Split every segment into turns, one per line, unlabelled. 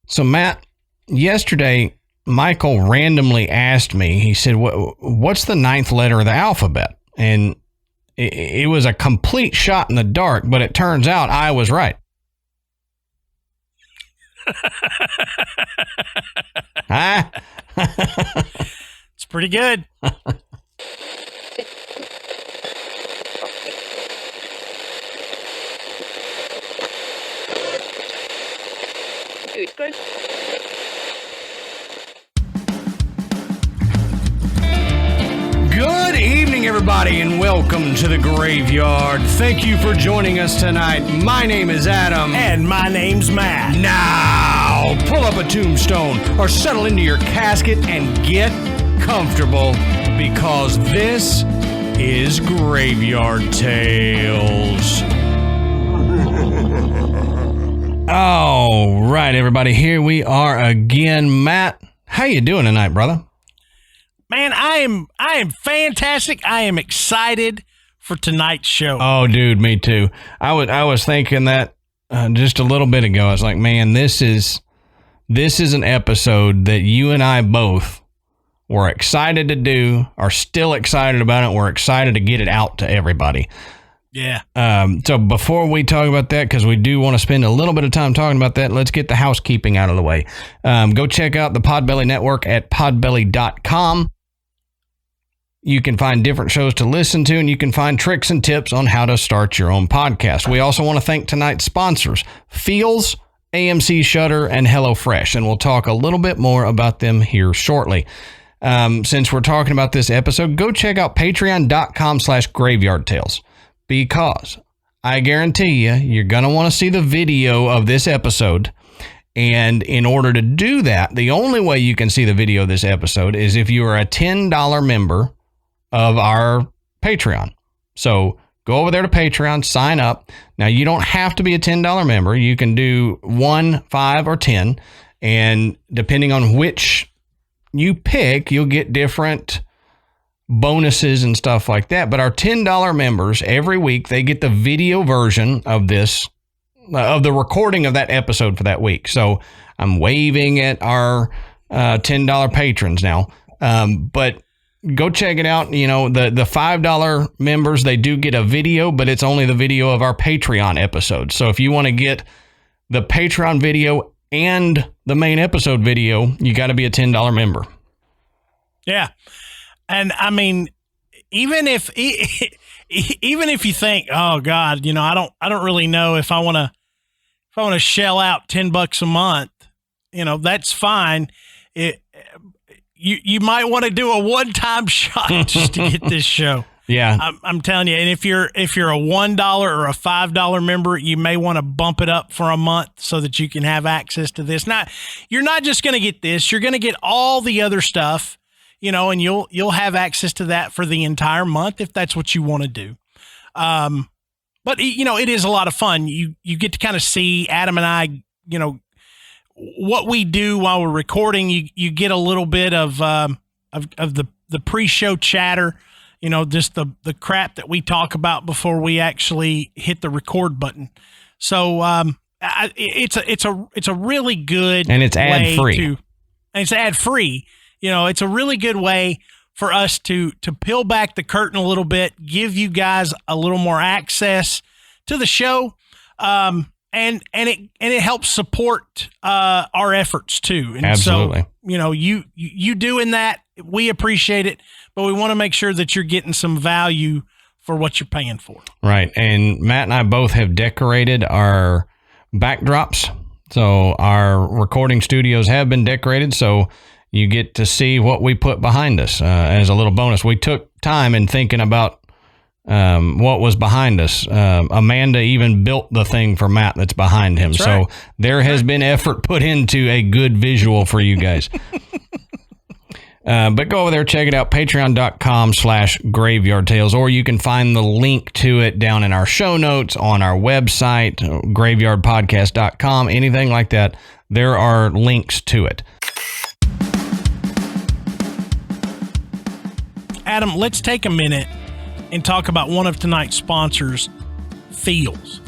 So, Matt, yesterday, Michael randomly asked me, he said, what's the 9th letter of the alphabet? And it was a complete shot in the dark, but it turns out I was right. Huh?
It's pretty good.
Good.
Good evening, everybody, and welcome to the GraveYard. Thank you for joining us tonight. My name is Adam.
And my name's Matt.
Now, pull up a tombstone or settle into your casket and get comfortable because this is GraveYard Tales. All right, everybody, here we are again. Matt, how you doing tonight, brother?
Man, I am fantastic. I am excited for tonight's show.
Oh, dude, me too. I was thinking that just a little bit ago. I was like, man, this is an episode that you and I both were excited to do, are still excited about it. We're excited to get it out to everybody.
Yeah.
So before we talk about that, because we do want to spend a little bit of time talking about that, let's get the housekeeping out of the way. Go check out the Podbelly Network at podbelly.com. You can find different shows to listen to, and you can find tricks and tips on how to start your own podcast. We also want to thank tonight's sponsors, Feals, AMC Shudder, and HelloFresh, and we'll talk a little bit more about them here shortly. Since we're talking about this episode, go check out patreon.com/graveyardtales, because I guarantee you're going to want to see the video of this episode. And in order to do that, the only way you can see the video of this episode is if you are a $10 member of our Patreon. So go over there to Patreon, sign up. Now, you don't have to be a $10 member. You can do 1, 5, or 10. And depending on which you pick, you'll get different bonuses and stuff like that. But our $10 members, every week, they get the video version of this, of the recording of that episode for that week. So I'm waving at our $10 patrons now. But go check it out. You know, the $5 members, they do get a video, but it's only the video of our Patreon episode. So if you want to get the Patreon video and the main episode video, you got to be a $10 member.
Yeah. And I mean, even if you think, oh God, you know, I don't really know if I want to shell out $10 a month, you know, that's fine. You might want to do a one-time shot just to get this show.
Yeah.
I'm telling you. And if you're a $1 or a $5 member, you may want to bump it up for a month so that you can have access to this. Now, you're not just going to get this, you're going to get all the other stuff, you know, and you'll have access to that for the entire month if that's what you want to do. But you know, it is a lot of fun. You get to kind of see Adam and I, you know, what we do while we're recording. You get a little bit of the pre-show chatter, you know, just the crap that we talk about before we actually hit the record button. So it's a really good,
and it's ad free.
And it's ad free. You know, it's a really good way for us to peel back the curtain a little bit, give you guys a little more access to the show. And it helps support our efforts too. And
absolutely.
So, you know, you doing that, we appreciate it, but we want to make sure that you're getting some value for what you're paying for.
Right. And Matt and I both have decorated our backdrops. So our recording studios have been decorated. So you get to see what we put behind us as a little bonus. We took time in thinking about what was behind us. Amanda even built the thing for Matt that's behind him. That's right. So there has been effort put into a good visual for you guys. But go over there, check it out, patreon.com/graveyardtales, or you can find the link to it down in our show notes on our website, GraveYardPodcast.com, anything like that. There are links to it.
Adam, let's take a minute and talk about one of tonight's sponsors, Feals.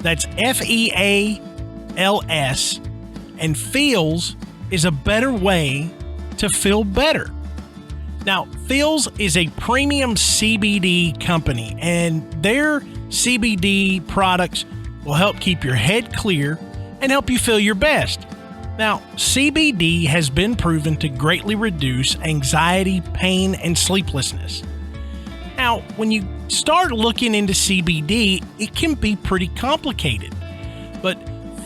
That's Feals. And Feals is a better way to feel better. Now, Feals is a premium CBD company, and their CBD products will help keep your head clear and help you feel your best. Now, CBD has been proven to greatly reduce anxiety, pain, and sleeplessness. Now, when you start looking into CBD, it can be pretty complicated, but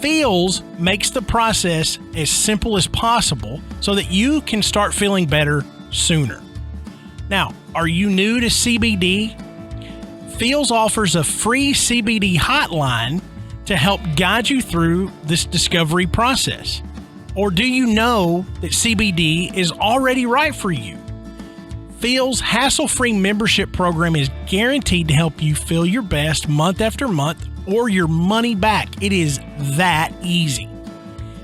Feals makes the process as simple as possible so that you can start feeling better sooner. Now, are you new to CBD? Feals offers a free CBD hotline to help guide you through this discovery process. Or do you know that CBD is already right for you? Feals' hassle-free membership program is guaranteed to help you feel your best month after month or your money back. It is that easy.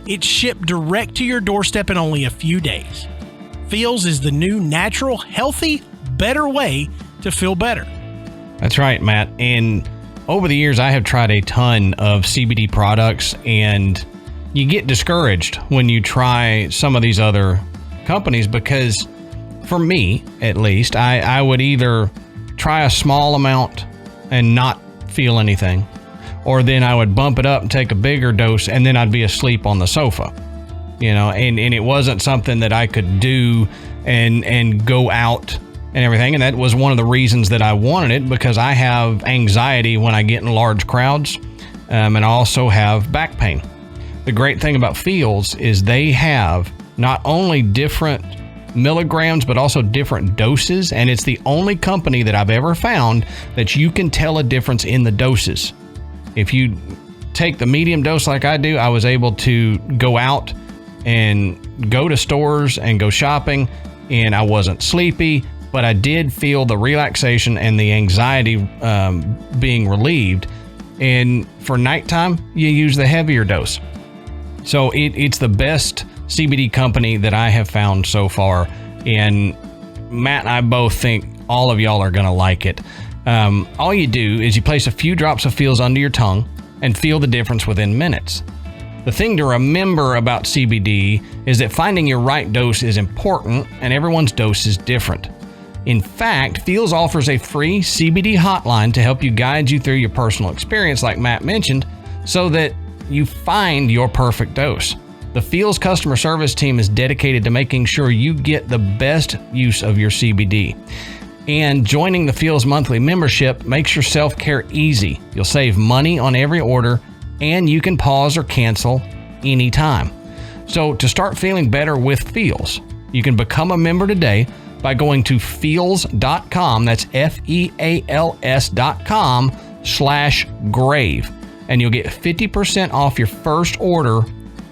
It's shipped direct to your doorstep in only a few days. Feals is the new natural, healthy, better way to feel better.
That's right, Matt. And over the years, I have tried a ton of CBD products, and you get discouraged when you try some of these other companies because, for me at least, I would either try a small amount and not feel anything, or then I would bump it up and take a bigger dose, and then I'd be asleep on the sofa. And it wasn't something that I could do and go out and everything. And that was one of the reasons that I wanted it, because I have anxiety when I get in large crowds, and I also have back pain. The great thing about Feals is they have not only different milligrams, but also different doses. And it's the only company that I've ever found that you can tell a difference in the doses. If you take the medium dose like I do, I was able to go out and go to stores and go shopping, and I wasn't sleepy, but I did feel the relaxation and the anxiety being relieved. And for nighttime, you use the heavier dose. So it's the best CBD company that I have found so far. And Matt and I both think all of y'all are going to like it. All you do is you place a few drops of Feals under your tongue and feel the difference within minutes. The thing to remember about CBD is that finding your right dose is important, and everyone's dose is different. In fact, Feals offers a free CBD hotline to help you guide you through your personal experience, like Matt mentioned, so that you find your perfect dose. The Feals customer service team is dedicated to making sure you get the best use of your CBD. And joining the Feals monthly membership makes your self-care easy. You'll save money on every order, and you can pause or cancel anytime. So to start feeling better with Feals, you can become a member today by going to feals.com. That's FEALS.com/grave. And you'll get 50% off your first order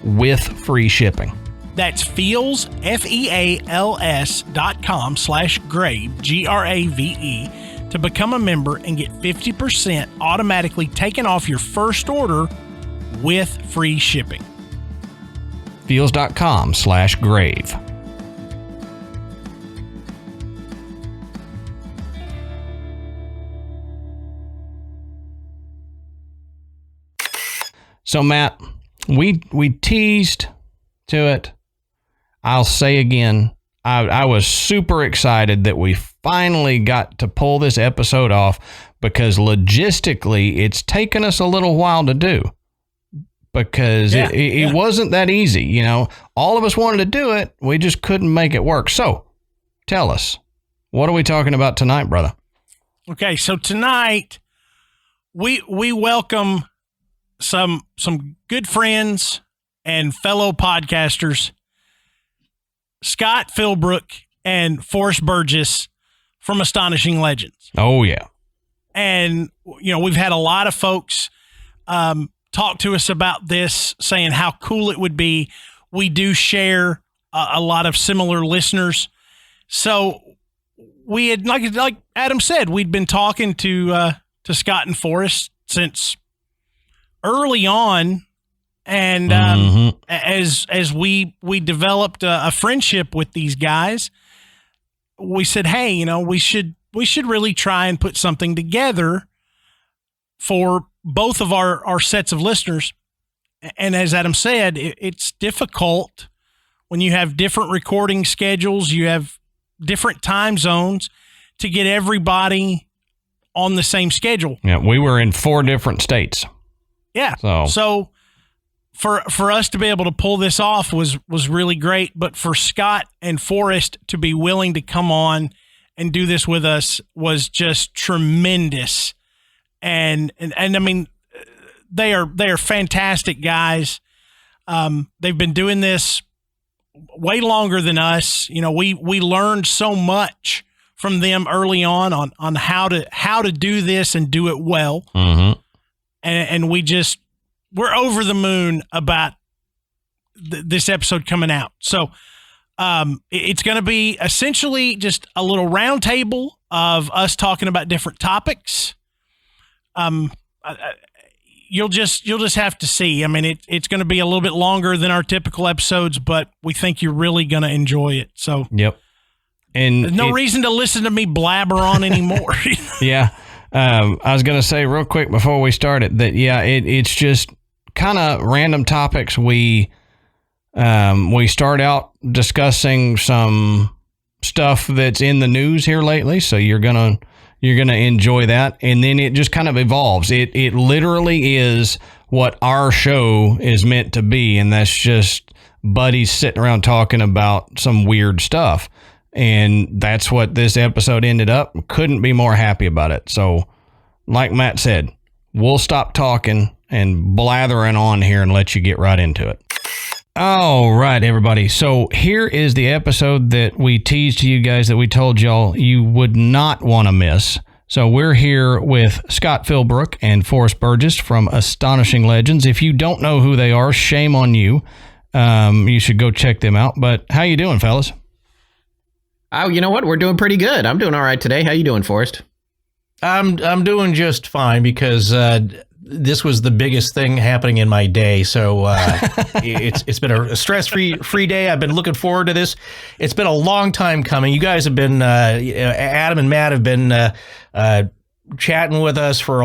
with free shipping.
That's Feals, FEALS.com/grave, GRAVE, to become a member and get 50% automatically taken off your first order with free shipping.
Feals.com/grave. So, Matt, we teased to it. I'll say again, I was super excited that we finally got to pull this episode off, because logistically it's taken us a little while to do, because it wasn't that easy. All of us wanted to do it. We just couldn't make it work. So tell us, what are we talking about tonight, brother?
Okay. So tonight we welcome some good friends and fellow podcasters, Scott Philbrook and Forrest Burgess from Astonishing Legends.
Oh, yeah.
And, we've had a lot of folks talk to us about this, saying how cool it would be. We do share a lot of similar listeners. So we had, like Adam said, we'd been talking to Scott and Forrest since early on. And as we developed a friendship with these guys, we said, hey, we should really try and put something together for both of our sets of listeners. And as Adam said, it's difficult when you have different recording schedules, you have different time zones to get everybody on the same schedule.
Yeah, we were in 4 different states.
Yeah. So for us to be able to pull this off was really great. But for Scott and Forrest to be willing to come on and do this with us was just tremendous. And I mean, they are fantastic guys. They've been doing this way longer than us. You know, we learned so much from them early on how to do this and do it well.
Mm-hmm.
And we're over the moon about this episode coming out. So it's going to be essentially just a little round table of us talking about different topics. You'll just have to see. I mean, it's going to be a little bit longer than our typical episodes, but we think you're really going to enjoy it. So
yep. And
there's no reason to listen to me blabber on anymore.
Yeah. I was going to say real quick before we started that, yeah, it's just kind of random topics. We start out discussing some stuff that's in the news here lately. So you're going to enjoy that. And then it just kind of evolves. It literally is what our show is meant to be. And that's just buddies sitting around talking about some weird stuff. And that's what this episode ended up. Couldn't be more happy about it. So like Matt said, we'll stop talking and blathering on here and let you get right into it. All right, everybody. So here is the episode that we teased to you guys that we told y'all you would not want to miss. So we're here with Scott Philbrook and Forrest Burgess from Astonishing Legends. If you don't know who they are, shame on you. You should go check them out. But how you doing, fellas?
Oh, you know what? We're doing pretty good. I'm doing all right today. How you doing, Forrest?
I'm doing just fine because this was the biggest thing happening in my day. So it's been a stress-free day. I've been looking forward to this. It's been a long time coming. You guys have been Adam and Matt have been chatting with us for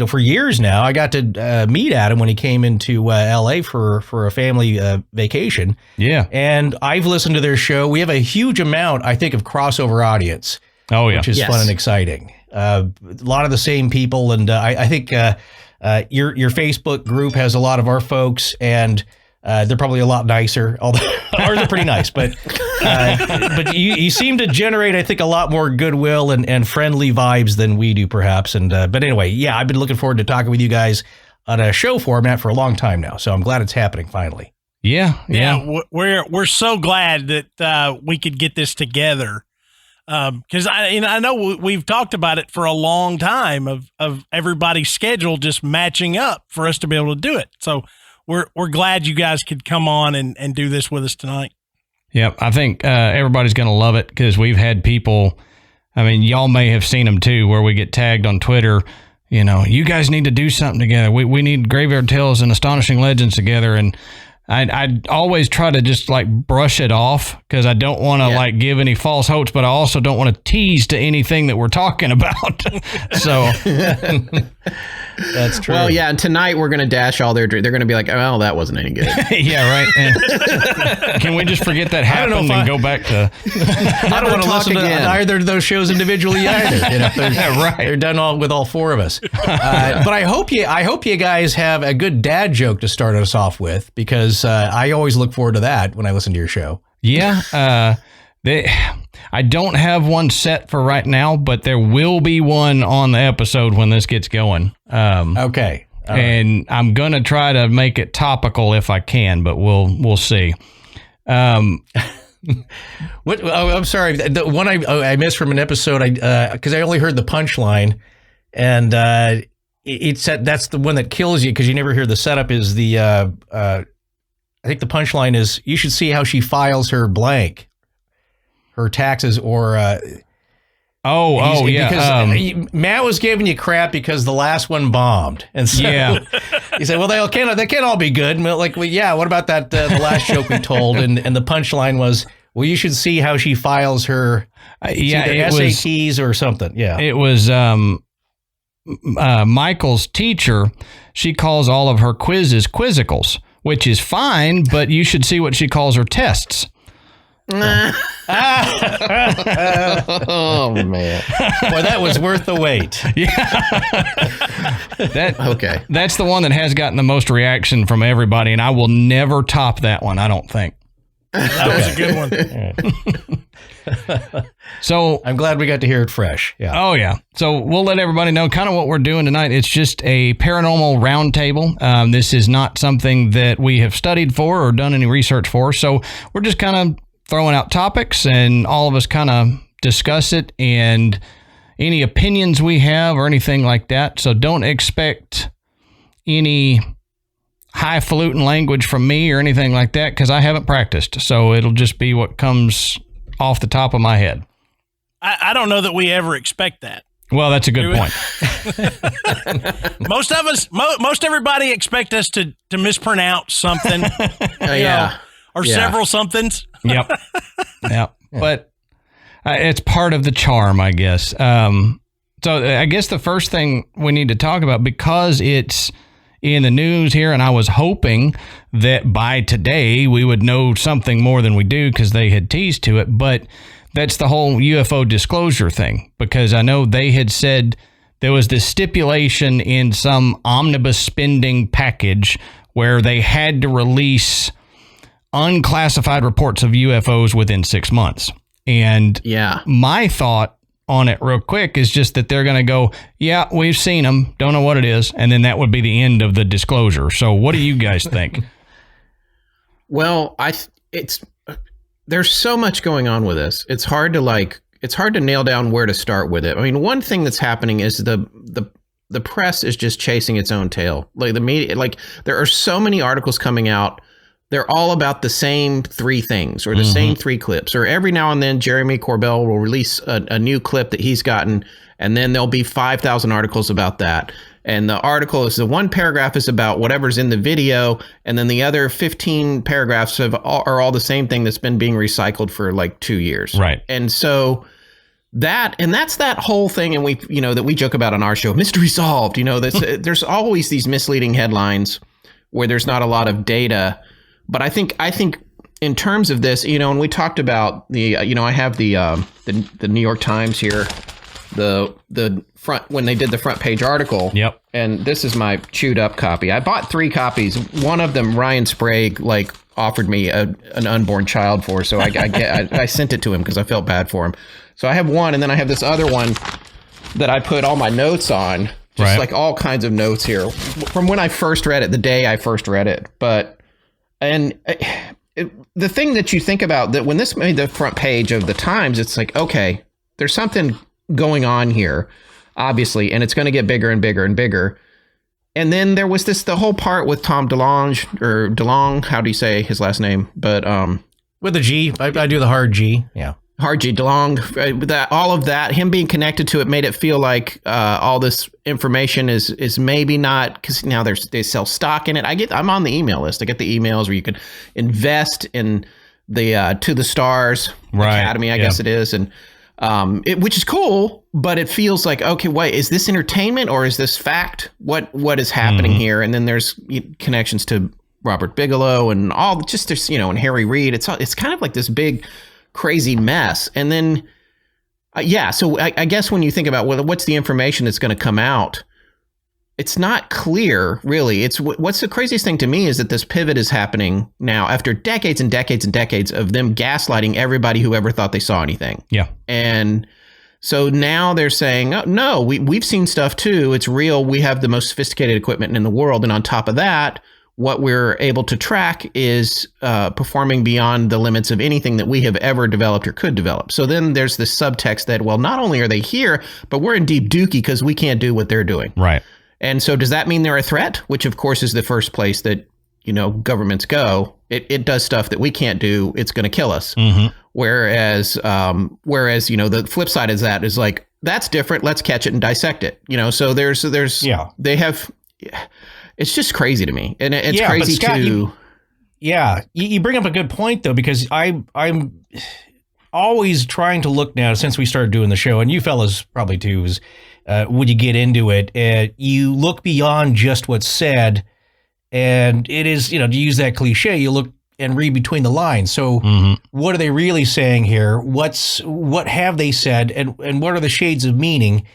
for years now. I got to meet Adam when he came into LA for a family vacation.
Yeah.
And I've listened to their show. We have a huge amount, I think, of crossover audience.
Oh, yeah.
Which is fun and exciting. A lot of the same people. And I think your Facebook group has a lot of our folks, and they're probably a lot nicer, although ours are pretty nice. But you seem to generate, I think, a lot more goodwill and friendly vibes than we do, perhaps. And but anyway, yeah, I've been looking forward to talking with you guys on a show format for a long time now. So I'm glad it's happening finally.
Yeah.
We're so glad that we could get this together. Because I know we've talked about it for a long time of everybody's schedule just matching up for us to be able to do it. So we're glad you guys could come on and do this with us tonight.
Yep. I think everybody's going to love it because we've had people, I mean, y'all may have seen them too, where we get tagged on Twitter, you guys need to do something together. We need GraveYard Tales and Astonishing Legends together. And I always try to just brush it off because I don't want to give any false hopes, but I also don't want to tease to anything that we're talking about. So
that's true.
Well, yeah. And tonight we're going to dash all their. They're going to be like, "Oh, that wasn't any good."
Yeah, right. And can we just forget that happened and go back to?
I don't want to listen to either of those shows individually either.
Right.
They're done all with all 4 of us. But I hope you guys have a good dad joke to start us off with, because I always look forward to that when I listen to your show.
Yeah. I don't have one set for right now, but there will be one on the episode when this gets going.
Okay.
And I'm going to try to make it topical if I can, but we'll see.
What? Oh, I'm sorry. The one I missed from an episode, because I only heard the punchline, and it said that's the one that kills you because you never hear the setup. Is the I think the punchline is, you should see how she files her blank, her taxes, or because Matt was giving you crap because the last one bombed, and so he said, well, they can't all be good. And what about that the last joke we told, and the punchline was, well, you should see how she files her SATs or something. Yeah,
it was Michael's teacher, she calls all of her quizzes quizzicals, which is fine, but you should see what she calls her tests.
Oh man!
Boy, that was worth the wait.
Okay.
That's the one that has gotten the most reaction from everybody, and I will never top that one, I don't think.
That was a good one.
So
I'm glad we got to hear it fresh. Yeah.
Oh, yeah. So we'll let everybody know kind of what we're doing tonight. It's just a paranormal roundtable. This is not something that we have studied for or done any research for. So we're just kind of throwing out topics and all of us kind of discuss it and any opinions we have or anything like that. So don't expect any highfalutin language from me or anything like that because I haven't practiced. So it'll just be what comes off the top of my head.
I don't know that we ever expect that.
Well, that's a good point.
Most of us, most everybody expect us to mispronounce something.
Yeah.
Or several somethings.
Yep. Yep. But it's part of the charm, I guess. So I guess the first thing we need to talk about, because it's in the news here, and I was hoping that by today we would know something more than we do because they had teased to it, but that's the whole UFO disclosure thing, because I know they had said there was this stipulation in some omnibus spending package where they had to release unclassified reports of UFOs within 6 months. And my thought on it real quick is just that they're going to go, yeah, we've seen them, don't know what it is, and then that would be the end of the disclosure. So what do you guys think?
Well, there's so much going on with this. It's hard to nail down where to start with it. I mean, one thing that's happening is the press is just chasing its own tail. Like the media, like there are so many articles coming out. They're all about the same three things or the same three clips, or every now and then Jeremy Corbell will release a new clip that he's gotten, and then there'll be 5,000 articles about that. And the article is, the one paragraph is about whatever's in the video, and then the other 15 paragraphs are all the same thing that's been being recycled for like 2 years.
Right.
And so that's that whole thing. And that we joke about on our show, mystery solved, there's always these misleading headlines where there's not a lot of data. But I think in terms of this, and we talked about I have the New York Times here, the front, when they did the front page article.
Yep.
And this is my chewed up copy. I bought 3 copies. One of them, Ryan Sprague, offered me an unborn child for, so I sent it to him because I felt bad for him. So I have one, and then I have this other one that I put all my notes on, just like all kinds of notes here from when I first read it, the day I first read it. The thing that you think about, that when this made the front page of the Times, it's like, okay, there's something going on here, obviously, and it's going to get bigger and bigger and bigger. And then there was the whole part with Tom DeLonge, how do you say his last name? But
with a G, I do the hard G. Yeah.
Hard G DeLonge, all of that, him being connected to it made it feel like all this information is maybe not, because now they sell stock in it. I'm on the email list. I get the emails where you can invest in the To the Stars Academy, I guess it is, and which is cool, but it feels like, okay, wait, is this entertainment or is this fact? What is happening here? And then there's connections to Robert Bigelow and all, just this, and Harry Reid. It's kind of like this big crazy mess. And then so I guess when you think about what's the information that's going to come out, it's not clear, really. It's what's the craziest thing to me is that this pivot is happening now after decades and decades and decades of them gaslighting everybody who ever thought they saw anything.
Yeah.
And so now they're saying, oh, no, we've seen stuff too. It's real. We have the most sophisticated equipment in the world. And on top of that, what we're able to track is performing beyond the limits of anything that we have ever developed or could develop. So then there's this subtext that, well, not only are they here, but we're in deep dookie because we can't do what they're doing.
Right.
And so does that mean they're a threat? Which, of course, is the first place that, governments go. It does stuff that we can't do. It's going to kill us. Mm-hmm. Whereas, the flip side of that is like, that's different. Let's catch it and dissect it. So they have... It's just crazy to me, and it's crazy Scott, too.
You bring up a good point though, because I'm always trying to look now since we started doing the show, and you fellas probably too, is when you get into it, you look beyond just what's said, and it is, to use that cliche, you look and read between the lines. So what are they really saying here? What have they said, and what are the shades of meaning,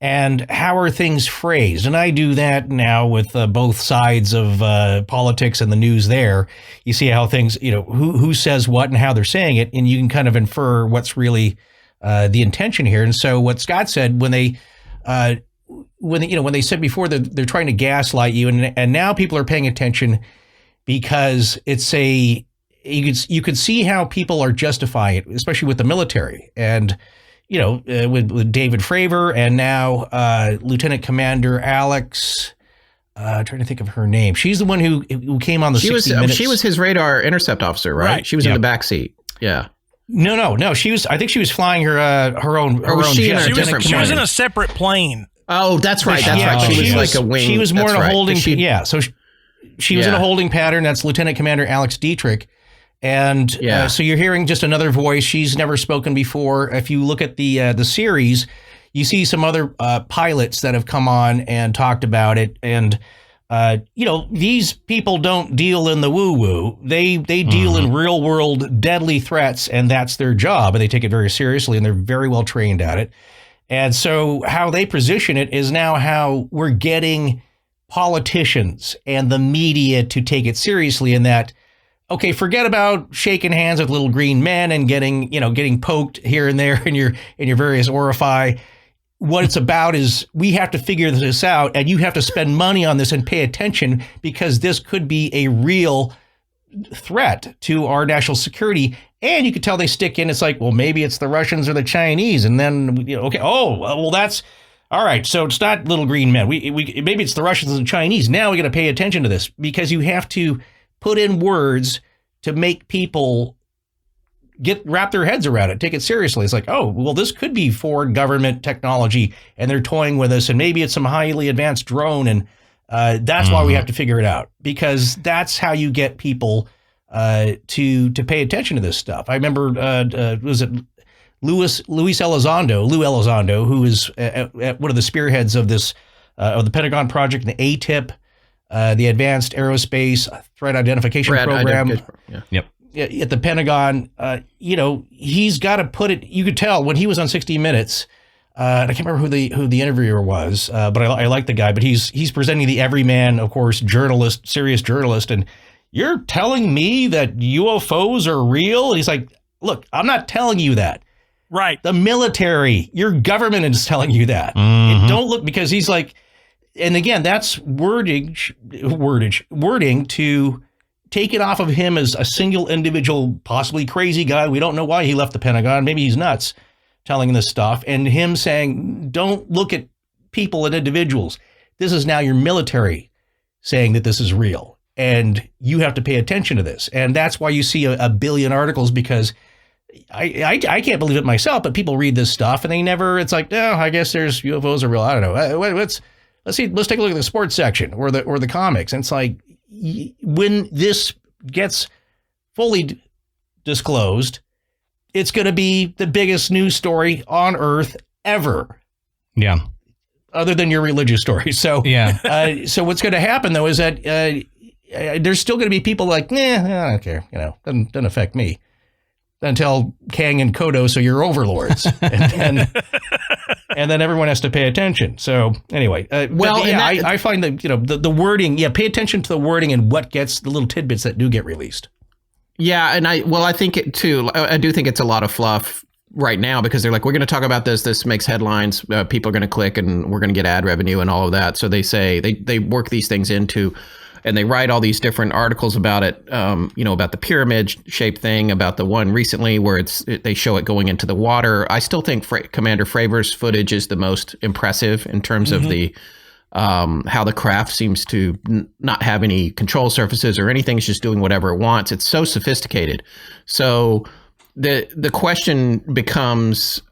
and how are things phrased? And I do that now with both sides of politics and the news there. You see how things, who says what and how they're saying it, and you can kind of infer what's really the intention here. And so what Scott said when they said before that they're trying to gaslight you, and now people are paying attention because it's you could see how people are justifying it, especially with the military, and with David Fravor, and now Lieutenant Commander Alex. Trying to think of her name. She's the one who came on the 60 Minutes.
She was his radar intercept officer, right? She was in the back seat. Yeah.
No. I think she was flying her own jet.
She was in a separate plane.
Oh, that's right. That's right. She was like a wing.
She was more in a holding. So she was in a holding pattern. That's Lieutenant Commander Alex Dietrich. And so you're hearing just another voice. She's never spoken before. If you look at the series, you see some other pilots that have come on and talked about it. And, these people don't deal in the woo-woo. They deal in real world deadly threats, and that's their job. And they take it very seriously, and they're very well trained at it. And so how they position it is now how we're getting politicians and the media to take it seriously, in that, okay, forget about shaking hands with little green men and getting poked here and there in your various orifice. What it's about is we have to figure this out, and you have to spend money on this and pay attention, because this could be a real threat to our national security. And you could tell they stick in. It's like, well, maybe it's the Russians or the Chinese, and then okay, oh, well, that's all right. So it's not little green men. We maybe it's the Russians and the Chinese. Now we got to pay attention to this, because you have to put in words to make people wrap their heads around it, take it seriously. It's like, oh, well, this could be foreign government technology, and they're toying with us, and maybe it's some highly advanced drone, and that's why we have to figure it out, because that's how you get people to pay attention to this stuff. I remember, was it Lou Elizondo, who is at one of the spearheads of this of the Pentagon project, the ATIP, the Advanced Aerospace Threat Identification Program.
Yep.
At the Pentagon, he's got to put it. You could tell when he was on 60 Minutes. I can't remember who the interviewer was, but I like the guy. But he's presenting the everyman, of course, serious journalist, and you're telling me that UFOs are real? And he's like, look, I'm not telling you that.
Right.
The military, your government is telling you that. Don't look, because he's like, and again, that's wording to take it off of him as a single individual, possibly crazy guy. We don't know why he left the Pentagon. Maybe he's nuts telling this stuff. And him saying, don't look at people and individuals. This is now your military saying that this is real, and you have to pay attention to this. And that's why you see a billion articles, because I can't believe it myself, but people read this stuff and it's like, no, I guess there's UFOs are real. I don't know. Let's take a look at the sports section or the comics. And it's like, when this gets fully disclosed, it's going to be the biggest news story on earth ever.
Yeah.
Other than your religious story. So, so what's going to happen though is that there's still going to be people like, I don't care. Doesn't affect me. Until Kang and Kodos are your overlords. And then everyone has to pay attention. So anyway, I find that, the wording, pay attention to the wording and what gets the little tidbits that do get released.
Yeah. And I think it too, I do think it's a lot of fluff right now, because they're like, we're going to talk about this makes headlines. People are going to click, and we're going to get ad revenue and all of that. So they say they work these things into, and they write all these different articles about it, about the pyramid shaped thing, about the one recently where they show it going into the water. I still think Commander Fravor's footage is the most impressive in terms of the how the craft seems to not have any control surfaces or anything. It's just doing whatever it wants. It's so sophisticated. So the question becomes,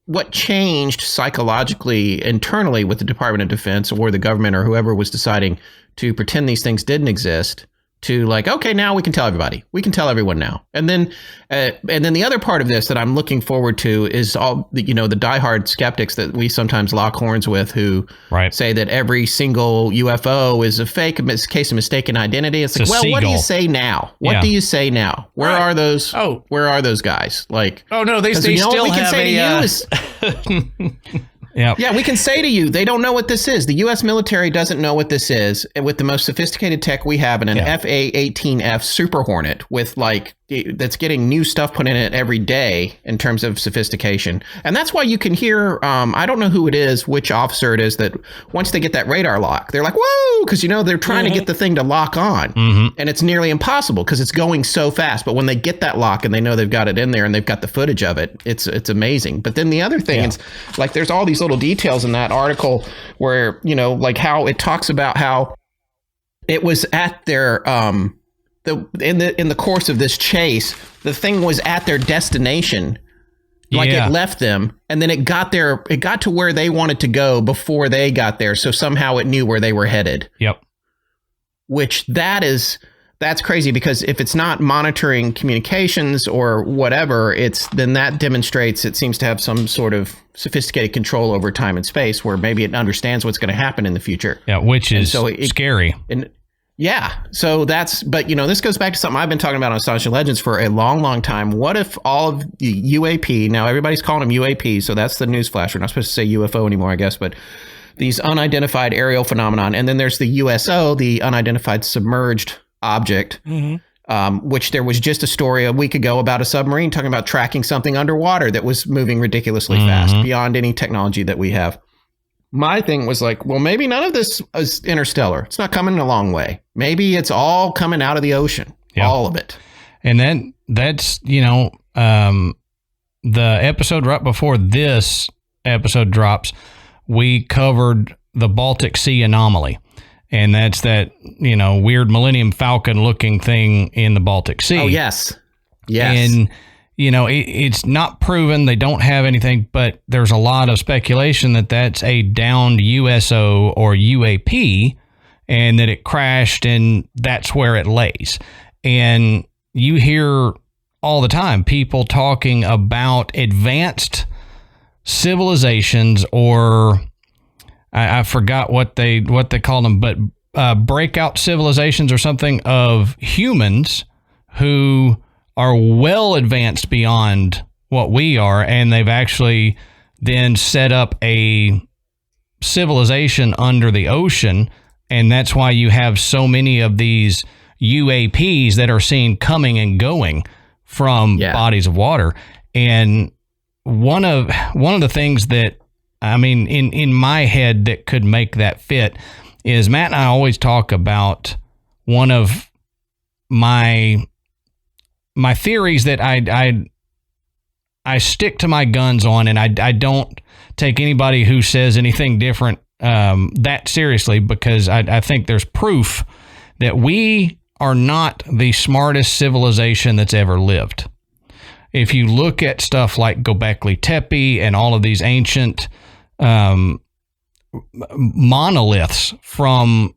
what changed psychologically internally with the Department of Defense or the government or whoever was deciding to pretend these things didn't exist to like, okay, now we can tell everybody. We can tell everyone now. And then the other part of this that I'm looking forward to is all the, the diehard skeptics that we sometimes lock horns with who say that every single UFO is a fake case of mistaken identity. It's like, well, what do you say now? What do you say now? Where are those? Where are those guys? Like,
oh no, they still have
Yeah, we can say to you, they don't know what this is. The U.S. military doesn't know what this is. And with the most sophisticated tech we have in an FA-18F Super Hornet with that's getting new stuff put in it every day in terms of sophistication. And that's why you can hear, I don't know who it is, which officer it is, that once they get that radar lock, they're like, whoa, because, they're trying to get the thing to lock on. And it's nearly impossible because it's going so fast. But when they get that lock and they know they've got it in there and they've got the footage of it, it's amazing. But then the other thing is, like, there's all these little details in that article where, like how it talks about how it was at their in the course of this chase, the thing was at their destination. Like it left them and then it got to where they wanted to go before they got there. So somehow it knew where they were headed.
Yep.
Which that's crazy, because if it's not monitoring communications or whatever, then that demonstrates it seems to have some sort of sophisticated control over time and space where maybe it understands what's going to happen in the future.
Yeah, which is scary.
So but this goes back to something I've been talking about on Astonishing Legends for a long, long time. What if all of the UAP, now everybody's calling them UAP, so that's the newsflash. We're not supposed to say UFO anymore, I guess, but these unidentified aerial phenomenon. And then there's the USO, the unidentified submerged object, which there was just a story a week ago about a submarine talking about tracking something underwater that was moving ridiculously fast beyond any technology that we have. My thing was like, well, maybe none of this is interstellar. It's not coming a long way. Maybe it's all coming out of the ocean, all of it.
And then that's, the episode right before this episode drops, we covered the Baltic Sea anomaly. And that's that, weird Millennium Falcon looking thing in the Baltic Sea.
Oh, yes. Yes.
And, it's not proven. They don't have anything, but there's a lot of speculation that that's a downed USO or UAP and that it crashed and that's where it lays. And you hear all the time people talking about advanced civilizations, or I forgot what they call them, but breakout civilizations or something, of humans who are well advanced beyond what we are, and they've actually then set up a civilization under the ocean, and that's why you have so many of these UAPs that are seen coming and going from bodies of water. And one of the things that, in my head that could make that fit is Matt and I always talk about one of my theories that I stick to my guns on, and I don't take anybody who says anything different that seriously, because I think there's proof that we are not the smartest civilization that's ever lived. If you look at stuff like Göbekli Tepe and all of these ancient monoliths from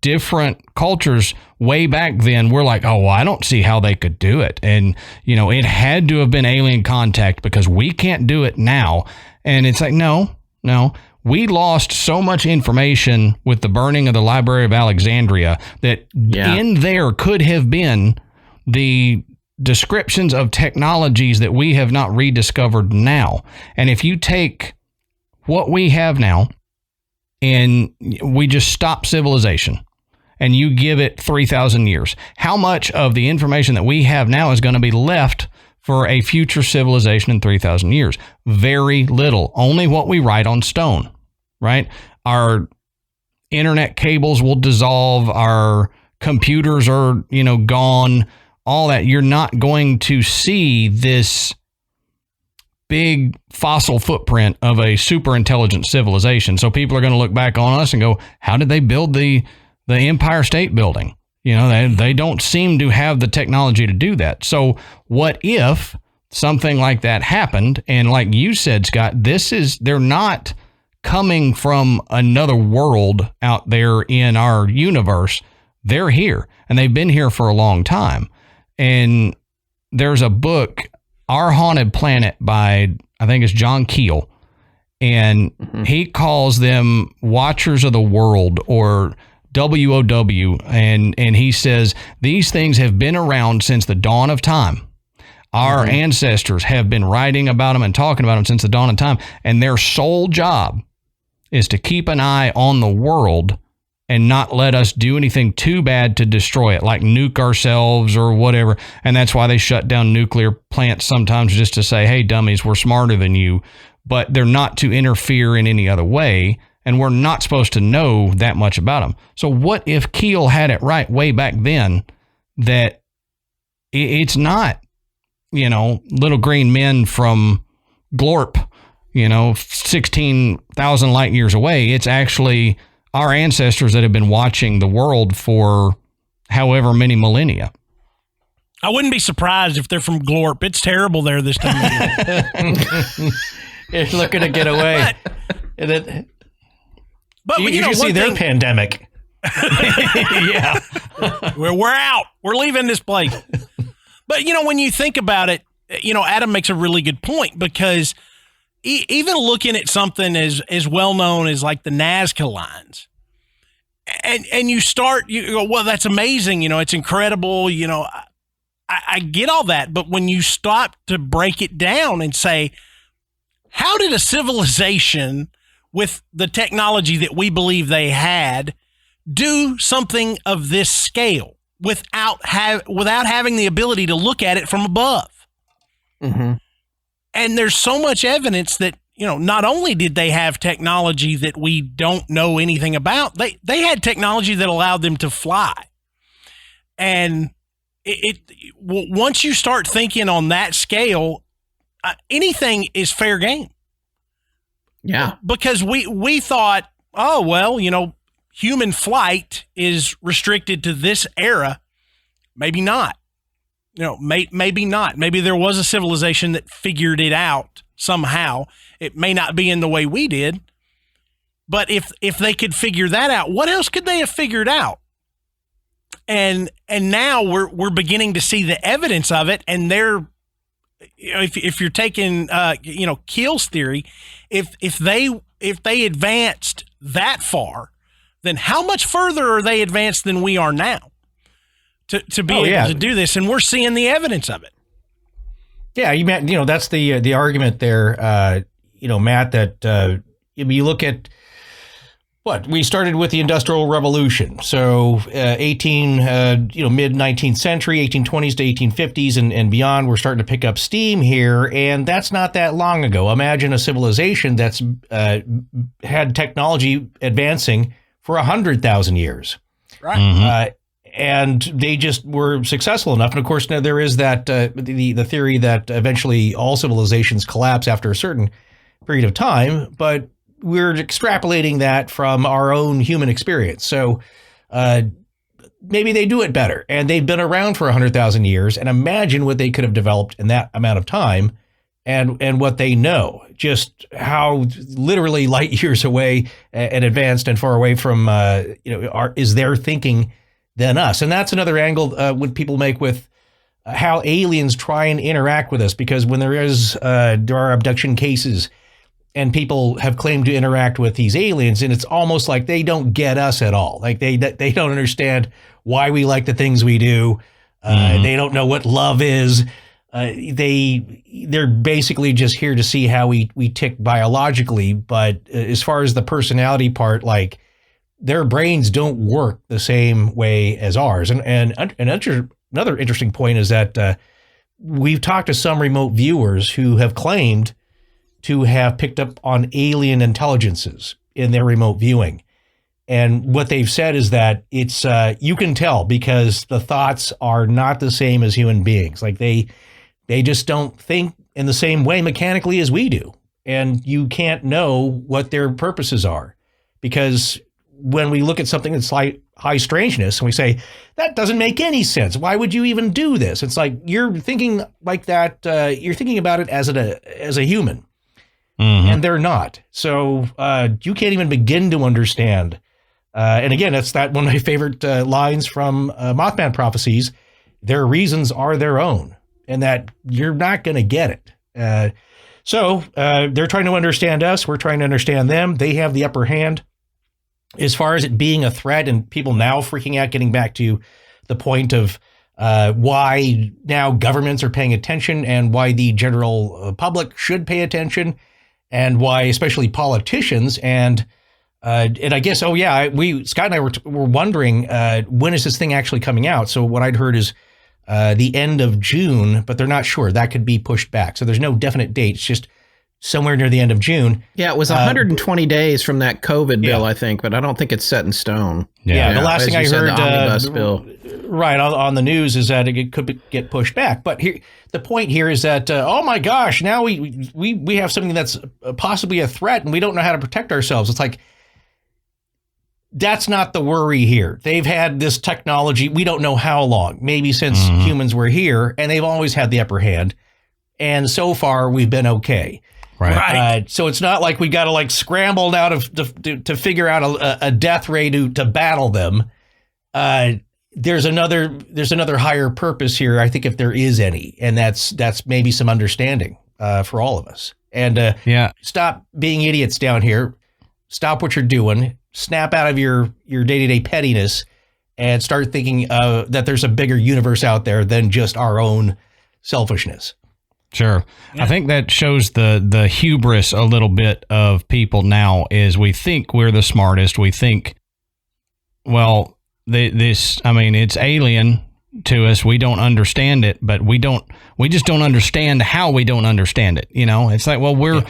different cultures way back then, we're like, oh, well, I don't see how they could do it. And, it had to have been alien contact because we can't do it now. And it's like, no, we lost so much information with the burning of the Library of Alexandria that in there could have been the descriptions of technologies that we have not rediscovered now. And if you take what we have now and we just stop civilization and you give it 3,000 years, how much of the information that we have now is going to be left for a future civilization in 3,000 years? Very little. Only what we write on stone, right? Our internet cables will dissolve. Our computers are, gone. All that. You're not going to see this big fossil footprint of a super intelligent civilization. So people are going to look back on us and go, how did they build the Empire State Building? They don't seem to have the technology to do that. So what if something like that happened? And like you said, Scott, they're not coming from another world out there in our universe. they're here, and they've been here for a long time. And there's a book, Our Haunted Planet, by, I think it's John Keel, and he calls them Watchers of the World, or WOW, and he says these things have been around since the dawn of time. Our ancestors have been writing about them and talking about them since the dawn of time, and their sole job is to keep an eye on the world and not let us do anything too bad to destroy it, like nuke ourselves or whatever. And that's why they shut down nuclear plants sometimes, just to say, hey, dummies, we're smarter than you. But they're not to interfere in any other way, and we're not supposed to know that much about them. So what if Keel had it right way back then, that it's not, little green men from Glorp, 16,000 light years away. It's actually our ancestors that have been watching the world for however many millennia.
I wouldn't be surprised if they're from Glorp. It's terrible there this time of year.
You're looking to get away.
But
you should see their pandemic.
Yeah. We're out. We're leaving this place. But, when you think about it, Adam makes a really good point, because even looking at something as well known as like the Nazca lines, and you go, well, that's amazing. It's incredible. I get all that. But when you stop to break it down and say, how did a civilization with the technology that we believe they had do something of this scale without having the ability to look at it from above?
Mm-hmm.
And there's so much evidence that, not only did they have technology that we don't know anything about, they had technology that allowed them to fly. And once you start thinking on that scale, anything is fair game.
Yeah.
Because we thought, oh, well, human flight is restricted to this era. Maybe not. Maybe not. Maybe there was a civilization that figured it out somehow. It may not be in the way we did. But if they could figure that out, what else could they have figured out? And now we're beginning to see the evidence of it. And if you're taking Keel's theory, if they advanced that far, then how much further are they advanced than we are now to be able to do this? And we're seeing the evidence of it.
Yeah, that's the argument there, Matt, that you look at what we started with the Industrial Revolution. So mid-19th century, 1820s to 1850s and beyond, we're starting to pick up steam here. And that's not that long ago. Imagine a civilization that's had technology advancing for 100,000 years.
Right.
Mm-hmm.
And they just were successful enough. And of course, now there is that the theory that eventually all civilizations collapse after a certain period of time. But we're extrapolating that from our own human experience. So maybe they do it better, and they've been around for 100,000 years, and imagine what they could have developed in that amount of time and what they know, just how literally light years away and advanced and far away from, is their thinking than us. And that's another angle when people make with how aliens try and interact with us, because when there are abduction cases, and people have claimed to interact with these aliens, and it's almost like they don't get us at all. Like they don't understand why we like the things we do. They don't know what love is. They're basically just here to see how we tick biologically. But as far as the personality part, like their brains don't work the same way as ours. And another interesting point is that we've talked to some remote viewers who have claimed to have picked up on alien intelligences in their remote viewing. And what they've said is that it's you can tell because the thoughts are not the same as human beings. Like they just don't think in the same way mechanically as we do. And you can't know what their purposes are, because when we look at something that's like high strangeness and we say, that doesn't make any sense. Why would you even do this? It's like, you're thinking like that. You're thinking about it as a human. Mm-hmm. And they're not. So you can't even begin to understand And again, that's one of my favorite lines from Mothman Prophecies. Their reasons are their own, and that you're not going to get it. So they're trying to understand us. We're trying to understand them. They have the upper hand. As far as it being a threat and people now freaking out, getting back to the point of why now governments are paying attention and why the general public should pay attention, and why especially politicians and I guess, Scott and I were wondering when is this thing actually coming out? So what I'd heard is the end of June, but they're not sure. That could be pushed back. So there's no definite date. It's just somewhere near the end of June.
Yeah, it was 120 days from that COVID bill, I think, but I don't think it's set in stone.
Yeah, the last thing I heard,
the omnibus bill.
Right, on the news is that it could get pushed back. But here, the point here is that, oh my gosh, now we have something that's possibly a threat and we don't know how to protect ourselves. It's like, that's not the worry here. They've had this technology, we don't know how long, maybe since humans were here, and they've always had the upper hand. And so far, we've been okay.
Right.
So it's not like we got to scramble now to figure out a death ray to battle them. There's another higher purpose here, I think, if there is any, and that's maybe some understanding for all of us. And stop being idiots down here. Stop what you're doing. Snap out of your day-to-day pettiness and start thinking that there's a bigger universe out there than just our own selfishness.
Sure. Yeah. I think that shows the hubris a little bit of people now is we think we're the smartest. We think, well, it's alien to us. We don't understand it, but we just don't understand how we don't understand it. You know, it's like, well,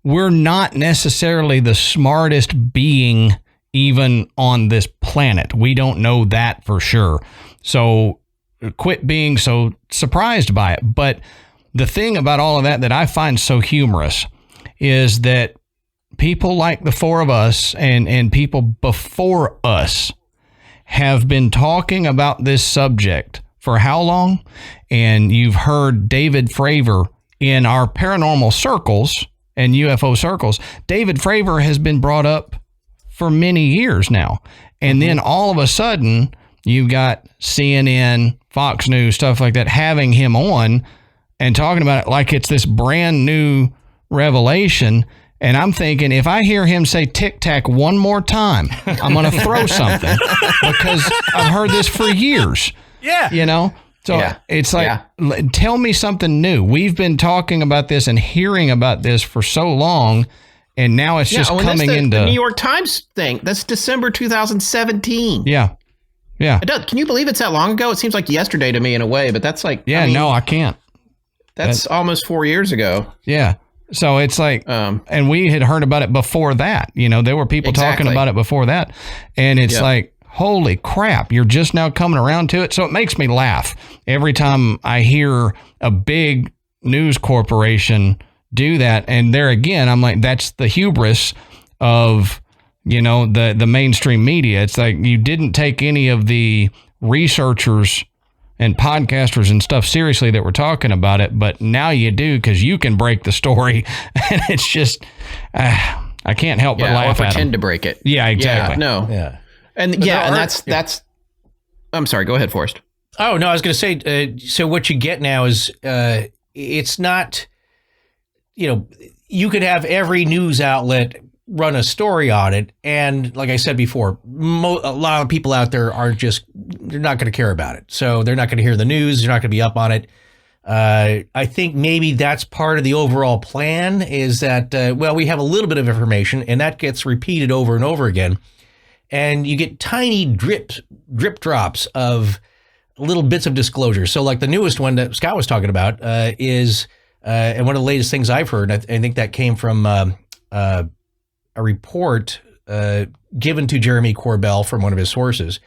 we're not necessarily the smartest being even on this planet. We don't know that for sure. So quit being so surprised by it. But the thing about all of that I find so humorous is that people like the four of us and people before us have been talking about this subject for how long? And you've heard David Fravor in our paranormal circles and UFO circles. David Fravor has been brought up for many years now. And then all of a sudden, you've got CNN, Fox News, stuff like that, having him on and talking about it like it's this brand new revelation. And I'm thinking, if I hear him say tic tac one more time, I'm going to throw something because I've heard this for years.
Yeah.
You know? So it's like, tell me something new. We've been talking about this and hearing about this for so long, and now it's just coming into
the New York Times thing. That's December 2017.
Yeah.
It does. Can you believe it's that long ago? It seems like yesterday to me in a way, but that's like,
no, I can't.
That's almost 4 years ago.
Yeah. So it's like, and we had heard about it before that. You know, there were people talking about it before that, and it's like, holy crap, you're just now coming around to it. So it makes me laugh every time I hear a big news corporation do that. And there again, I'm like, that's the hubris of, you know, the mainstream media. It's like you didn't take any of the researchers and podcasters and stuff seriously that were talking about it, but now you do because you can break the story. And it's just, I can't help but laugh at them.
Pretend to break it.
Yeah, exactly.
Yeah, no.
Yeah.
And that's I'm sorry, go ahead, Forrest.
Oh, no, I was going to say, so what you get now is it's not, you know, you could have every news outlet run a story on it. And like I said before, a lot of people out there they're not going to care about it. So they're not going to hear the news. They're not going to be up on it. I think maybe that's part of the overall plan is that, we have a little bit of information and that gets repeated over and over again. And you get tiny drip drops of little bits of disclosure. So like the newest one that Scott was talking about is, and one of the latest things I've heard, I think that came from a report given to Jeremy Corbell from one of his sources,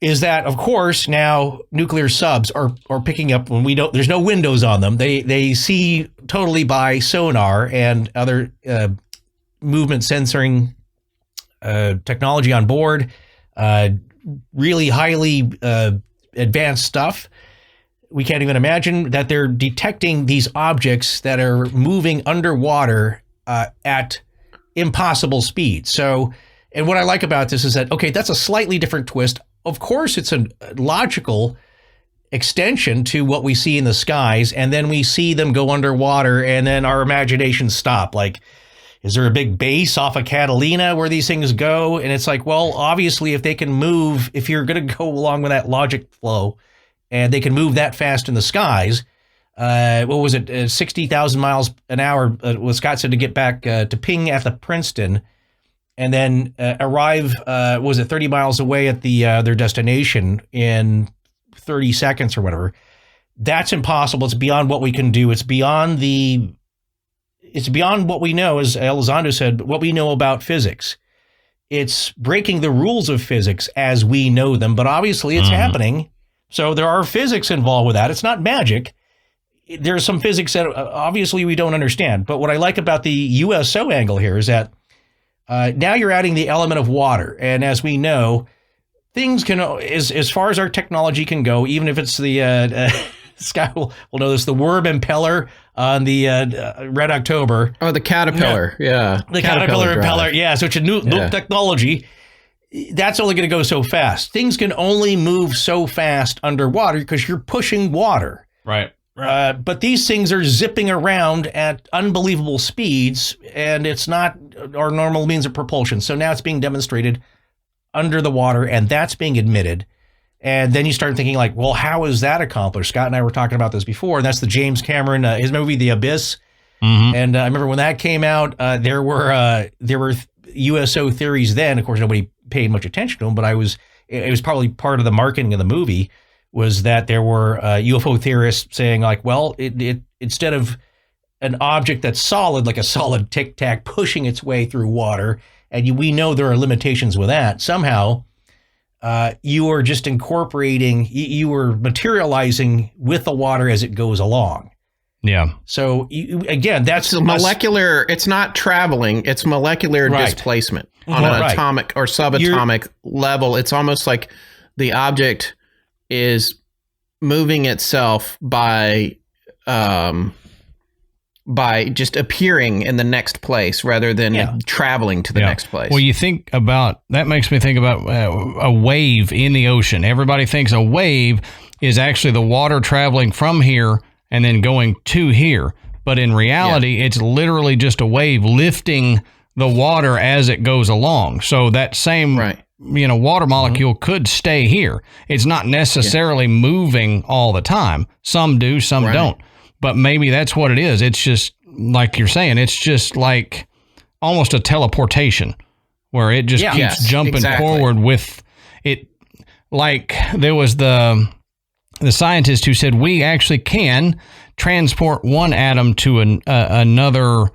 is that, of course, now nuclear subs are picking up when there's no windows on them. They see totally by sonar and other movement censoring technology on board, really highly advanced stuff. We can't even imagine that they're detecting these objects that are moving underwater at impossible speed. So And what I like about this is that, okay, that's a slightly different twist. Of course, it's a logical extension to what we see in the skies, and then we see them go underwater, and then our imaginations stop. Like, is there a big base off of Catalina where these things go? And it's like, well, obviously, if they can move, if you're going to go along with that logic flow, and they can move that fast in the skies, what was it, 60,000 miles an hour, was Scott said, to get back to ping at the Princeton, and then arrive, was it 30 miles away at the their destination in 30 seconds or whatever. That's impossible. It's beyond what we can do. It's beyond what we know, as Elizondo said, what we know about physics. It's breaking the rules of physics as we know them, but obviously it's happening. So there are physics involved with that. It's not magic. There's some physics that obviously we don't understand. But what I like about the USO angle here is that now you're adding the element of water. And as we know, things can, as far as our technology can go, even if it's the, Scott will know this, the worm impeller on the Red October.
Oh, the caterpillar. Yeah.
The caterpillar impeller. Yeah. So it's a new technology. That's only going to go so fast. Things can only move so fast underwater because you're pushing water.
Right.
But these things are zipping around at unbelievable speeds, and it's not our normal means of propulsion. So now it's being demonstrated under the water, and that's being admitted. And then you start thinking like, well, how is that accomplished? Scott and I were talking about this before, and that's the James Cameron, his movie, The Abyss. And I remember when that came out, there were USO theories then. Of course, nobody paid much attention to them, but it was probably part of the marketing of the movie, was that there were UFO theorists saying like, well, it instead of an object that's solid, like a solid Tic Tac pushing its way through water, and we know there are limitations with that, somehow you are just incorporating, you are materializing with the water as it goes along.
Yeah.
So again, that's
molecular. It's not traveling. It's molecular displacement on an atomic or subatomic level. It's almost like the object is moving itself by just appearing in the next place rather than traveling to the next place.
Well, you think about, that makes me think about a wave in the ocean. Everybody thinks a wave is actually the water traveling from here and then going to here. But in reality, it's literally just a wave lifting the water as it goes along. So that same water molecule could stay here. It's not necessarily moving all the time. Some do, some don't. But maybe that's what it is. It's just like you're saying, it's just like almost a teleportation where it just keeps jumping forward with it. Like there was the scientist who said we actually can transport one atom to another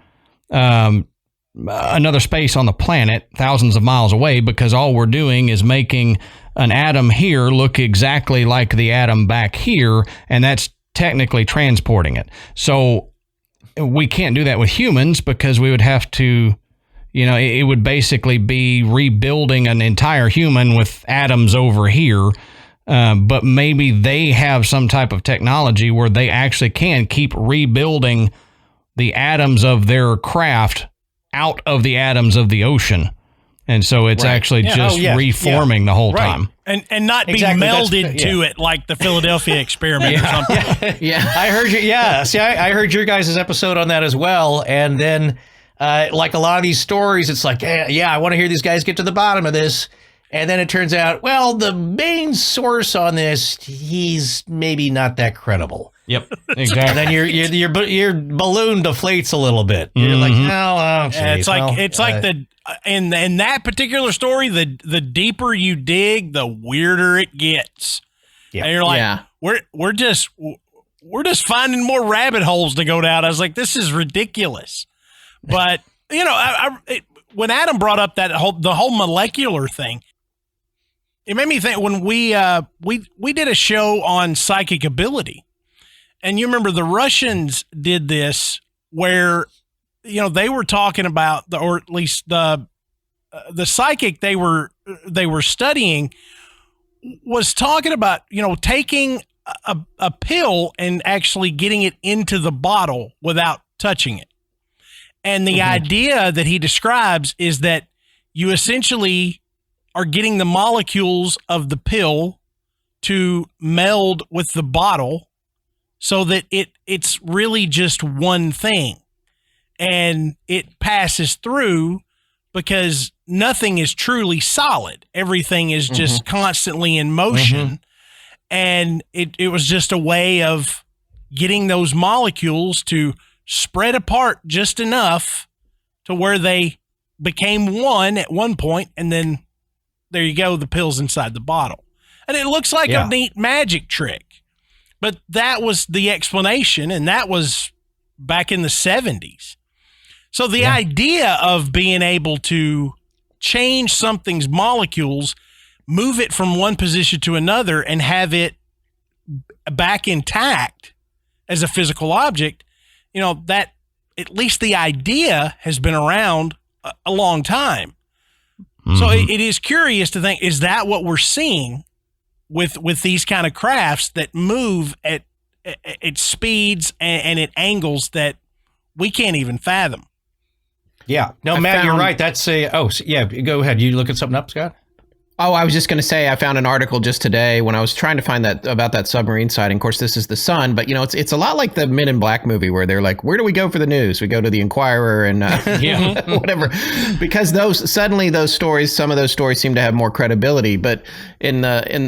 space on the planet thousands of miles away, because all we're doing is making an atom here look exactly like the atom back here, and that's technically transporting it. So we can't do that with humans, because we would have to, it would basically be rebuilding an entire human with atoms over here. But maybe they have some type of technology where they actually can keep rebuilding the atoms of their craft out of the atoms of the ocean. And so it's actually just reforming the whole time.
And not be melded to it like the Philadelphia experiment or something.
I heard you. Yeah. See, I heard your guys' episode on that as well. And then like a lot of these stories, it's like, I want to hear these guys get to the bottom of this. And then it turns out, well, the main source on this, he's maybe not that credible.
Yep, exactly.
And then your balloon deflates a little bit. You're like,
it's like in that particular story, the deeper you dig, the weirder it gets. Yeah. And you're like, we're just finding more rabbit holes to go down. I was like, this is ridiculous. But when Adam brought up the whole molecular thing, it made me think when we did a show on psychic ability, and you remember the Russians did this where, they were talking about or at least the psychic they were studying was talking about, taking a pill and actually getting it into the bottle without touching it. And the idea that he describes is that you essentially are getting the molecules of the pill to meld with the bottle so that it's really just one thing, and it passes through because nothing is truly solid. Everything is just constantly in motion. And it was just a way of getting those molecules to spread apart just enough to where they became one at one point, and then there you go, the pill's inside the bottle. And it looks like a neat magic trick. But that was the explanation, and that was back in the 70s. So the idea of being able to change something's molecules, move it from one position to another, and have it back intact as a physical object, that at least the idea has been around a long time. So it is curious to think, is that what we're seeing with these kind of crafts that move at speeds and at angles that we can't even fathom?
Yeah. No, Matt, you're right. That's go ahead. You looking something up, Scott?
Oh, I was just going to say, I found an article just today when I was trying to find that about that submarine sighting. Of course, this is the Sun, but it's a lot like the Men in Black movie where they're like, where do we go for the news? We go to the Inquirer and whatever, because some of those stories seem to have more credibility. But in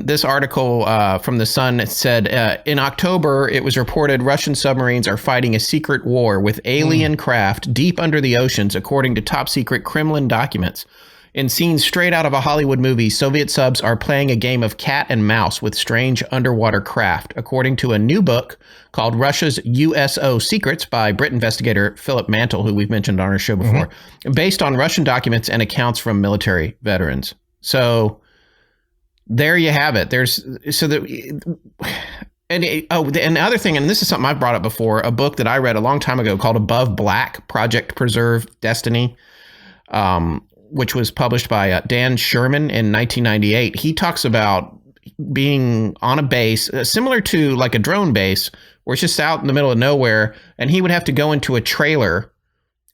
this article from the Sun, it said in October, it was reported Russian submarines are fighting a secret war with alien craft deep under the oceans, according to top secret Kremlin documents. In scenes straight out of a Hollywood movie, Soviet subs are playing a game of cat and mouse with strange underwater craft, according to a new book called Russia's USO Secrets by Brit investigator Philip Mantle, who we've mentioned on our show before, based on Russian documents and accounts from military veterans. So there you have it. And the other thing, and this is something I've brought up before, a book that I read a long time ago called Above Black, Project Preserve Destiny, which was published by Dan Sherman in 1998. He talks about being on a base similar to like a drone base where it's just out in the middle of nowhere, and he would have to go into a trailer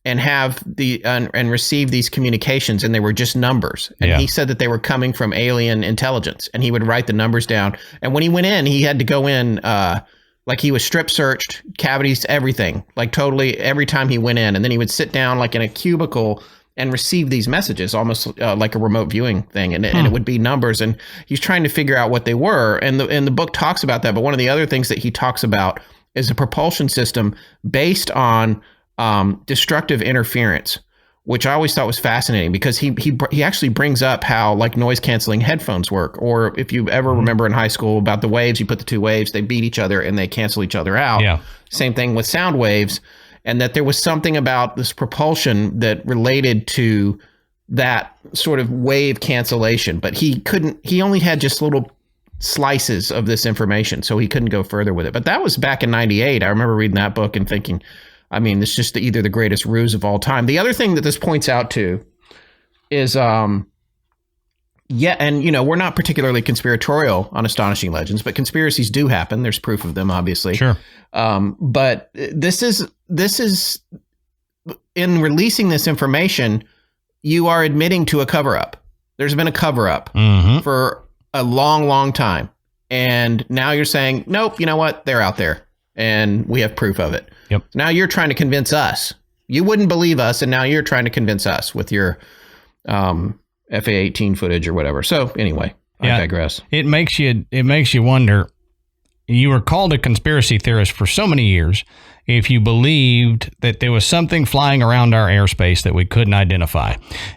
and have and receive these communications, and they were just numbers. And he said that they were coming from alien intelligence, and he would write the numbers down. And when he went in, he had to go in like he was strip searched, cavities, everything, like totally every time he went in. And then he would sit down like in a cubicle and receive these messages, almost like a remote viewing thing. And it would be numbers, and he's trying to figure out what they were. And the book talks about that. But one of the other things that he talks about is a propulsion system based on destructive interference, which I always thought was fascinating, because he actually brings up how like noise canceling headphones work. Or if you ever remember in high school about the waves, you put the two waves, they beat each other and they cancel each other out. Yeah. Same thing with sound waves. And that there was something about this propulsion that related to that sort of wave cancellation, but he only had just little slices of this information, so he couldn't go further with it. But that was back in 98. I remember reading that book and thinking, I mean, it's just either the greatest ruse of all time. The other thing that this points out to is, and we're not particularly conspiratorial on Astonishing Legends, but conspiracies do happen. There's proof of them, obviously. Sure. But this is in releasing this information, you are admitting to a cover-up. There's been a cover-up for a long, long time. And now you're saying, nope, you know what? They're out there and we have proof of it. Yep. Now you're trying to convince us. You wouldn't believe us, and now you're trying to convince us with your FA-18 footage or whatever. So anyway, I digress.
It makes you wonder. You were called a conspiracy theorist for so many years if you believed that there was something flying around our airspace that we couldn't identify.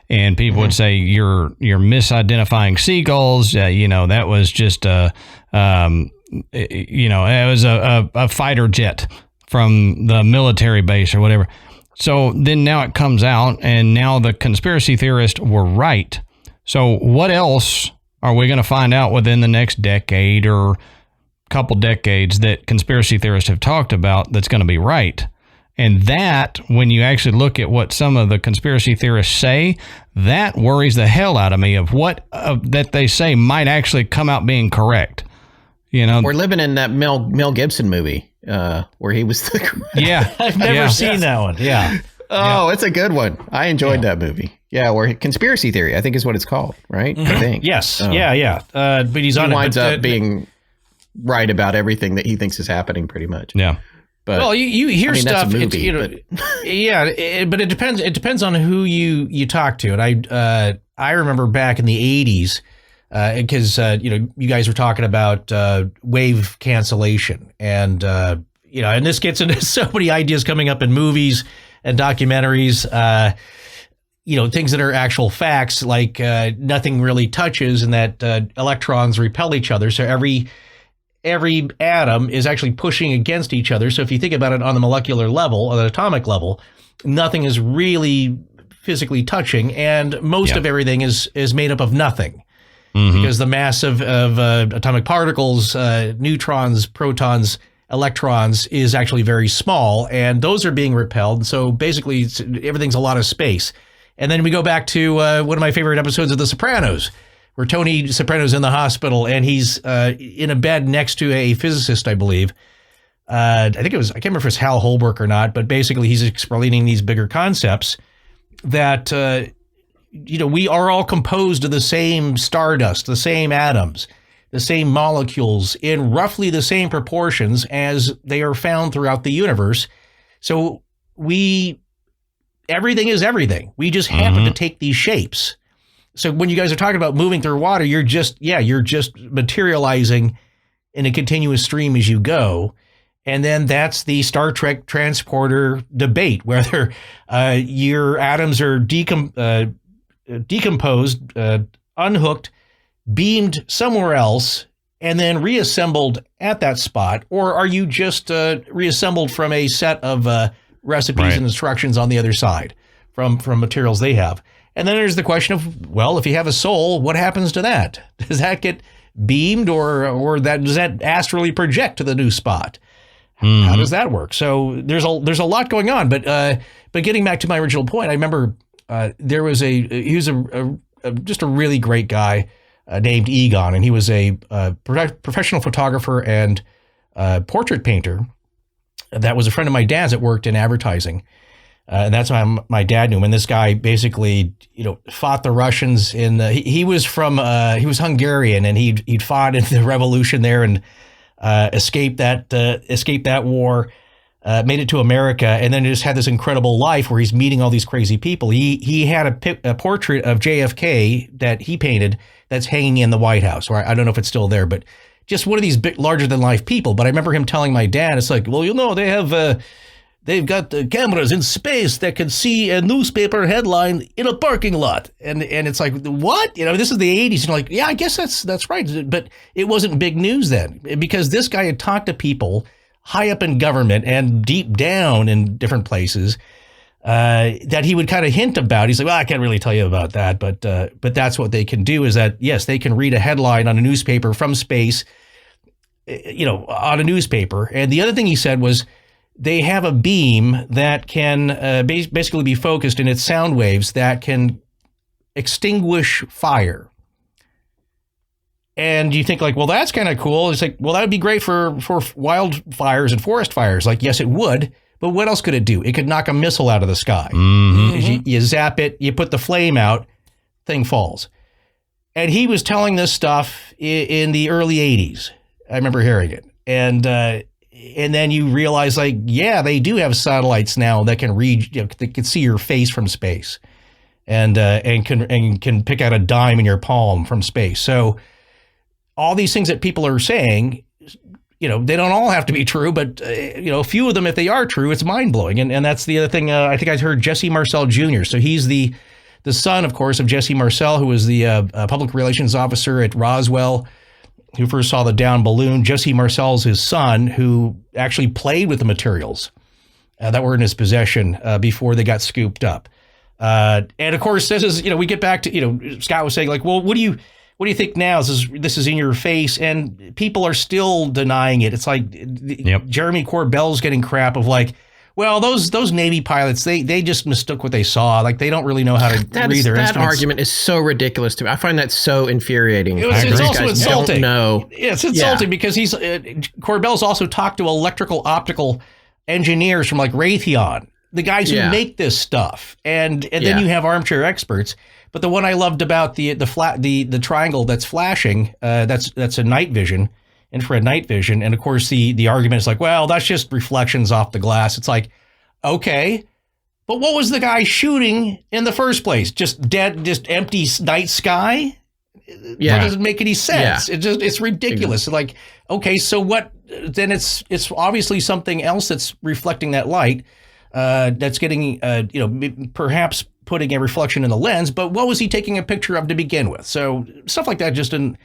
And people would say you're misidentifying seagulls. That was just it was a fighter jet from the military base or whatever. So then now it comes out, and now the conspiracy theorists were right. So what else are we going to find out within the next decade or couple decades that conspiracy theorists have talked about that's going to be right? And that, when you actually look at what some of the conspiracy theorists say, that worries the hell out of me of what that they say might actually come out being correct.
We're living in that Mel Gibson movie where he was the
I've never seen that one.
Oh, it's a good one. I enjoyed that movie. Yeah, where conspiracy theory, I think is what it's called, right? I think.
Yes. Yeah. But he
winds up being right about everything that he thinks is happening, pretty much.
Yeah.
But
well, you hear stuff.
That's a movie,
but it depends. It depends on who you talk to. And I remember back in the 80s, because you guys were talking about wave cancellation, and and this gets into so many ideas coming up in movies and documentaries. Things that are actual facts, like nothing really touches, and that electrons repel each other. So every atom is actually pushing against each other. So if you think about it on the molecular level, on the atomic level, nothing is really physically touching, and most of everything is made up of nothing. Because the mass of atomic particles, neutrons, protons, electrons is actually very small, and those are being repelled. So basically, everything's a lot of space. And then we go back to one of my favorite episodes of The Sopranos, where Tony Soprano's in the hospital, and he's in a bed next to a physicist, I believe. I can't remember if it's Hal Holbrook or not, but basically he's explaining these bigger concepts that, we are all composed of the same stardust, the same atoms, the same molecules in roughly the same proportions as they are found throughout the universe. So everything is everything. We just happen to take these shapes. So when you guys are talking about moving through water, you're just materializing in a continuous stream as you go. And then that's the Star Trek transporter debate, whether your atoms are decomposed, unhooked, beamed somewhere else, and then reassembled at that spot, or are you just reassembled from a set of recipes and instructions on the other side from materials they have? And then there's the question of, well, if you have a soul, what happens to that? Does that get beamed, or does that astrally project to the new spot? How does that work? So there's a lot going on. But getting back to my original point, I remember he was just a really great guy named Egon, and he was a professional photographer and portrait painter. That was a friend of my dad's that worked in advertising. And that's why my dad knew him. And this guy basically, fought the Russians he was Hungarian, and he'd fought in the revolution there and escaped that war, made it to America, and then just had this incredible life where he's meeting all these crazy people. He had a portrait of JFK that he painted that's hanging in the White House, or I don't know if it's still there, but just one of these big, larger than life people. But I remember him telling my dad, it's like, well, they have. They've got cameras in space that can see a newspaper headline in a parking lot. And it's like, what? This is the 80s. And you're like, yeah, I guess that's right. But it wasn't big news then, because this guy had talked to people high up in government and deep down in different places that he would kind of hint about. He's like, well, I can't really tell you about that. But that's what they can do, is that, yes, they can read a headline on a newspaper from space, on a newspaper. And the other thing he said was, they have a beam that can basically be focused in its sound waves that can extinguish fire. And you think like, well, that's kind of cool. It's like, well, that would be great for wildfires and forest fires. Like, yes, it would. But what else could it do? It could knock a missile out of the sky. You zap it, you put the flame out, thing falls. And he was telling this stuff in the early 80s. I remember hearing it. And then you realize, like, yeah, they do have satellites now that can read, that can see your face from space, and can pick out a dime in your palm from space. So all these things that people are saying, they don't all have to be true, but a few of them, if they are true, it's mind blowing. And that's the other thing. I think I heard Jesse Marcel Jr. So he's the son, of course, of Jesse Marcel, who was the public relations officer at Roswell, who first saw the down balloon. Jesse Marcel's his son, who actually played with the materials that were in his possession before they got scooped up. And of course, this is, we get back to, Scott was saying, like, well, what do you think now? This is in your face, and people are still denying it. It's like Jeremy Corbell's getting crap of like, well, those Navy pilots, they just mistook what they saw. Like, they don't really know how to read their instruments. That argument
is so ridiculous to me. I find that so infuriating.
It's also insulting.
No,
it's insulting because Corbell's also talked to electrical optical engineers from like Raytheon the guys who make this stuff. And then you have armchair experts. But the one I loved about the triangle that's flashing, that's a night vision, infrared night vision. And of course the argument is like, well, that's just reflections off the glass. It's like, okay, but what was the guy shooting in the first place? Just empty night sky? That doesn't make any sense. Yeah. It's ridiculous. Like, okay, so what? Then it's obviously something else that's reflecting that light. That's getting perhaps putting a reflection in the lens. But what was he taking a picture of to begin with? So stuff like that just didn't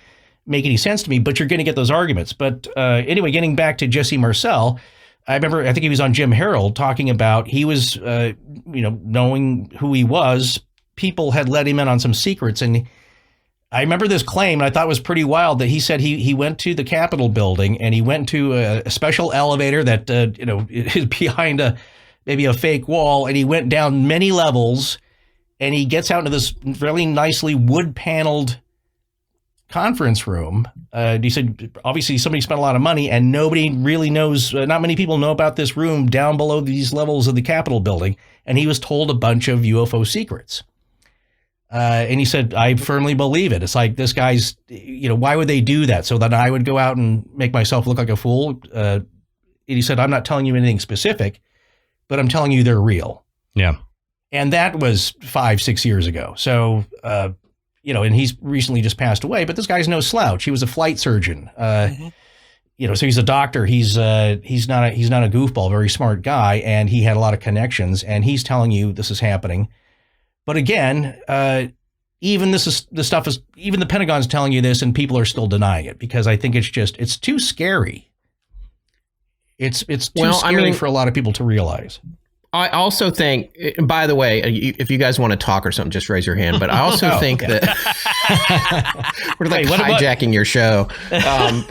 make any sense to me. But you're going to get those arguments. But anyway, getting back to Jesse Marcel. I think he was on Jim Harold talking about he was, knowing who he was. People had let him in on some secrets, and I remember this claim, and I thought it was pretty wild, that he said he went to the Capitol building and he went to a special elevator that is behind maybe a fake wall, and he went down many levels, and he gets out into this really nicely wood-paneled conference room. He said, obviously somebody spent a lot of money, and nobody really knows, not many people know about this room down below these levels of the Capitol building, and he was told a bunch of UFO secrets. And he said, I firmly believe it. It's like, this guy's, why would they do that? So that I would go out and make myself look like a fool? And he said, I'm not telling you anything specific, but I'm telling you they're real.
Yeah.
And that was 5-6 years ago. So, and he's recently just passed away, but this guy's no slouch. He was a flight surgeon. So he's a doctor. He's not a goofball, very smart guy. And he had a lot of connections, and he's telling you this is happening. But again, even the Pentagon's telling you this, and people are still denying it, because I think it's too scary. It's too scary for a lot of people to realize.
I also think, by the way, if you guys want to talk or something, just raise your hand. But I also think that we're like hijacking your show.
That's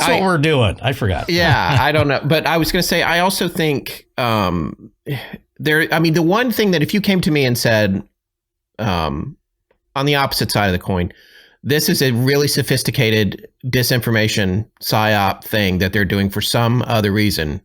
what we're doing. I forgot.
Yeah, I don't know. But I was going to say, I also think the one thing that if you came to me and said, on the opposite side of the coin, this is a really sophisticated disinformation psyop thing that they're doing for some other reason.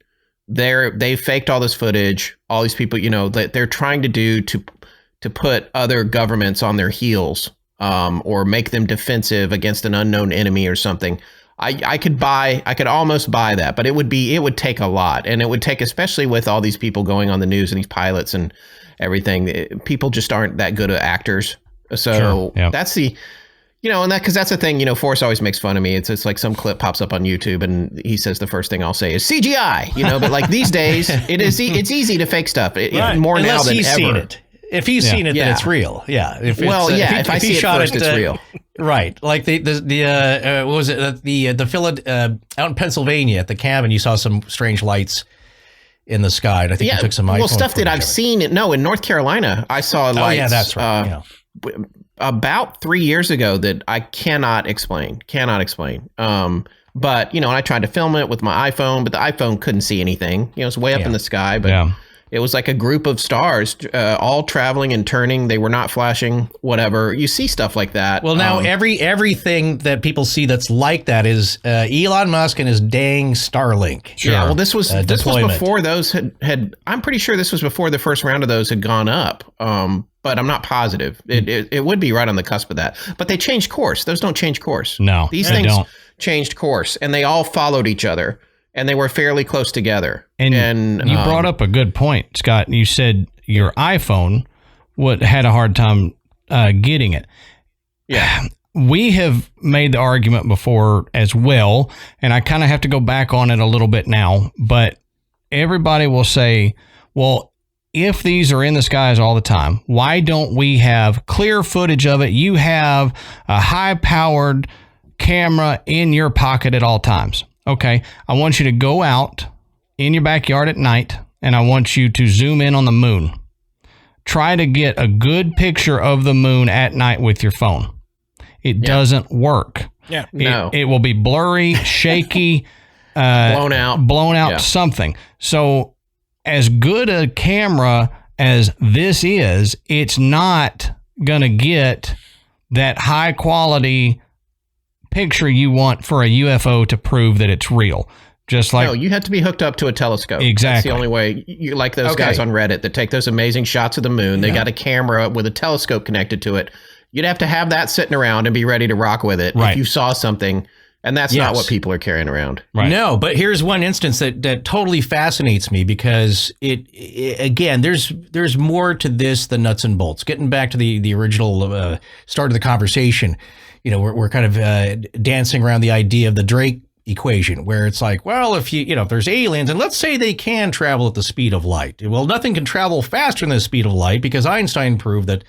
They faked all this footage, all these people, that they're trying to do to put other governments on their heels, or make them defensive against an unknown enemy or something. I could almost buy that, but it would take a lot, and it would take, especially with all these people going on the news and these pilots and everything, people just aren't that good at actors. So that's the, and because that's the thing, Forrest always makes fun of me. It's like some clip pops up on YouTube and he says the first thing I'll say is CGI, but like these days it's easy to fake stuff more now than ever. Seen it.
If he's seen it, then it's real. Yeah. If
I see it first, it's real.
Right. Like what was it? The out in Pennsylvania at the cabin, you saw some strange lights in the sky. And I think you took some iPhone
stuff that I've seen. No, in North Carolina, I saw lights. Oh, yeah, that's right. About 3 years ago that I cannot explain. But, and I tried to film it with my iPhone, but the iPhone couldn't see anything. It's way up in the sky, but it was like a group of stars all traveling and turning. They were not flashing, whatever. You see stuff like that.
Well, now everything that people see that's like that is Elon Musk and his dang Starlink.
Sure. Yeah, well, this was before those had I'm pretty sure this was before the first round of those had gone up. But I'm not positive. It would be right on the cusp of that. But they changed course. Those don't change course.
No,
these things changed course, and they all followed each other, and they were fairly close together. And
you brought up a good point, Scott. You said your iPhone had a hard time getting it.
Yeah.
We have made the argument before as well, and I kind of have to go back on it a little bit now, but everybody will say, well, if these are in the skies all the time, why don't we have clear footage of it? You have a high-powered camera in your pocket at all times. Okay, I want you to go out in your backyard at night, and I want you to zoom in on the moon. Try to get a good picture of the moon at night with your phone. It doesn't work.
Yeah,
it will be blurry, shaky,
blown out,
something. So as good a camera as this is, it's not going to get that high quality picture you want for a UFO to prove that it's real. Just like
no, you have to be hooked up to a telescope.
Exactly.
That's the only way. You like those guys on Reddit that take those amazing shots of the moon. They got a camera with a telescope connected to it. You'd have to have that sitting around and be ready to rock with it if you saw something. And that's not what people are carrying around.
Right.
No, but here's one instance that totally fascinates me because it again, there's more to this than nuts and bolts. Getting back to the original start of the conversation, we're kind of dancing around the idea of the Drake equation, where it's like, well, if if there's aliens, and let's say they can travel at the speed of light. Well, nothing can travel faster than the speed of light because Einstein proved that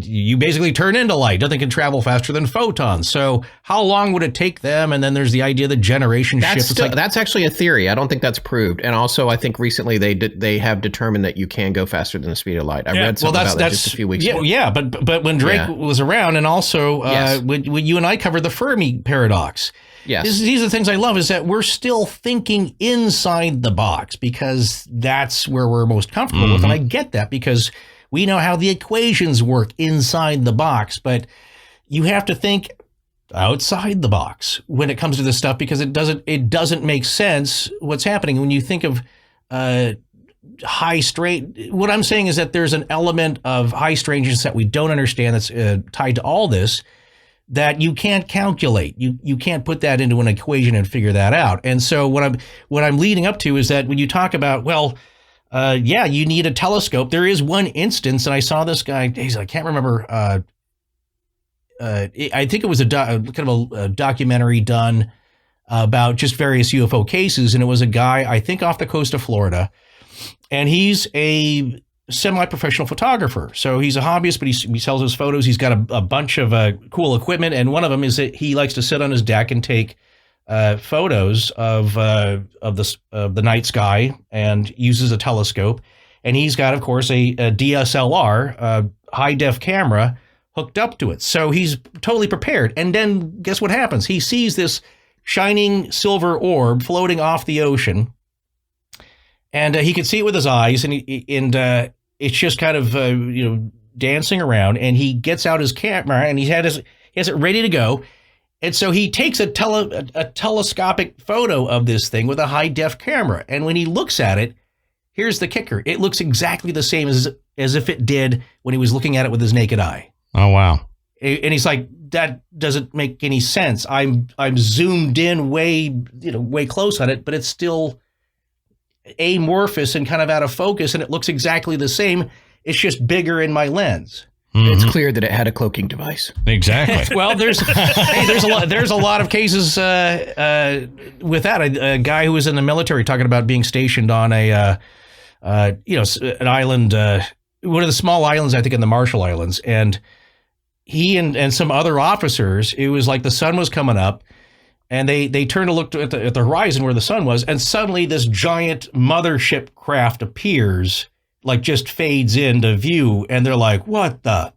you basically turn into light. Nothing can travel faster than photons. So how long would it take them? And then there's the idea of the generation shift.
That's actually a theory. I don't think that's proved. And also, I think recently they have determined that you can go faster than the speed of light. I read something about that just a few weeks ago.
Yeah, but when Drake was around, and also when you and I covered the Fermi paradox.
Yes.
These are the things I love, is that we're still thinking inside the box because that's where we're most comfortable with. And I get that because we know how the equations work inside the box, but you have to think outside the box when it comes to this stuff because it doesn't make sense what's happening. When you think of high strain, what I'm saying is that there's an element of high strangeness that we don't understand that's tied to all this that you can't calculate. You can't put that into an equation and figure that out. And so what I'm leading up to is that when you talk about, you need a telescope. There is one instance, and I saw this guy. I can't remember. I think it was kind of a documentary done about just various UFO cases, and it was a guy, I think, off the coast of Florida, and he's a semi-professional photographer. So he's a hobbyist, but he sells his photos. He's got a bunch of cool equipment, and one of them is that he likes to sit on his deck and take photos of the night sky and uses a telescope. And he's got, of course, a DSLR, high def camera hooked up to it. So he's totally prepared. And then guess what happens? He sees this shining silver orb floating off the ocean, and he could see it with his eyes, and it's just kind of dancing around. And he gets out his camera and he has it ready to go. And so he takes a telescopic photo of this thing with a high def camera. And when he looks at it, here's the kicker. It looks exactly the same as if it did when he was looking at it with his naked eye.
Oh, wow.
And he's like, that doesn't make any sense. I'm zoomed in way close on it, but it's still amorphous and kind of out of focus, and it looks exactly the same. It's just bigger in my lens.
It's clear that it had a cloaking device.
Exactly.
Well, there's a lot of cases with that. A guy who was in the military talking about being stationed on an island, one of the small islands, I think, in the Marshall Islands, and he and some other officers. It was like the sun was coming up, and they turned to look at the horizon where the sun was, and suddenly this giant mothership craft appears, like just fades into view, and they're like, what the?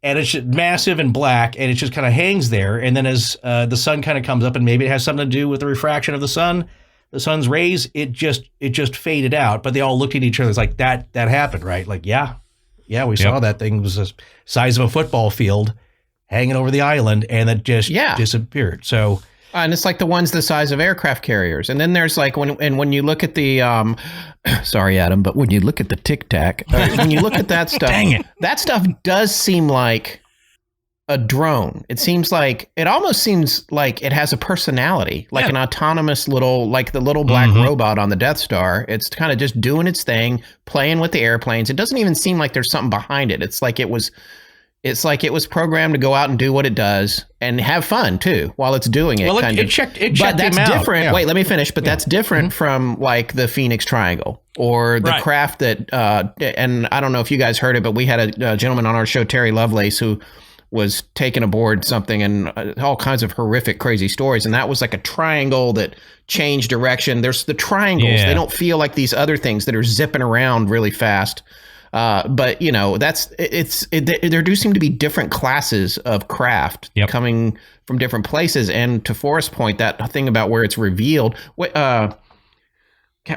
And it's just massive and black, and it just kind of hangs there. And then as the sun kind of comes up, and maybe it has something to do with the refraction of the sun's rays, it just faded out. But they all looked at each other. It's like, that happened, right? Like, yeah, we saw that thing. It was the size of a football field hanging over the island, and it just disappeared. So,
and it's like the ones the size of aircraft carriers. And then there's like when you look at the sorry, Adam, but when you look at the Tic Tac, when you look at that stuff,
Dang it.
That stuff does seem like a drone. It almost seems like it has a personality, like an autonomous like the little black robot on the Death Star. It's kind of just doing its thing, playing with the airplanes. It doesn't even seem like there's something behind it. It's like it was programmed to go out and do what it does and have fun too while it's doing it.
Well, it checked
but that's
him out.
different.
Yeah.
Wait, let me finish. But that's different from like the Phoenix Triangle or the craft that. And I don't know if you guys heard it, but we had a gentleman on our show, Terry Lovelace, who was taken aboard something and all kinds of horrific, crazy stories. And that was like a triangle that changed direction. There's the triangles.
Yeah.
They don't feel like these other things that are zipping around really fast. But there do seem to be different classes of craft coming from different places. And to Forrest's point, that thing about where it's revealed, can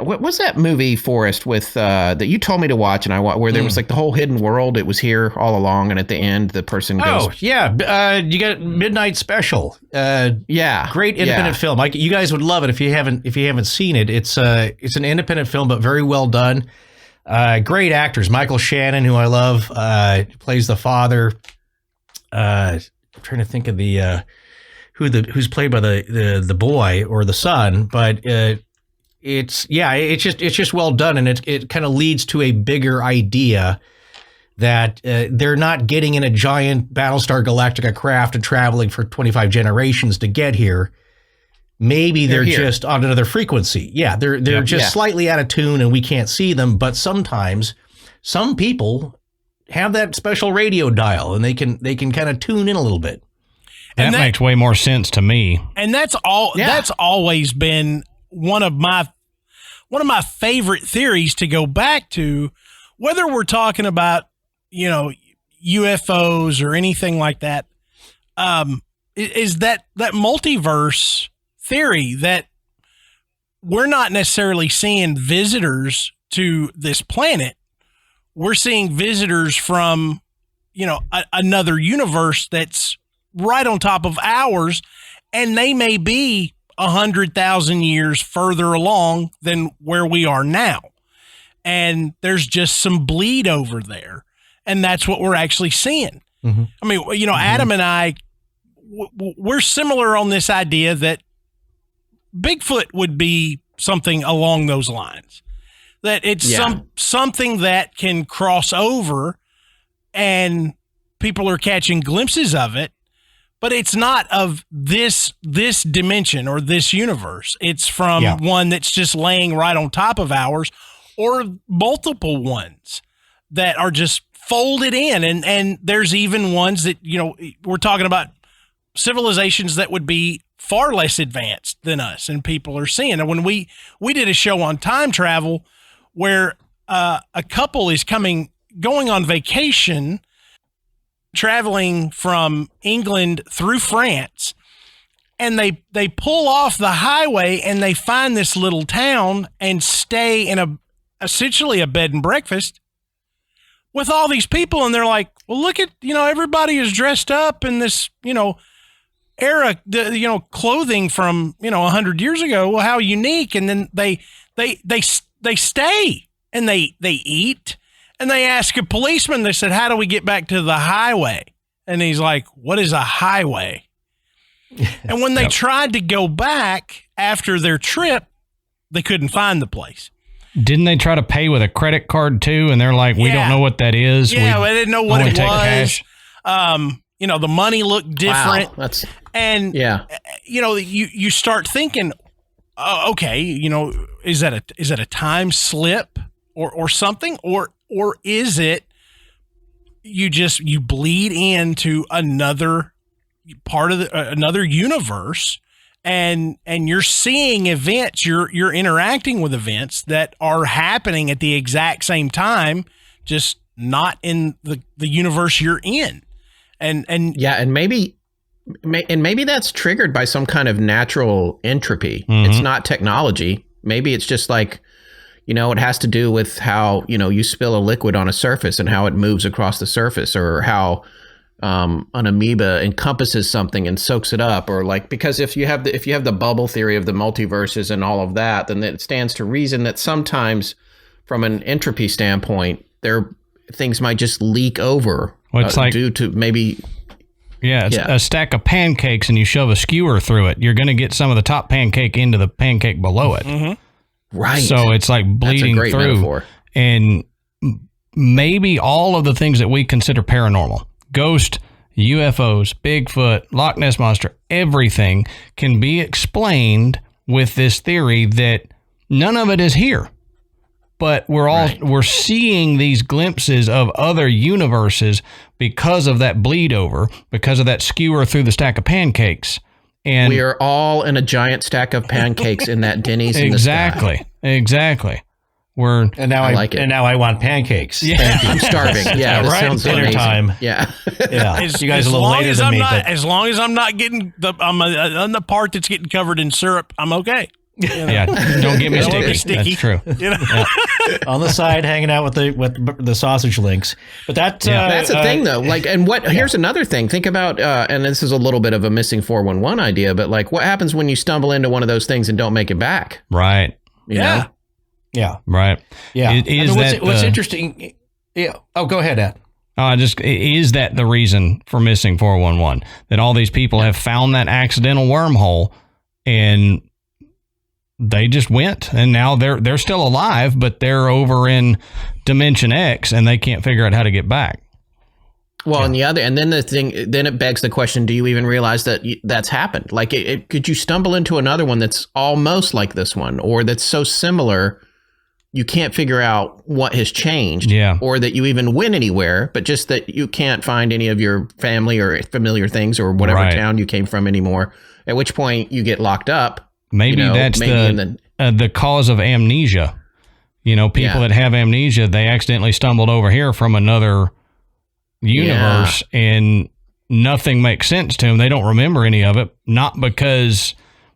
What was that movie, Forrest, with that you told me to watch, and where there was like the whole hidden world? It was here all along, and at the end, the person goes.
Oh yeah, you got Midnight Special. Great independent film. Like, you guys would love it if you haven't seen it. It's an independent film, but very well done. Great actors. Michael Shannon, who I love, plays the father. I'm trying to think of the who's played by the boy or the son, but. It's just well done, and it kind of leads to a bigger idea that they're not getting in a giant Battlestar Galactica craft and traveling for 25 generations to get here. Maybe they're just on another frequency. Yeah, they're just slightly out of tune, and we can't see them. But sometimes some people have that special radio dial, and they can kind of tune in a little bit.
That makes way more sense to me.
And that's all. Yeah. That's always been one of my favorite theories to go back to, whether we're talking about, UFOs or anything like that, is that multiverse theory, that we're not necessarily seeing visitors to this planet. We're seeing visitors from, another universe that's right on top of ours, and they may be 100,000 years further along than where we are now. And there's just some bleed over there. And that's what we're actually seeing. Mm-hmm. I mean, Adam and I, we're similar on this idea that Bigfoot would be something along those lines, that it's something that can cross over and people are catching glimpses of it. But it's not of this dimension or this universe. It's from one that's just laying right on top of ours, or multiple ones that are just folded in. And there's even ones that, we're talking about civilizations that would be far less advanced than us, and people are seeing. And when we did a show on time travel where a couple is going on vacation, traveling from England through France, and they pull off the highway and they find this little town and stay in essentially a bed and breakfast with all these people. And they're like, well, look at, everybody is dressed up in this, era, clothing from, 100 years ago. Well, how unique. And then they stay and they eat. And they asked a policeman, they said, how do we get back to the highway? And he's like, what is a highway? And when they tried to go back after their trip, they couldn't find the place.
Didn't they try to pay with a credit card too? And they're like, we don't know what that is.
Yeah, they didn't know what it was. The money looked different.
Wow,
you start thinking, okay, is that a time slip or something? Or is it you bleed into another part of another universe, and you're seeing events, you're interacting with events that are happening at the exact same time, just not in the universe you're in. And
maybe that's triggered by some kind of natural entropy. Mm-hmm. It's not technology. Maybe it's just like, it has to do with how, you spill a liquid on a surface and how it moves across the surface, or how an amoeba encompasses something and soaks it up, or like, because if you have the bubble theory of the multiverses and all of that, then it stands to reason that sometimes from an entropy standpoint, things might just leak over.
Well, it's like,
due to maybe.
Yeah, it's a stack of pancakes and you shove a skewer through it. You're going to get some of the top pancake into the pancake below it. Mm-hmm.
Right.
So it's like bleeding through.
Metaphor.
And maybe all of the things that we consider paranormal, ghost, UFOs, Bigfoot, Loch Ness Monster, everything can be explained with this theory that none of it is here. But we're seeing these glimpses of other universes because of that bleed over, because of that skewer through the stack of pancakes. And
we are all in a giant stack of pancakes in that Denny's in the sky.
Exactly.
I like it. And now I want pancakes.
Yeah. I'm starving. Yeah,
right. Sounds dinner amazing. Time.
Yeah.
You guys are a little later than me.
As long as I'm not getting on the part that's getting covered in syrup, I'm okay.
Yeah, don't get me
Don't get
sticky.
me
That's true.
You know?
Yeah.
On the side, hanging out with the sausage links. But
That's the thing, though. Like, and here's another thing. Think about, and this is a little bit of a missing 411 idea, but like, what happens when you stumble into one of those things and don't make it back?
Right.
You know?
Yeah.
Right.
Yeah. What's
That
interesting? Yeah. Oh, go ahead, Ed.
Is that the reason for missing 411? That all these people have found that accidental wormhole and they just went, and now they're still alive, but they're over in Dimension X and they can't figure out how to get back.
Well, and then it begs the question: do you even realize that that's happened? Like, could you stumble into another one that's almost like this one, or that's so similar you can't figure out what has changed, or that you even went anywhere, but just that you can't find any of your family or familiar things or whatever town you came from anymore. At which point you get locked up. Maybe
that's the cause of amnesia. You know, people that have amnesia, they accidentally stumbled over here from another universe and nothing makes sense to them. They don't remember any of it, not because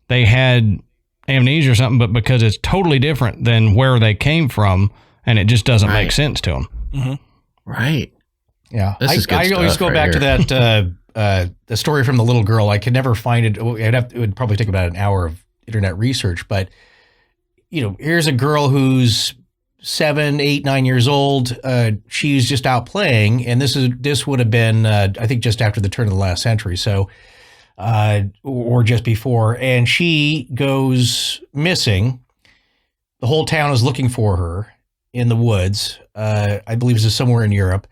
they had amnesia or something, but because it's totally different than where they came from, and it just doesn't make sense to them.
Mm-hmm. Right.
Yeah.
I
always go back to that the story from the little girl. I could never find it. It would probably take about an hour of internet research, but here's a girl who's 7, 8, 9 years old. She's just out playing, and this would have been I think just after the turn of the last century, so or just before, and she goes missing. The whole town is looking for her in the woods. I believe this is somewhere in Europe,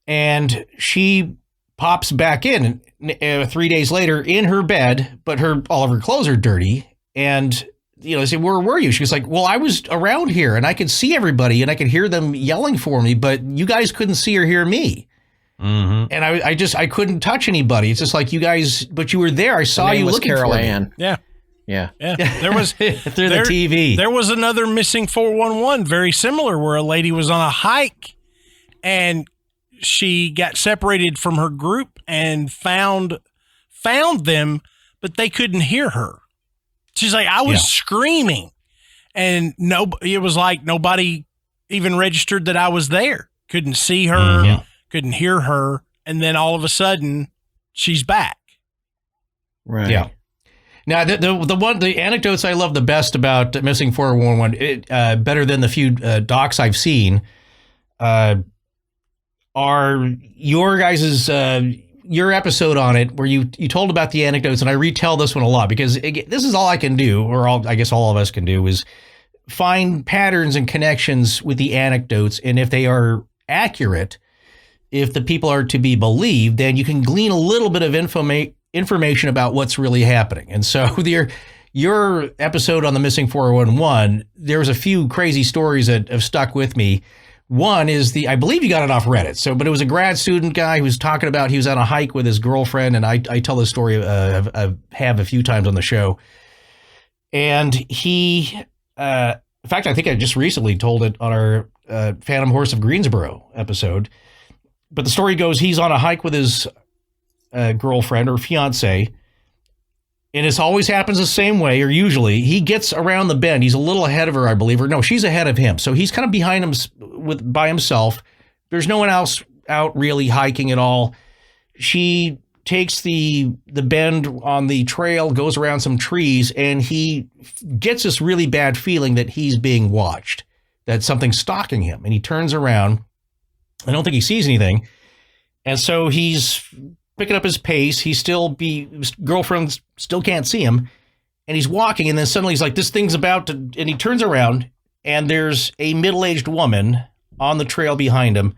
and she pops back in 3 days later in her bed, but all of her clothes are dirty. And, they say, where were you? She was like, well, I was around here and I could see everybody and I could hear them yelling for me, but you guys couldn't see or hear me. Mm-hmm. And I couldn't touch anybody. It's just like, you guys, but you were there. I saw you looking
Carol
for
Ann.
me.
Yeah. There was
through the TV.
There was another missing 411, very similar, where a lady was on a hike and she got separated from her group and found them, but they couldn't hear her. She's like, I was screaming, and it was like nobody even registered that I was there. Couldn't see her, couldn't hear her, and then all of a sudden, she's back.
Right.
Yeah. Now, the anecdotes I love the best about missing 411, better than the few docs I've seen, are your guys's your episode on it, where you told about the anecdotes, and I retell this one a lot because this is all I can do, or I guess all of us can do, is find patterns and connections with the anecdotes, and if they are accurate, if the people are to be believed, then you can glean a little bit of information about what's really happening. And so your episode on the missing 411, there's a few crazy stories that have stuck with me. One is I believe you got it off Reddit. But it was a grad student guy who was talking about, he was on a hike with his girlfriend. And I tell this story, I have a few times on the show. And he, in fact, I think I just recently told it on our Phantom Horse of Greensboro episode. But the story goes, he's on a hike with his girlfriend or fiance. And it always happens the same way, or usually he gets around the bend. He's a little ahead of her, I believe, or no, she's ahead of him. So he's kind of behind him by himself. There's no one else out really hiking at all. She takes the bend on the trail, goes around some trees, and he gets this really bad feeling that he's being watched, that something's stalking him. And he turns around. I don't think he sees anything. And so he's picking up his pace. His girlfriend still can't see him. And he's walking, and then suddenly he's like, this thing's about to, and he turns around, and there's a middle-aged woman on the trail behind him.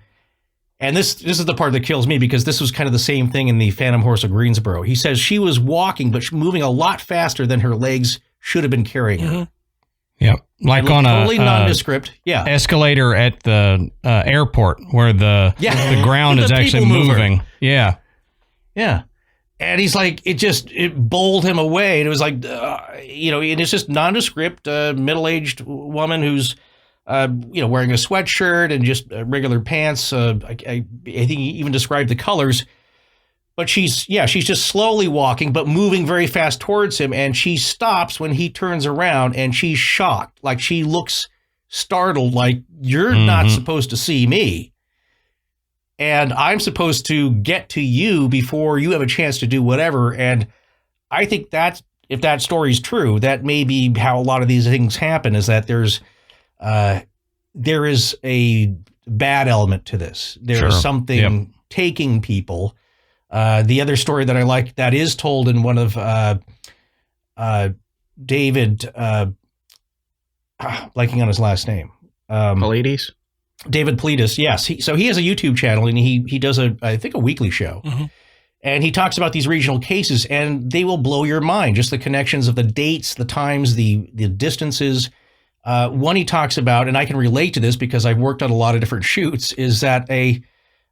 And this is the part that kills me, because this was kind of the same thing in the Phantom Horse of Greensboro. He says she was walking, but moving a lot faster than her legs should have been carrying her.
Yeah. Like on
totally
a
nondescript
escalator at the airport where the ground is actually moving. Yeah.
Yeah. And he's like, it bowled him away. And it was like, and it's just nondescript, middle-aged woman who's, wearing a sweatshirt and just regular pants. I think he even described the colors. But she's just slowly walking, but moving very fast towards him. And she stops when he turns around, and she's shocked. Like, she looks startled, like, you're not supposed to see me. And I'm supposed to get to you before you have a chance to do whatever. And I think that if that story's true, that may be how a lot of these things happen, is that there is a bad element to this. There is something taking people. The other story that I like that is told in one of David, blanking on his last name.
Pallades?
David Pallades, yes. So he has a YouTube channel, and he does I think a weekly show. And he talks about these regional cases, and they will blow your mind. Just the connections of the dates, the times, the distances. One he talks about, and I can relate to this because I've worked on a lot of different shoots, is that a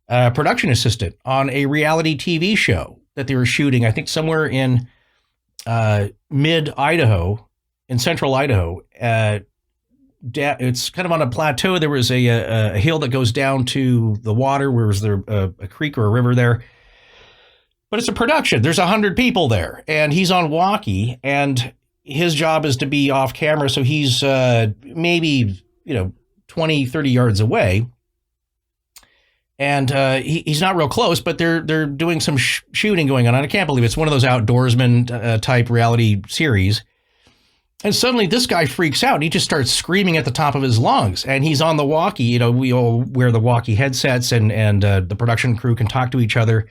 production assistant on a reality TV show that they were shooting, I think somewhere in mid-Idaho, in central Idaho. It's kind of on a plateau. There was a hill that goes down to the water. Where was there a creek or a river there? But it's a production. There's 100 people there, and he's on walkie, and his job is to be off camera. So he's maybe 20, 30 yards away. And he's not real close, but they're doing some shooting going on. I can't believe it's one of those outdoorsman type reality series. And suddenly this guy freaks out, and he just starts screaming at the top of his lungs. And he's on the walkie. We all wear the walkie headsets, and the production crew can talk to each other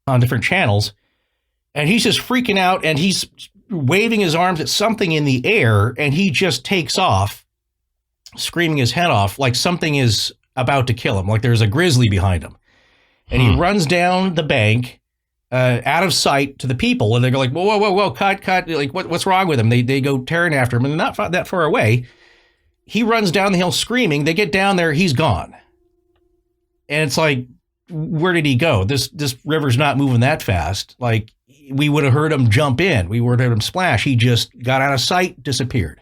on different channels. And he's just freaking out, and he's waving his arms at something in the air, and he just takes off, screaming his head off like something is about to kill him, like there's a grizzly behind him. And he runs down the bank, out of sight to the people, and they go like, whoa, cut. Like, what's wrong with him? They go tearing after him, and they're not that far away. He runs down the hill screaming. They get down there, he's gone. And it's like, where did he go? This river's not moving that fast. Like, we would have heard him jump in. We would have heard him splash. He just got out of sight, disappeared.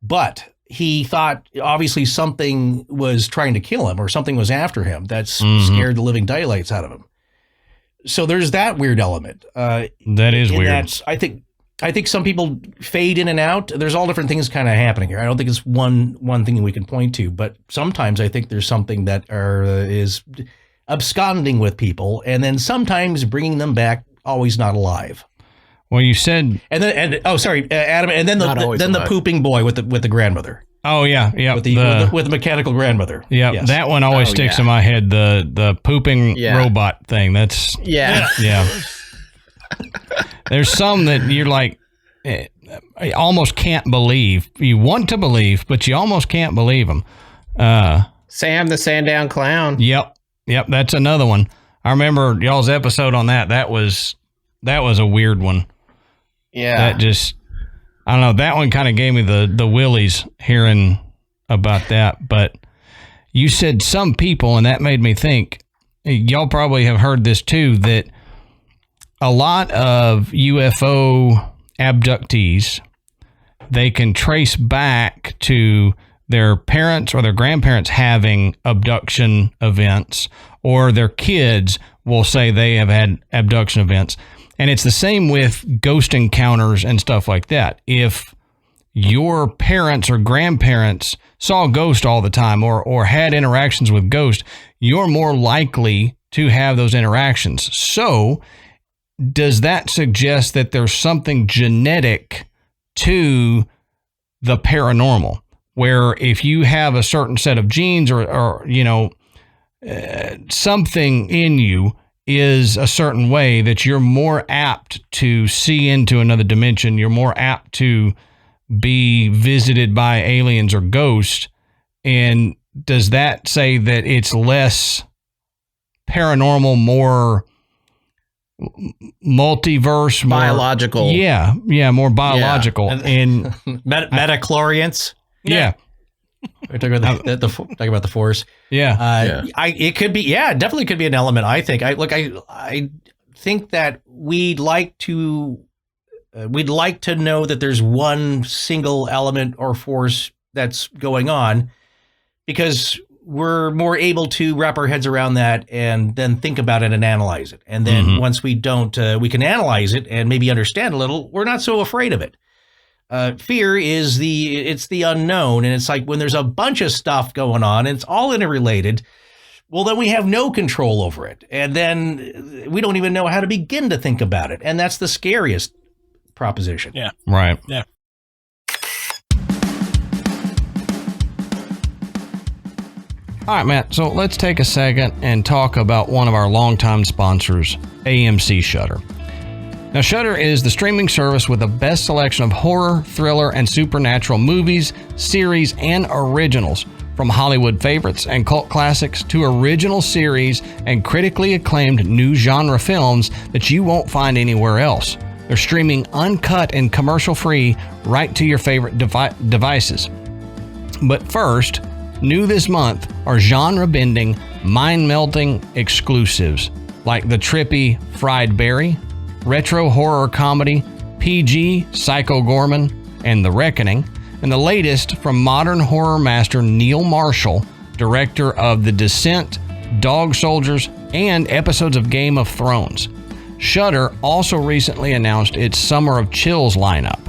But he thought obviously something was trying to kill him, or something was after him. That's scared the living daylights out of him. So there's that weird element.
That is weird.
I think some people fade in and out. There's all different things kind of happening here. I don't think it's one thing we can point to, but sometimes I think there's something that is absconding with people, and then sometimes bringing them back, always not alive.
Well, you said,
Adam, and then the pooping boy with the grandmother.
Oh yeah,
with the mechanical grandmother.
Yeah,
yes.
That one always sticks in my head. The pooping robot thing. That's yeah. There's some that you're like, I almost can't believe. You want to believe, but you almost can't believe them.
Sam the Sandown Clown.
Yep. That's another one. I remember y'all's episode on that. That was a weird one.
Yeah.
That just, I don't know. That one kind of gave me the willies hearing about that. But you said some people, and that made me think, y'all probably have heard this too, that a lot of UFO abductees, they can trace back to their parents or their grandparents having abduction events, or their kids will say they have had abduction events. And it's the same with ghost encounters and stuff like that. If your parents or grandparents saw ghosts all the time, or had interactions with ghosts, you're more likely to have those interactions. So does that suggest that there's something genetic to the paranormal, where if you have a certain set of genes or something in you is a certain way, that you're more apt to see into another dimension, you're more apt to be visited by aliens or ghosts? And does that say that it's less paranormal, more multiverse,
biological?
More biological.
And metachlorians.
Yeah.
We're talking about the Force.
Yeah.
It could be, definitely could be an element. I think I think that we'd like to know that there's one single element or force that's going on, because we're more able to wrap our heads around that and then think about it and analyze it. And then once we don't, we can analyze it and maybe understand a little, we're not so afraid of it. Fear is it's the unknown. And it's like when there's a bunch of stuff going on and it's all interrelated, well, then we have no control over it. And then we don't even know how to begin to think about it. And that's the scariest proposition.
Yeah.
Right.
Yeah.
All right, Matt. So let's take a second and talk about one of our longtime sponsors, AMC Shudder. Now, Shudder is the streaming service with the best selection of horror, thriller, and supernatural movies, series, and originals. From Hollywood favorites and cult classics to original series and critically acclaimed new genre films that you won't find anywhere else. They're streaming uncut and commercial-free right to your favorite devices. But first, new this month are genre-bending, mind-melting exclusives like the trippy Fried Berry, retro horror comedy PG Psycho Gorman, and The Reckoning, and the latest from modern horror master Neil Marshall, director of The Descent, Dog Soldiers, and episodes of Game of Thrones. Shudder also recently announced its Summer of Chills lineup,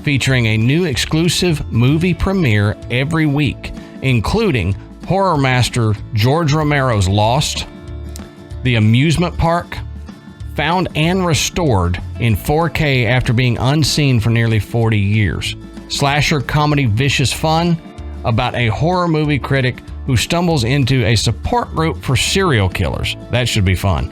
featuring a new exclusive movie premiere every week, including horror master George Romero's Lost, The Amusement Park, found and restored in 4K after being unseen for nearly 40 years. Slasher comedy Vicious Fun, about a horror movie critic who stumbles into a support group for serial killers. That should be fun.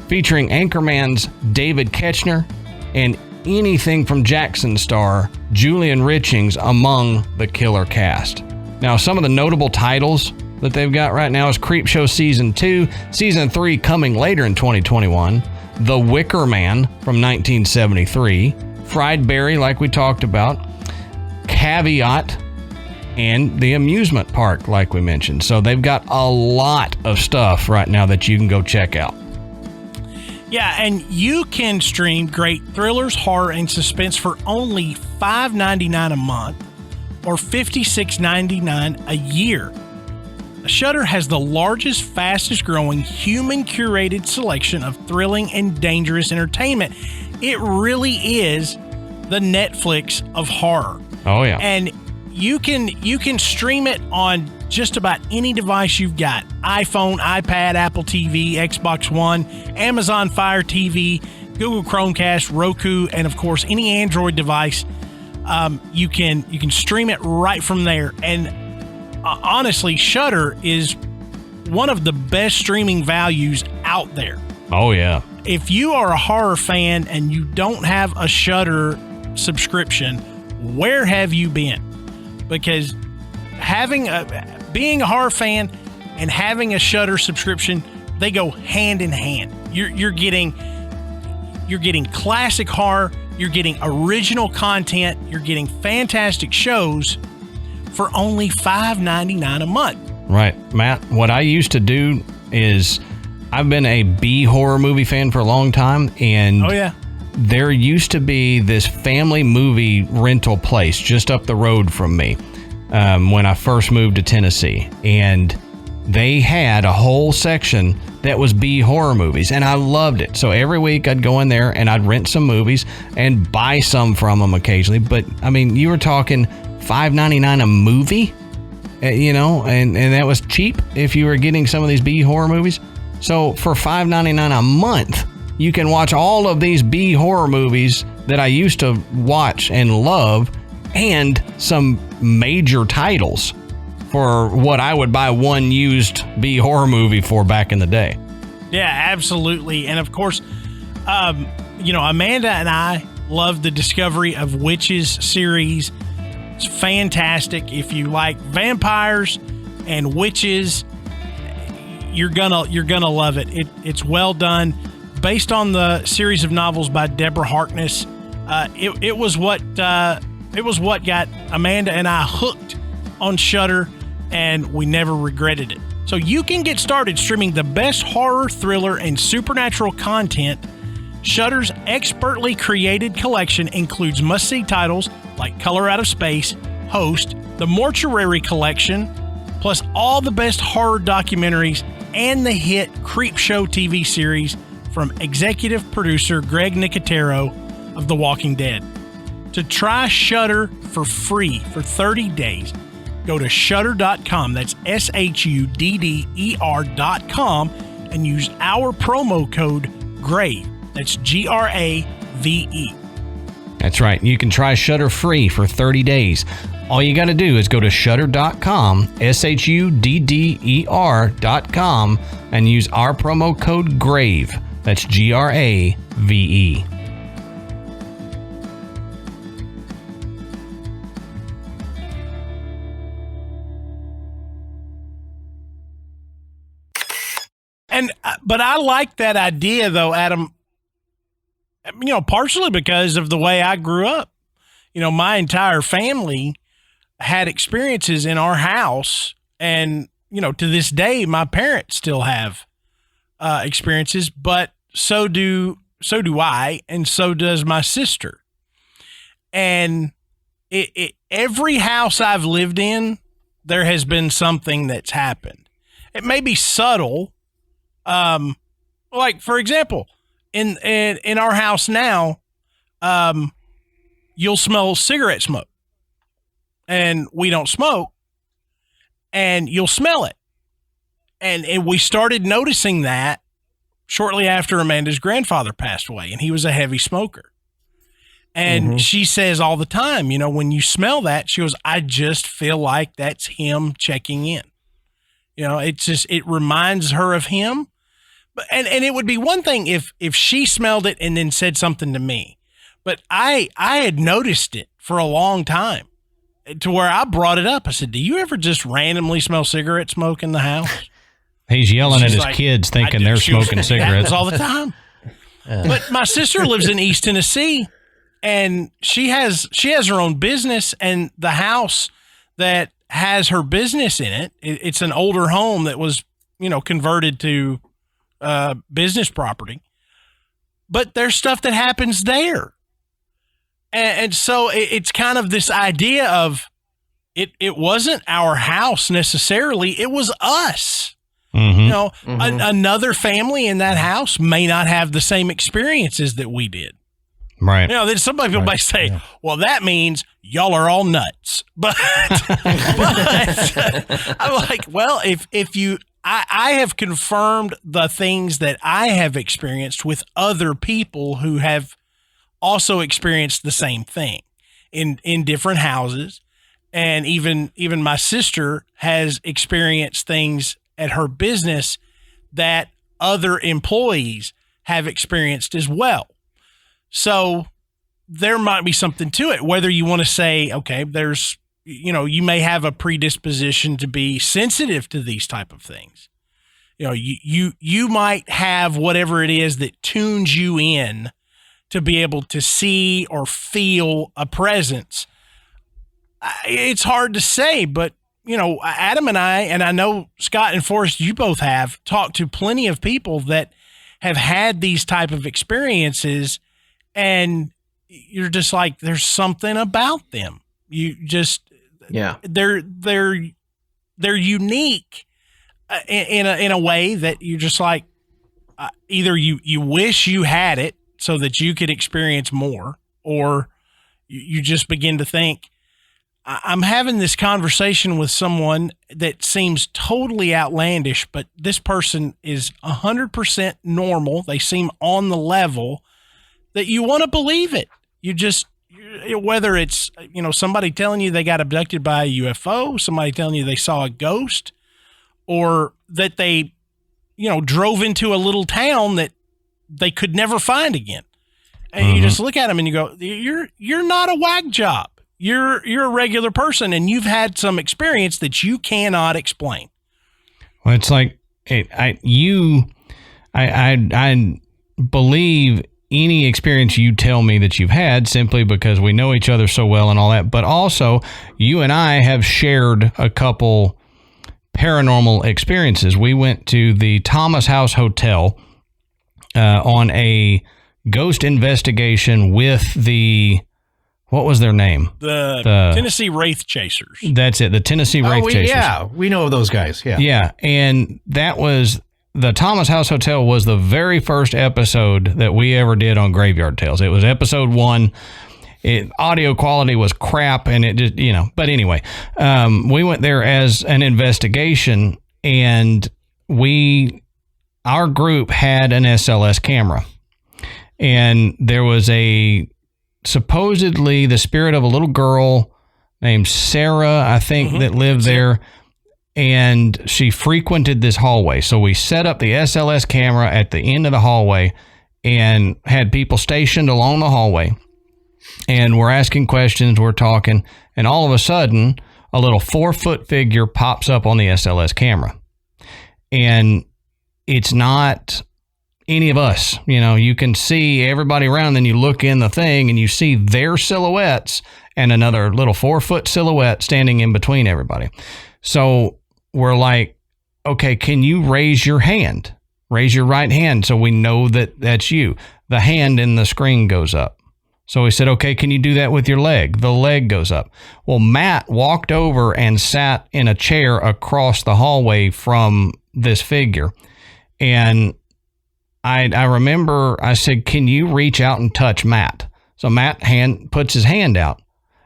Featuring Anchorman's David Koechner and anything from Jackson star Julian Richings among the killer cast. Now, some of the notable titles that they've got right now is Creepshow Season 2, Season 3 coming later in 2021, The Wicker Man from 1973, Fried Berry, like we talked about, Caveat, and The Amusement Park, like we mentioned. So they've got a lot of stuff right now that you can go check out.
Yeah, and you can stream great thrillers, horror, and suspense for only $5.99 a month or $56.99 a year. Shudder has the largest, fastest growing, human curated selection of thrilling and dangerous entertainment. It really is the Netflix of horror.
Oh yeah.
And you can stream it on just about any device you've got. iPhone, iPad, Apple TV, Xbox One, Amazon Fire TV, Google Chromecast, Roku, and of course any Android device. You can stream it right from there. And honestly, Shudder is one of the best streaming values out there.
Oh yeah.
If you are a horror fan and you don't have a Shudder subscription, where have you been? Because being a horror fan and having a Shudder subscription, they go hand in hand. You're getting classic horror, you're getting original content, you're getting fantastic shows for only $5.99 a month.
Right. Matt, what I used to do is I've been a B horror movie fan for a long time, and
oh yeah,
there used to be this family movie rental place just up the road from me when I first moved to Tennessee. And they had a whole section that was B horror movies, and I loved it. So every week I'd go in there and I'd rent some movies and buy some from them occasionally. But, I mean, you were talking $5.99 a movie, and that was cheap if you were getting some of these B horror movies. So for $5.99 a month, you can watch all of these B horror movies that I used to watch and love, and some major titles for what I would buy one used B horror movie for back in the day.
Yeah, absolutely. And of course, Amanda and I love the Discovery of Witches series. It's fantastic. If you like vampires and witches, you're gonna love it. It's well done. Based on the series of novels by Deborah Harkness, it was what got Amanda and I hooked on Shudder, and we never regretted it. So you can get started streaming the best horror, thriller, and supernatural content. Shudder's expertly created collection includes must-see titles like Color Out of Space, Host, The Mortuary Collection, plus all the best horror documentaries and the hit Creepshow TV series from executive producer Greg Nicotero of The Walking Dead. To try Shudder for free for 30 days, go to shudder.com. That's SHUDDER.com and use our promo code GRAVE. That's GRAVE.
That's right. You can try Shudder free for 30 days. All you got to do is go to shudder.com, SHUDDER.com, and use our promo code GRAVE. That's GRAVE.
But I like that idea, though, Adam, partially because of the way I grew up. My entire family had experiences in our house, and, to this day, my parents still have experiences, but so do I, and so does my sister. And every house I've lived in, there has been something that's happened. It may be subtle. Like, for example, in our house now, you'll smell cigarette smoke, and we don't smoke, and you'll smell it. And we started noticing that shortly after Amanda's grandfather passed away, and he was a heavy smoker. And she says all the time, when you smell that, she goes, I just feel like that's him checking in. It reminds her of him. And it would be one thing if she smelled it and then said something to me, but I had noticed it for a long time, to where I brought it up. I said, do you ever just randomly smell cigarette smoke in the house?
He's yelling at his kids thinking they're smoking cigarettes
all the time. But my sister lives in East Tennessee, and she has her own business, and the house that has her business in it, it's an older home that was, converted to business property, but there's stuff that happens there. And so it's kind of this idea of it wasn't our house necessarily. It was us. Another family in that house may not have the same experiences that we did.
Right.
Then some people might say, well, that means y'all are all nuts. But I'm like, well, if you, I have confirmed the things that I have experienced with other people who have also experienced the same thing in different houses. And even my sister has experienced things at her business that other employees have experienced as well. So there might be something to it, whether you want to say, okay, there's, you may have a predisposition to be sensitive to these type of things. You might have whatever it is that tunes you in to be able to see or feel a presence. It's hard to say, but Adam and I know Scott and Forrest, you both have talked to plenty of people that have had these type of experiences, and you're just like, there's something about them. You just, they're unique in a way that you're just like, either you wish you had it so that you could experience more, or you just begin to think, I'm having this conversation with someone that seems totally outlandish, but this person is 100% normal. They seem on the level that you want to believe it. Whether it's, somebody telling you they got abducted by a UFO, somebody telling you they saw a ghost, or that they, drove into a little town that they could never find again. And you just look at them and you go, you're not a whack job. You're a regular person, and you've had some experience that you cannot explain.
Well, it's like I believe any experience you tell me that you've had, simply because we know each other so well and all that. But also, you and I have shared a couple paranormal experiences. We went to the Thomas House Hotel on a ghost investigation with the what was their name?
The Tennessee Wraith Chasers.
That's it. The Tennessee Wraith Chasers.
Yeah, we know those guys. Yeah.
Yeah. And that was the Thomas House Hotel was the very first episode that we ever did on GraveYard Tales. It was episode 1. Audio quality was crap, and it just, but anyway, we went there as an investigation, and our group had an SLS camera, and there was supposedly the spirit of a little girl named Sarah, I think, that lived there. And she frequented this hallway. So we set up the SLS camera at the end of the hallway and had people stationed along the hallway. And we're asking questions, we're talking, and all of a sudden, a little 4-foot figure pops up on the SLS camera. And it's not any of us. You can see everybody around, then you look in the thing and you see their silhouettes and another little 4-foot silhouette standing in between everybody. So we're like, okay, can you raise your hand? Raise your right hand so we know that that's you. The hand in the screen goes up. So we said, okay, can you do that with your leg? The leg goes up. Well, Matt walked over and sat in a chair across the hallway from this figure. And I remember I said, can you reach out and touch Matt? So Matt puts his hand out,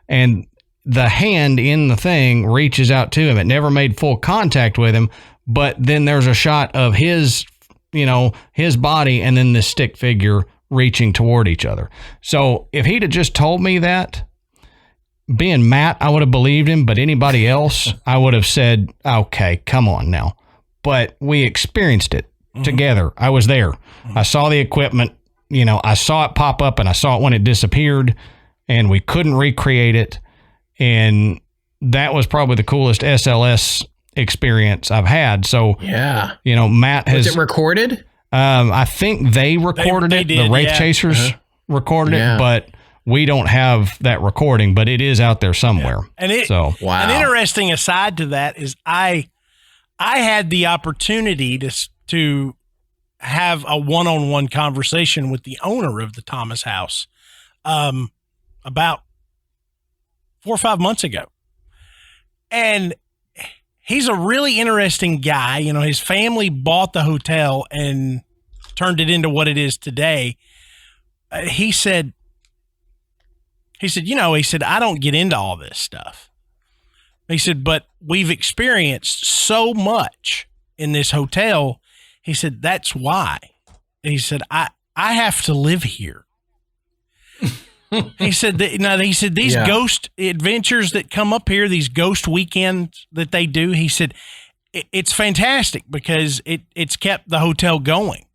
and the hand in the thing reaches out to him. It never made full contact with him, but then there's a shot of his body and then this stick figure reaching toward each other. So if he'd have just told me that, being Matt, I would have believed him, but anybody else, I would have said, okay, come on now. But we experienced it together. I was there. I saw the equipment, I saw it pop up and I saw it when it disappeared, and we couldn't recreate it. And that was probably the coolest SLS experience I've had. So,
yeah,
Matt has...
Was it recorded?
I think they recorded it.
Did,
the Wraith Chasers recorded it, but we don't have that recording, but it is out there somewhere.
Yeah. And
wow.
An interesting aside to that is I had the opportunity to have a one-on-one conversation with the owner of the Thomas House about 4 or 5 months ago. And he's a really interesting guy. His family bought the hotel and turned it into what it is today. He said, I don't get into all this stuff. He said, but we've experienced so much in this hotel. He said, that's why. He said, I have to live here. He said these ghost adventures that come up here, these ghost weekends that they do, he said, it's fantastic because it's kept the hotel going.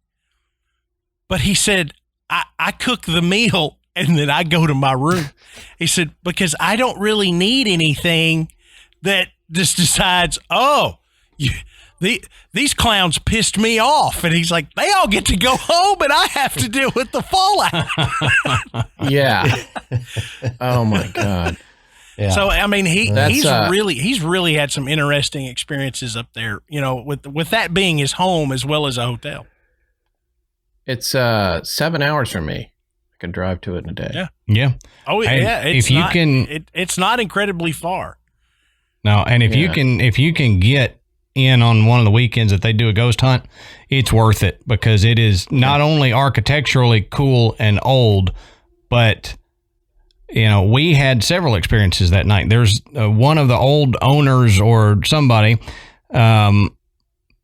But he said, I cook the meal and then I go to my room. He said, because I don't really need anything that just decides, these clowns pissed me off. And he's like, they all get to go home and I have to deal with the fallout.
Yeah. Oh my God.
Yeah.
So, I mean, he's really had some interesting experiences up there, with that being his home as well as a hotel.
It's 7 hours from me. I can drive to it in a day.
Yeah.
Yeah.
Oh yeah. It's not incredibly far.
No. And if you can get in on one of the weekends that they do a ghost hunt, it's worth it because it is not only architecturally cool and old, but we had several experiences that night. There's one of the old owners or somebody that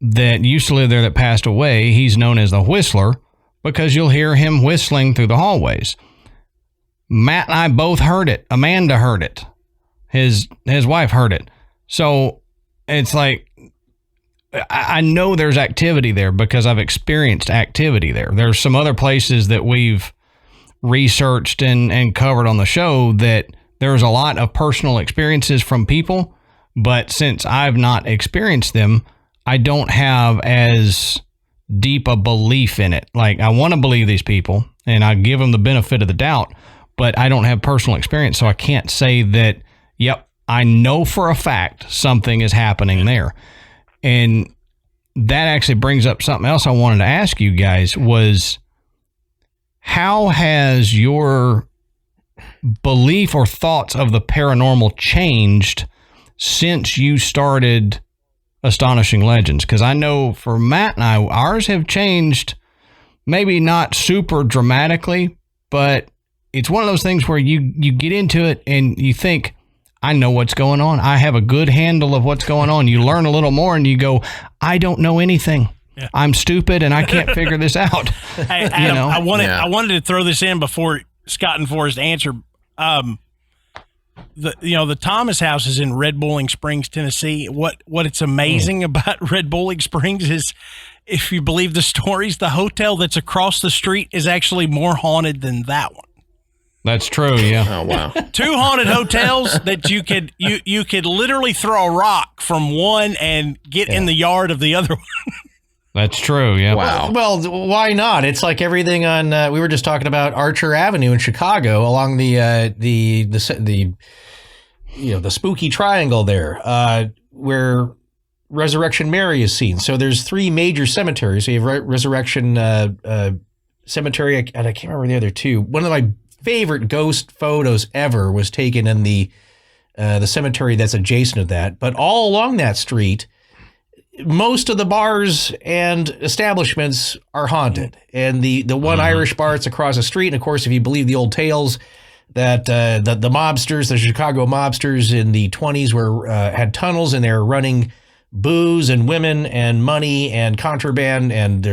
used to live there that passed away. He's known as the Whistler because you'll hear him whistling through the hallways. Matt and I both heard it. Amanda heard it. His wife heard it. So it's like, I know there's activity there because I've experienced activity there. There's some other places that we've researched and covered on the show that there's a lot of personal experiences from people, but since I've not experienced them, I don't have as deep a belief in it. Like, I want to believe these people and I give them the benefit of the doubt, but I don't have personal experience, so I can't say that, yep, I know for a fact something is happening there. And that actually brings up something else I wanted to ask you guys was, how has your belief or thoughts of the paranormal changed since you started Astonishing Legends? Because I know for Matt and I, ours have changed, maybe not super dramatically, but it's one of those things where you get into it and you think, I know what's going on. I have a good handle of what's going on. You learn a little more and you go, I don't know anything. Yeah. I'm stupid and I can't figure this out.
Hey, Adam, I wanted to throw this in before Scott and Forrest answer. The Thomas House is in Red Bowling Springs, Tennessee. What it's amazing about Red Bowling Springs is, if you believe the stories, the hotel that's across the street is actually more haunted than that one.
That's true, yeah.
Oh wow.
2 haunted hotels that you could literally throw a rock from one and get in the yard of the other one.
That's true, yeah.
Wow.
Well, why not? It's like everything on. We were just talking about Archer Avenue in Chicago, along the spooky triangle there, where Resurrection Mary is seen. So there's 3 major cemeteries. So you have Resurrection Cemetery, and I can't remember the other 2. One of my favorite ghost photos ever was taken in the cemetery that's adjacent to that. But all along that street, most of the bars and establishments are haunted. And the one Irish bar that's across the street, and of course, if you believe the old tales, that the mobsters, the Chicago mobsters in the 1920s had tunnels and they were running booze and women and money and contraband, and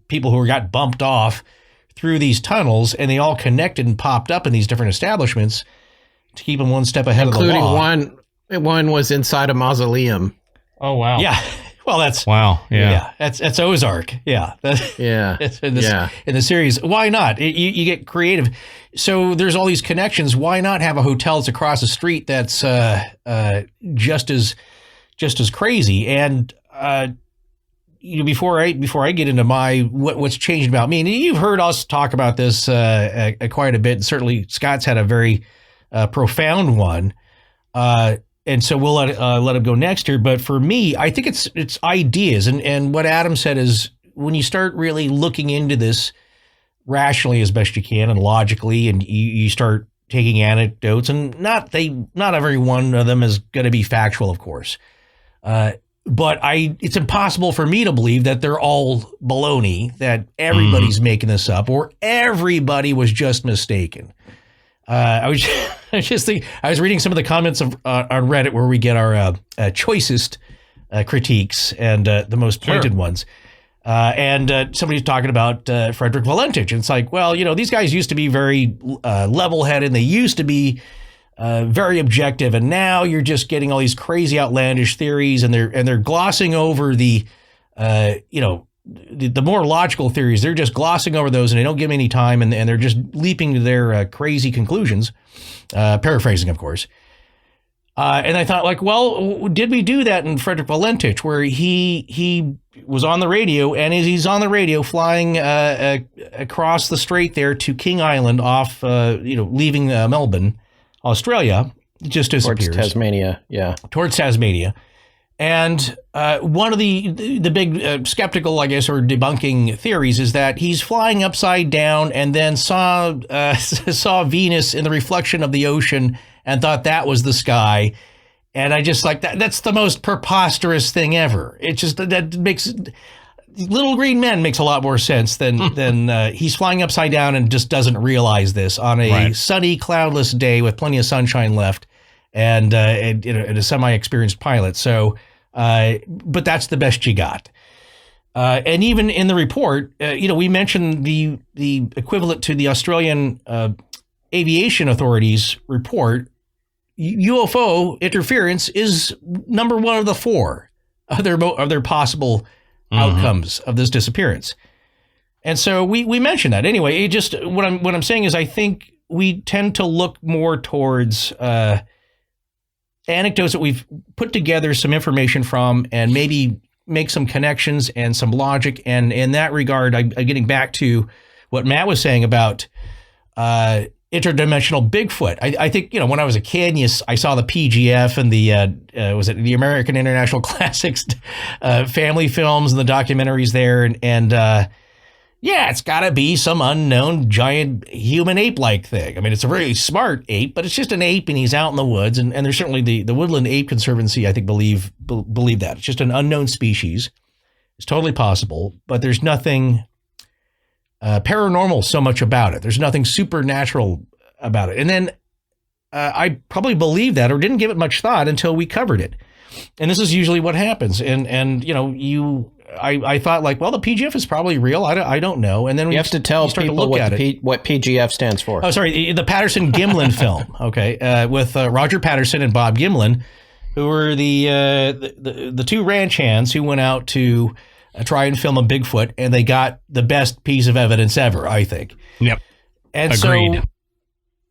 people who got bumped off through these tunnels, and they all connected and popped up in these different establishments to keep them one step ahead of the law.
Including one was inside a mausoleum.
Oh wow!
Yeah, well, that's
Yeah,
that's Ozark. Yeah, in the series. Why not? You get creative. So there's all these connections. Why not have a hotel that's across the street that's just as crazy? And before I get into what's changed about me, and you've heard us talk about this quite a bit, and certainly Scott's had a very profound one, and so we'll let him go next here. But for me, I think it's ideas, and what Adam said is, when you start really looking into this rationally as best you can and logically, and you start taking anecdotes, and not every one of them is going to be factual, of course. But it's impossible for me to believe that they're all baloney, that everybody's making this up, or everybody was just mistaken. I was reading some of the comments on Reddit where we get our choicest critiques and the most pointed ones. And somebody's talking about Frederick Valentich. And it's like, well, these guys used to be very level-headed, and they used to be very objective, and now you're just getting all these crazy outlandish theories, and they're glossing over the more logical theories. They're just glossing over those, and they don't give them any time, and they're just leaping to their crazy conclusions, paraphrasing, of course. And I thought, like, well, did we do that in Frederick Valentich, where he was on the radio, and as he's on the radio flying across the strait there to King Island off, leaving Melbourne, Australia, just disappears. Towards Tasmania. And one of the big skeptical, I guess, or debunking theories is that he's flying upside down and then saw Venus in the reflection of the ocean and thought that was the sky. And I just like that. That's the most preposterous thing ever. It just, that makes Little Green Men makes a lot more sense than he's flying upside down and just doesn't realize this on a sunny, cloudless day with plenty of sunshine left, and a semi-experienced pilot. So, but that's the best you got. And even in the report, we mentioned the equivalent to the Australian Aviation Authority's report. UFO interference is number one of the 4 of their possible outcomes of this disappearance. And so we mentioned that. Anyway, what I'm saying is, I think we tend to look more towards anecdotes that we've put together some information from, and maybe make some connections and some logic. And in that regard, I'm getting back to what Matt was saying about interdimensional Bigfoot. I think, when I was a kid, I saw the PGF and the American International Classics family films and the documentaries there. And Yeah, it's got to be some unknown giant human ape-like thing. I mean, it's a very smart ape, but it's just an ape, and he's out in the woods. And there's certainly the Woodland Ape Conservancy, I think, believe that. It's just an unknown species. It's totally possible, but there's nothing paranormal so much about it. There's nothing supernatural about it. And then I probably believed that or didn't give it much thought until we covered it. And this is usually what happens. And you know, I thought like, well, the PGF is probably real. I don't know. And then
you have to tell people what PGF stands for.
Oh, sorry. The Patterson-Gimlin film. Okay. With Roger Patterson and Bob Gimlin, who were the two ranch hands who went out to try and film a Bigfoot, and they got the best piece of evidence ever, I think.
Yep.
And
agreed.
So,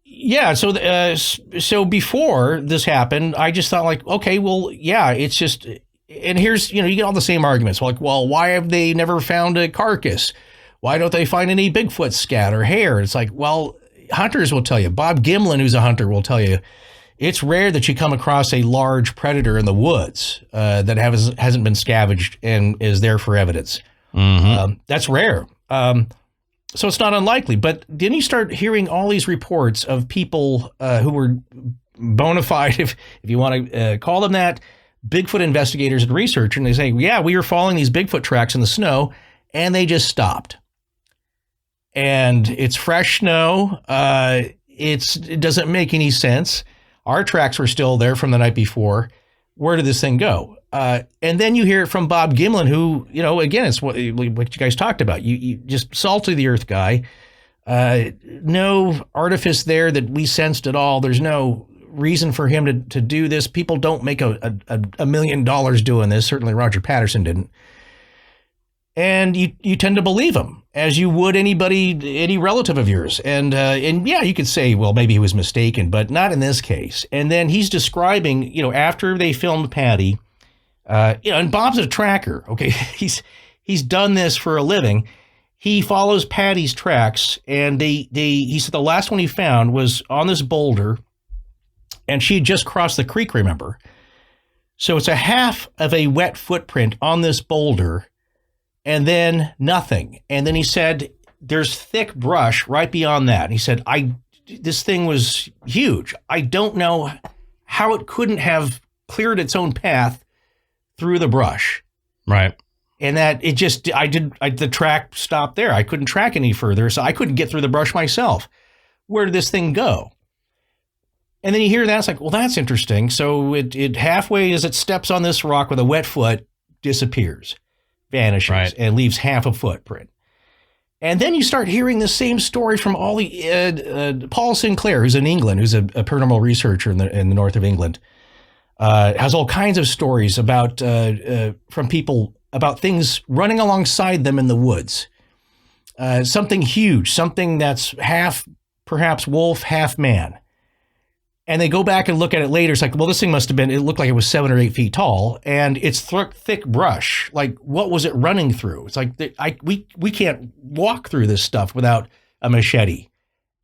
yeah. So before this happened, I just thought like, okay, well, yeah, it's just, and here's, you know, you get all the same arguments. Like, well, why have they never found a carcass? Why don't they find any Bigfoot scat or hair? It's like, well, hunters will tell you. Bob Gimlin, who's a hunter, will tell you it's rare that you come across a large predator in the woods that hasn't been scavenged and is there for evidence.
Mm-hmm.
That's rare. So it's not unlikely. But then you start hearing all these reports of people who were bona fide, if you want to call them that, Bigfoot investigators and researchers, and they say, yeah, we were following these Bigfoot tracks in the snow, and they just stopped. And it's fresh snow. It doesn't make any sense. Our tracks were still there from the night before. Where did this thing go? And then you hear it from Bob Gimlin, who, you know, again, it's what you guys talked about. You just salt of the earth guy. No artifice there that we sensed at all. There's no reason for him to do this. People don't make $1 million doing this. Certainly Roger Patterson didn't. And you tend to believe him, as you would any relative of yours. And yeah, you could say, well, maybe he was mistaken, but not in this case. And then he's describing, you know, after they filmed Patty, you know, and Bob's a tracker. Okay, he's done this for a living. He follows Patty's tracks, and he said the last one he found was on this boulder, and she had just crossed the creek. Remember, so it's a half of a wet footprint on this boulder. And then nothing. And then he said, there's thick brush right beyond that. And he said, this thing was huge. I don't know how it couldn't have cleared its own path through the brush.
Right.
And that it just, the track stopped there. I couldn't track any further. So I couldn't get through the brush myself. Where did this thing go? And then you hear that. It's like, well, that's interesting. So it halfway as it steps on this rock with a wet foot, disappears. Vanishes, right, and leaves half a footprint. And then you start hearing the same story from all the Paul Sinclair, who's in England, who's a paranormal researcher in the north of England, has all kinds of stories about from people about things running alongside them in the woods. Something huge, something that's half perhaps wolf, half man. And they go back and look at it later. It's like, well, this thing must have been, it looked like it was 7 or 8 feet tall, and it's thick brush. Like, what was it running through? It's like, we can't walk through this stuff without a machete.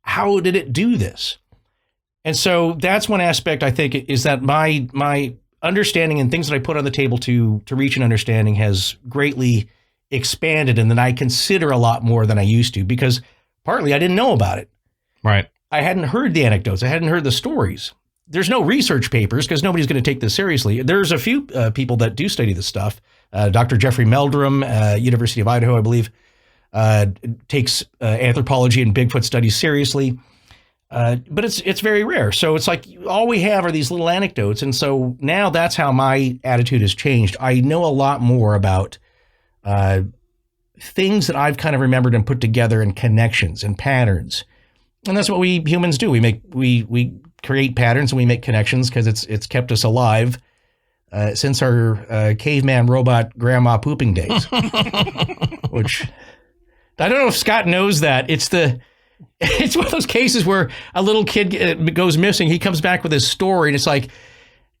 How did it do this? And so that's one aspect, I think, is that my understanding and things that I put on the table to reach an understanding has greatly expanded, and then I consider a lot more than I used to, because partly I didn't know about it.
Right.
I hadn't heard the anecdotes. I hadn't heard the stories. There's no research papers because nobody's going to take this seriously. There's a few people that do study this stuff. Dr. Jeffrey Meldrum, University of Idaho, I believe, takes anthropology and Bigfoot studies seriously. But it's very rare. So it's like all we have are these little anecdotes. And so now that's how my attitude has changed. I know a lot more about things that I've kind of remembered and put together, and connections and patterns. And that's what we humans do. We create patterns and we make connections because it's kept us alive since our caveman robot grandma pooping days. Which I don't know if Scott knows that. It's one of those cases where a little kid goes missing. He comes back with his story, and it's like,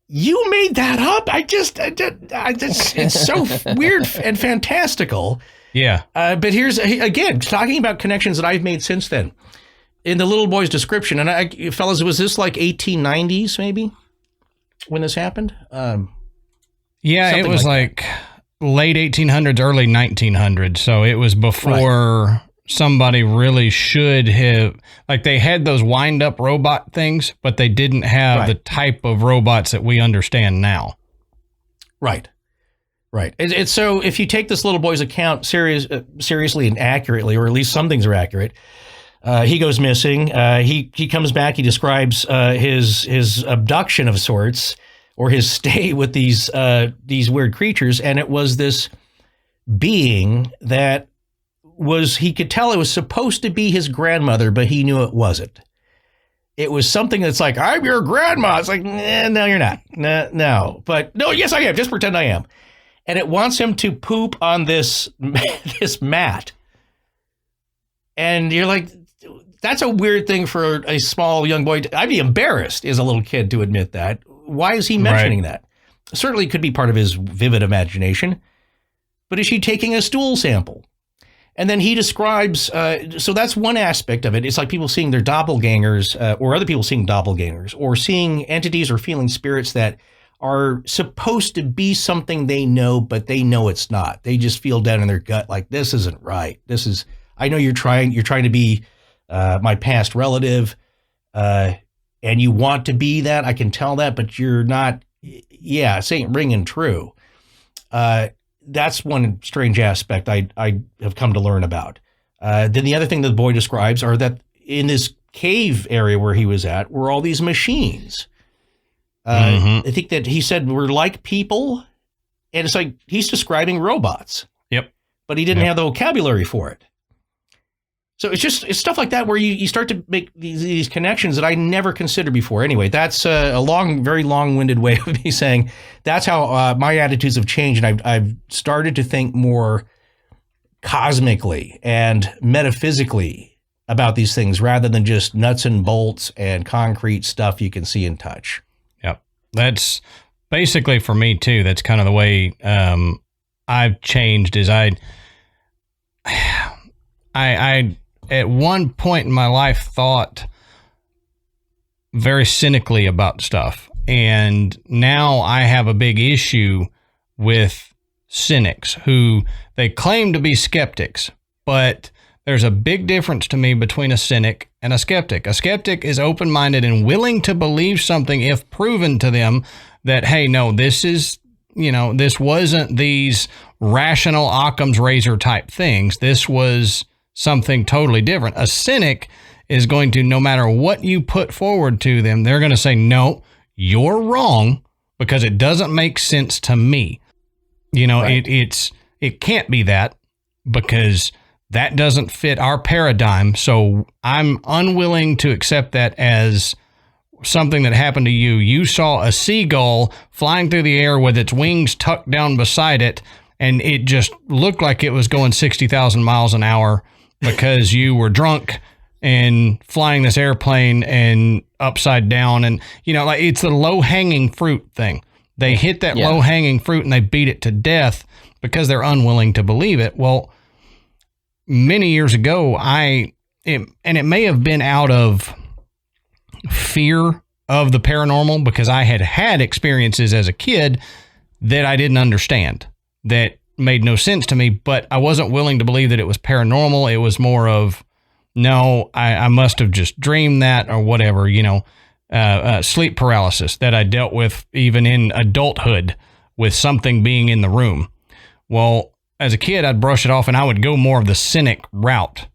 you made that up? It's so weird and fantastical.
Yeah.
But here's again talking about connections that I've made since then. In the little boy's description, and fellas, was this like 1890s maybe when this happened?
Yeah, it was like late 1800s, early 1900s. So it was before somebody really should have, like, they had those wind up robot things, but they didn't have the type of robots that we understand now.
Right. It's so if you take this little boy's account seriously and accurately, or at least some things are accurate, he goes missing. He comes back. He describes his abduction of sorts, or his stay with these weird creatures, and it was this being that he could tell it was supposed to be his grandmother, but he knew it wasn't. It was something that's like, I'm your grandma. It's like, no, you're not. No. But no, yes, I am. Just pretend I am. And it wants him to poop on this mat. And you're like, that's a weird thing for a small young boy. I'd be embarrassed as a little kid to admit that. Why is he mentioning that? Certainly could be part of his vivid imagination. But is she taking a stool sample? And then he describes, so that's one aspect of it. It's like people seeing their doppelgangers, or other people seeing doppelgangers, or seeing entities or feeling spirits that are supposed to be something they know, but they know it's not. They just feel down in their gut like, this isn't right. I know you're trying to be my past relative, and you want to be that. I can tell that, but you're not. Yeah, it ain't ringing true. That's one strange aspect I have come to learn about. Then the other thing that the boy describes are that in this cave area where he was at were all these machines. I think that he said we're like people, and it's like he's describing robots.
Yep.
But he didn't have the vocabulary for it. So it's stuff like that where you start to make these connections that I never considered before. Anyway, that's a very long-winded way of me saying that's how my attitudes have changed, and I've started to think more cosmically and metaphysically about these things rather than just nuts and bolts and concrete stuff you can see and touch.
Yep, that's basically for me too. That's kind of the way I've changed. Is I at one point in my life thought very cynically about stuff. And now I have a big issue with cynics who they claim to be skeptics, but there's a big difference to me between a cynic and a skeptic. A skeptic is open-minded and willing to believe something if proven to them that, hey, no, this wasn't these rational Occam's razor type things. This was something totally different. A cynic is going to, no matter what you put forward to them, they're going to say, no, you're wrong because it doesn't make sense to me. Right. It can't be that because that doesn't fit our paradigm. So I'm unwilling to accept that as something that happened to you. You saw a seagull flying through the air with its wings tucked down beside it, and it just looked like it was going 60,000 miles an hour because you were drunk and flying this airplane and upside down. And, like it's the low hanging fruit thing. They hit that low hanging fruit and they beat it to death because they're unwilling to believe it. Well, many years ago, it may have been out of fear of the paranormal because I had experiences as a kid that I didn't understand, that made no sense to me, but I wasn't willing to believe that it was paranormal. It was more of, no, I must have just dreamed that or whatever, sleep paralysis that I dealt with even in adulthood with something being in the room. Well, as a kid, I'd brush it off and I would go more of the cynic route.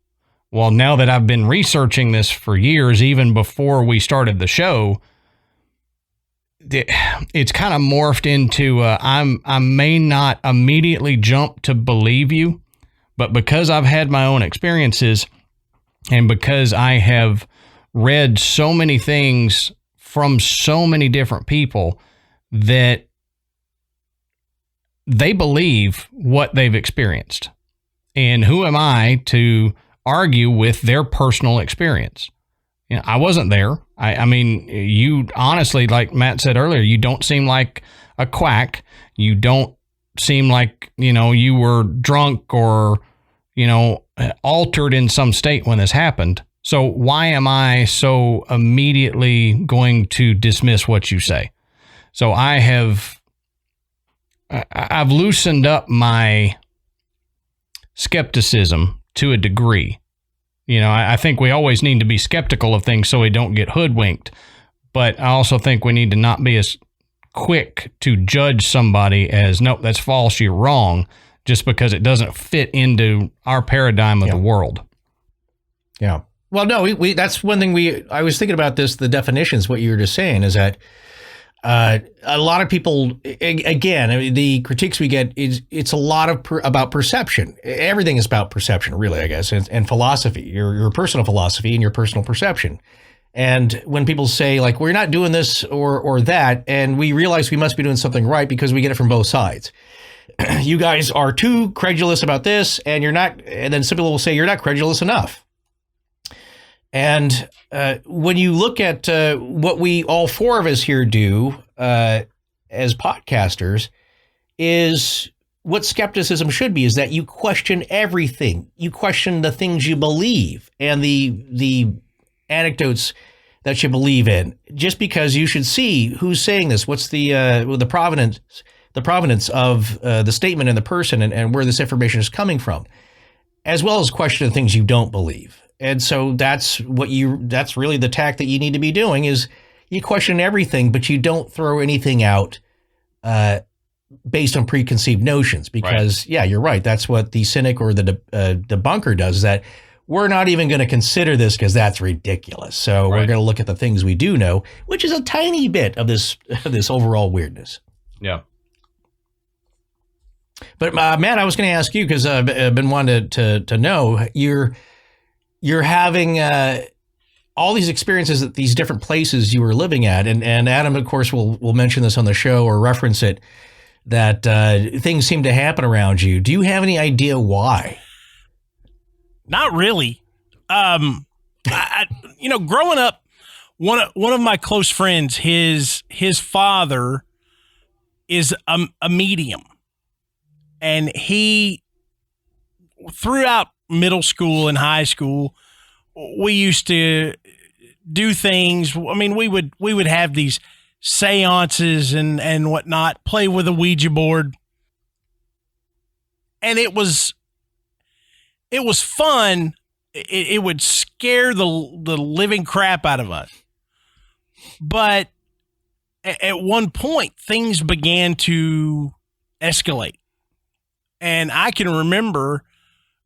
Well, now that I've been researching this for years, even before we started the show, it's kind of morphed into I may not immediately jump to believe you, but because I've had my own experiences and because I have read so many things from so many different people that they believe what they've experienced. And who am I to argue with their personal experience? I wasn't there. I mean, you honestly, like Matt said earlier, you don't seem like a quack. You don't seem like, you were drunk or, altered in some state when this happened. So why am I so immediately going to dismiss what you say? So I have I've loosened up my skepticism to a degree. You know, I think we always need to be skeptical of things so we don't get hoodwinked. But I also think we need to not be as quick to judge somebody as, nope, that's false, you're wrong, just because it doesn't fit into our paradigm of the world.
Yeah. Well, no, we that's one thing I was thinking about this, the definitions, what you were just saying is that a lot of people, again, I mean, the critiques we get it's a lot of about perception. Everything is about perception, really, I guess, and philosophy, your personal philosophy and your personal perception. And when people say, like, we're not doing this or that, and we realize we must be doing something right because we get it from both sides. You guys are too credulous about this, and you're not. And then some people will say you're not credulous enough. And when you look at what we all four of us here do as podcasters, is what skepticism should be, is that you question everything. You question the things you believe and the anecdotes that you believe in, just because you should see who's saying this. What's the provenance of the statement and the person and where this information is coming from, as well as question the things you don't believe. And so that's really the tack that you need to be doing, is you question everything, but you don't throw anything out based on preconceived notions, because yeah, you're right. That's what the cynic or the debunker does, is that we're not even going to consider this because that's ridiculous. So we're going to look at the things we do know, which is a tiny bit of this overall weirdness.
Yeah.
But Matt, I was going to ask you, because I've been wanting to know, you're having all these experiences at these different places you were living at, and Adam, of course, will mention this on the show or reference it, that things seem to happen around you. Do you have any idea why?
Not really. Growing up, one of my close friends, his father is a medium, and he, throughout middle school and high school, we used to do things. I mean, we would have these seances and whatnot, play with a Ouija board, and it was fun. It would scare the living crap out of us. But at one point, things began to escalate. And I can remember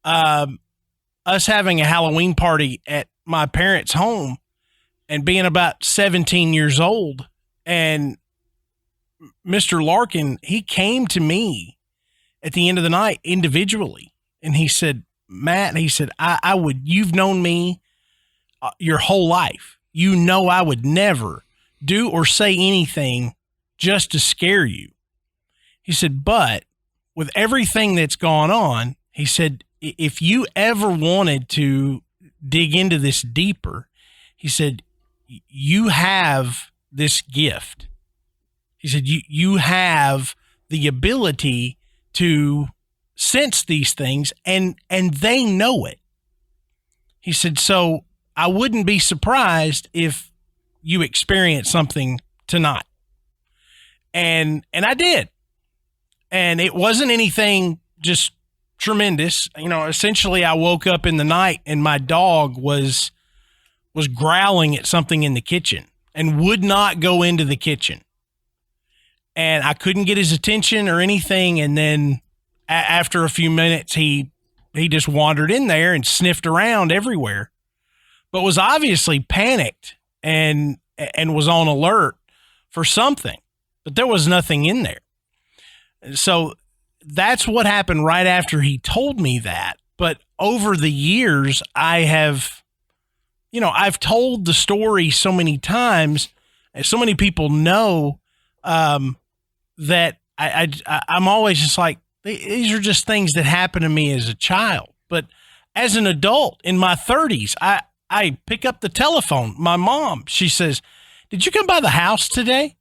us having a Halloween party at my parents' home and being about 17 years old. And Mr. Larkin, he came to me at the end of the night individually. And he said, Matt, he said, you've known me your whole life. You know, I would never do or say anything just to scare you. He said, but with everything that's gone on, he said, if you ever wanted to dig into this deeper, he said, you have this gift. He said, you have the ability to sense these things, and they know it. He said, so I wouldn't be surprised if you experience something tonight. And I did. And it wasn't anything just tremendous. You know, essentially I woke up in the night and my dog was growling at something in the kitchen and would not go into the kitchen. And I couldn't get his attention or anything. And then after a few minutes, he just wandered in there and sniffed around everywhere, but was obviously panicked and was on alert for something, but there was nothing in there. So that's what happened right after he told me that. But over the years, I've told the story so many times, and so many people know that I'm always just like, these are just things that happened to me as a child. But as an adult in my 30s, I pick up the telephone. My mom, she says, did you come by the house today?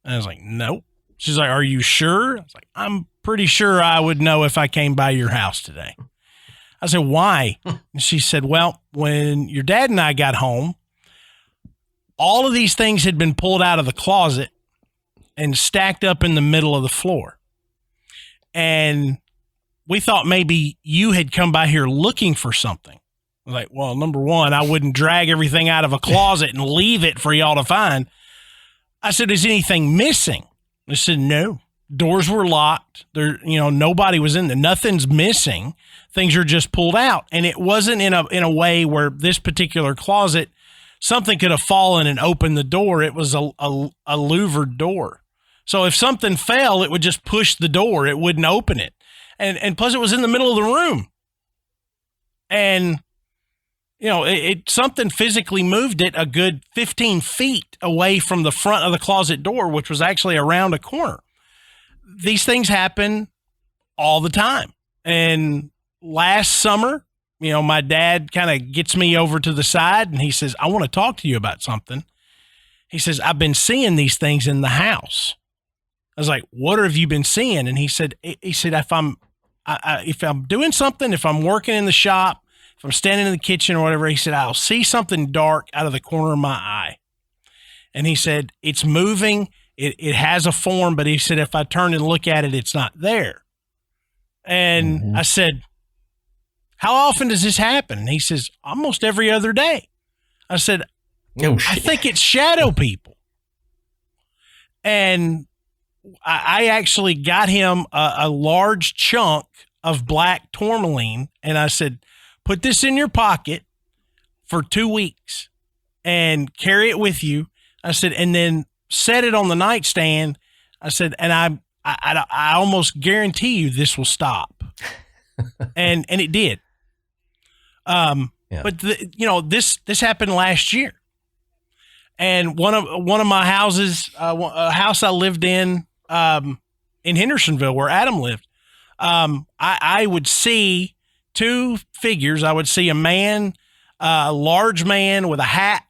And I was like, nope. She's like, are you sure? I was like, I'm pretty sure I would know if I came by your house today. I said, why? And she said, well, when your dad and I got home, all of these things had been pulled out of the closet and stacked up in the middle of the floor. and we thought maybe you had come by here looking for something. Like, well, number one, I wouldn't drag everything out of a closet and leave it for y'all to find. I said, is anything missing? They said, no. Doors were locked. There, nobody was in there. Nothing's missing. Things are just pulled out. And it wasn't in a way where this particular closet, something could have fallen and opened the door. It was a louvered door. So if something fell, it would just push the door. It wouldn't open it. And plus it was in the middle of the room. And something physically moved it a good 15 feet away from the front of the closet door, which was actually around a corner. These things happen all the time. And last summer, my dad kind of gets me over to the side and he says, I want to talk to you about something. He says, I've been seeing these things in the house. I was like, what have you been seeing? And he said, if I'm doing something, if I'm working in the shop, if I'm standing in the kitchen or whatever, he said, I'll see something dark out of the corner of my eye. And he said, it's moving. It has a form, but he said, if I turn and look at it, it's not there. And I said, how often does this happen? And he says, almost every other day. I said, I think it's shadow people. And I actually got him a large chunk of black tourmaline. And I said, put this in your pocket for 2 weeks and carry it with you. I said, and then set it on the nightstand. I said, and I almost guarantee you this will stop. and it did. But this happened last year. And one of my houses, a house I lived in Hendersonville where Adam lived, I would see two figures. I would see a man, a large man with a hat,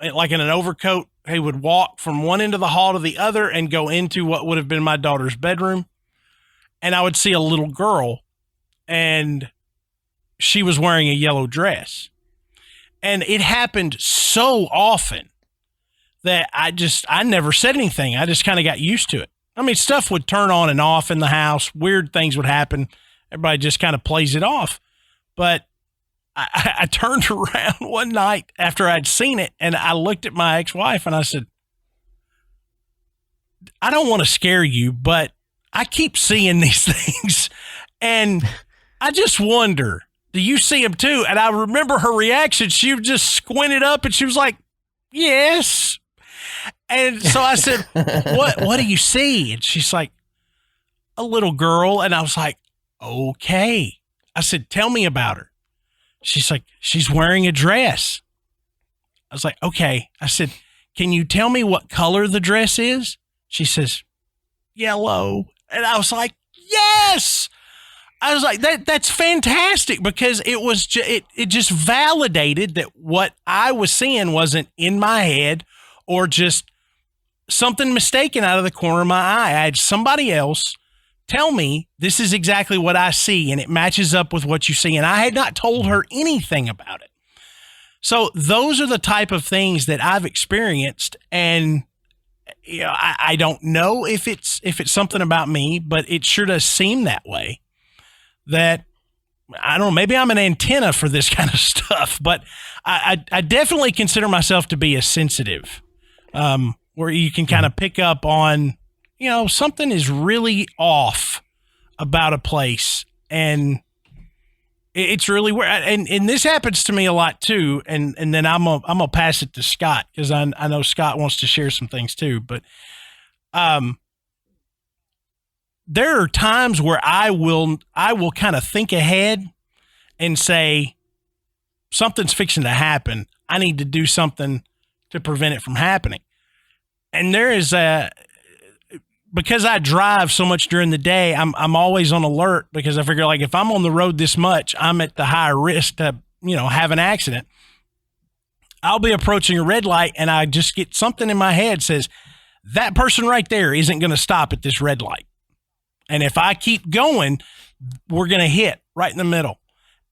like in an overcoat. He would walk from one end of the hall to the other and go into what would have been my daughter's bedroom. And I would see a little girl, and she was wearing a yellow dress. And it happened so often that I never said anything. I just kind of got used to it. I mean, stuff would turn on and off in the house. Weird things would happen. Everybody just kind of plays it off. But I turned around one night after I'd seen it, and I looked at my ex-wife and I said, I don't want to scare you, but I keep seeing these things. And I just wonder, do you see them too? And I remember her reaction. She just squinted up and she was like, yes. And so I said, what do you see? And she's like, a little girl. And I was like, okay. I said, tell me about her. She's like, she's wearing a dress. I was like, okay. I said, can you tell me what color the dress is? She says, yellow. And I was like, yes. I was like, that's fantastic, because it was it just validated that what I was seeing wasn't in my head or just something mistaken out of the corner of my eye. I had somebody else tell me this is exactly what I see, and it matches up with what you see. And I had not told her anything about it. So those are the type of things that I've experienced. And I don't know if it's something about me, but it sure does seem that way. That, I don't know, maybe I'm an antenna for this kind of stuff, but I definitely consider myself to be a sensitive, where you can kind of pick up on, something is really off about a place, and it's really weird. And this happens to me a lot too. And then I'm gonna pass it to Scott, because I know Scott wants to share some things too. But there are times where I will kind of think ahead and say, something's fixing to happen. I need to do something to prevent it from happening. And there is because I drive so much during the day, I'm always on alert, because I figure, like, if I'm on the road this much, I'm at the higher risk to, have an accident. I'll be approaching a red light and I just get something in my head says, that person right there isn't going to stop at this red light. And if I keep going, we're going to hit right in the middle.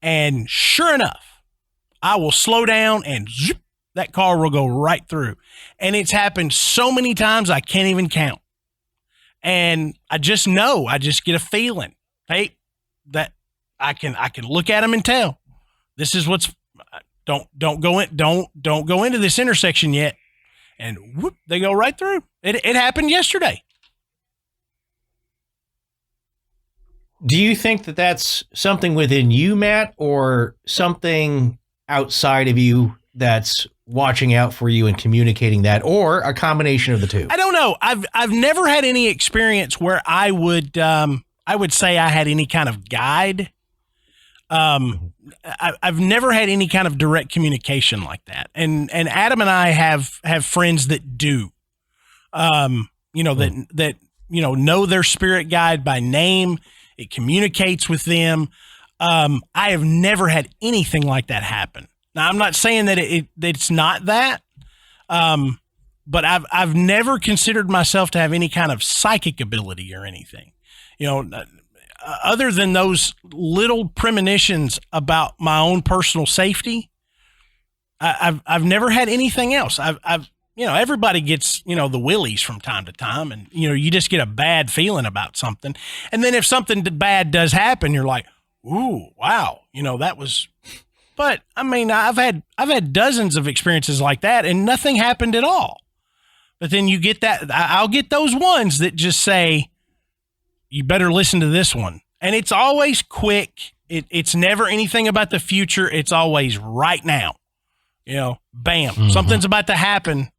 And sure enough, I will slow down and zoop, that car will go right through. And it's happened so many times I can't even count. And I just know, I just get a feeling, hey, that I can look at them and tell this is what's, don't go into this intersection yet. And whoop, they go right through. It happened yesterday.
Do you think that that's something within you, Matt, or something outside of you that's watching out for you and communicating that, or a combination of the two?
I don't know. I've never had any experience where I would say I had any kind of guide. I've never had any kind of direct communication like that. And Adam and I have friends that do, that know their spirit guide by name. It communicates with them. I have never had anything like that happen. Now, I'm not saying that it's not that, but I've never considered myself to have any kind of psychic ability or anything, other than those little premonitions about my own personal safety. I've never had anything else. Everybody gets, the willies from time to time, and, you just get a bad feeling about something. And then if something bad does happen, you're like, ooh, wow, that was, but I mean, I've had dozens of experiences like that and nothing happened at all. But then you get that, I'll get those ones that just say, you better listen to this one. And it's always quick. It's never anything about the future. It's always right now, bam, something's about to happen.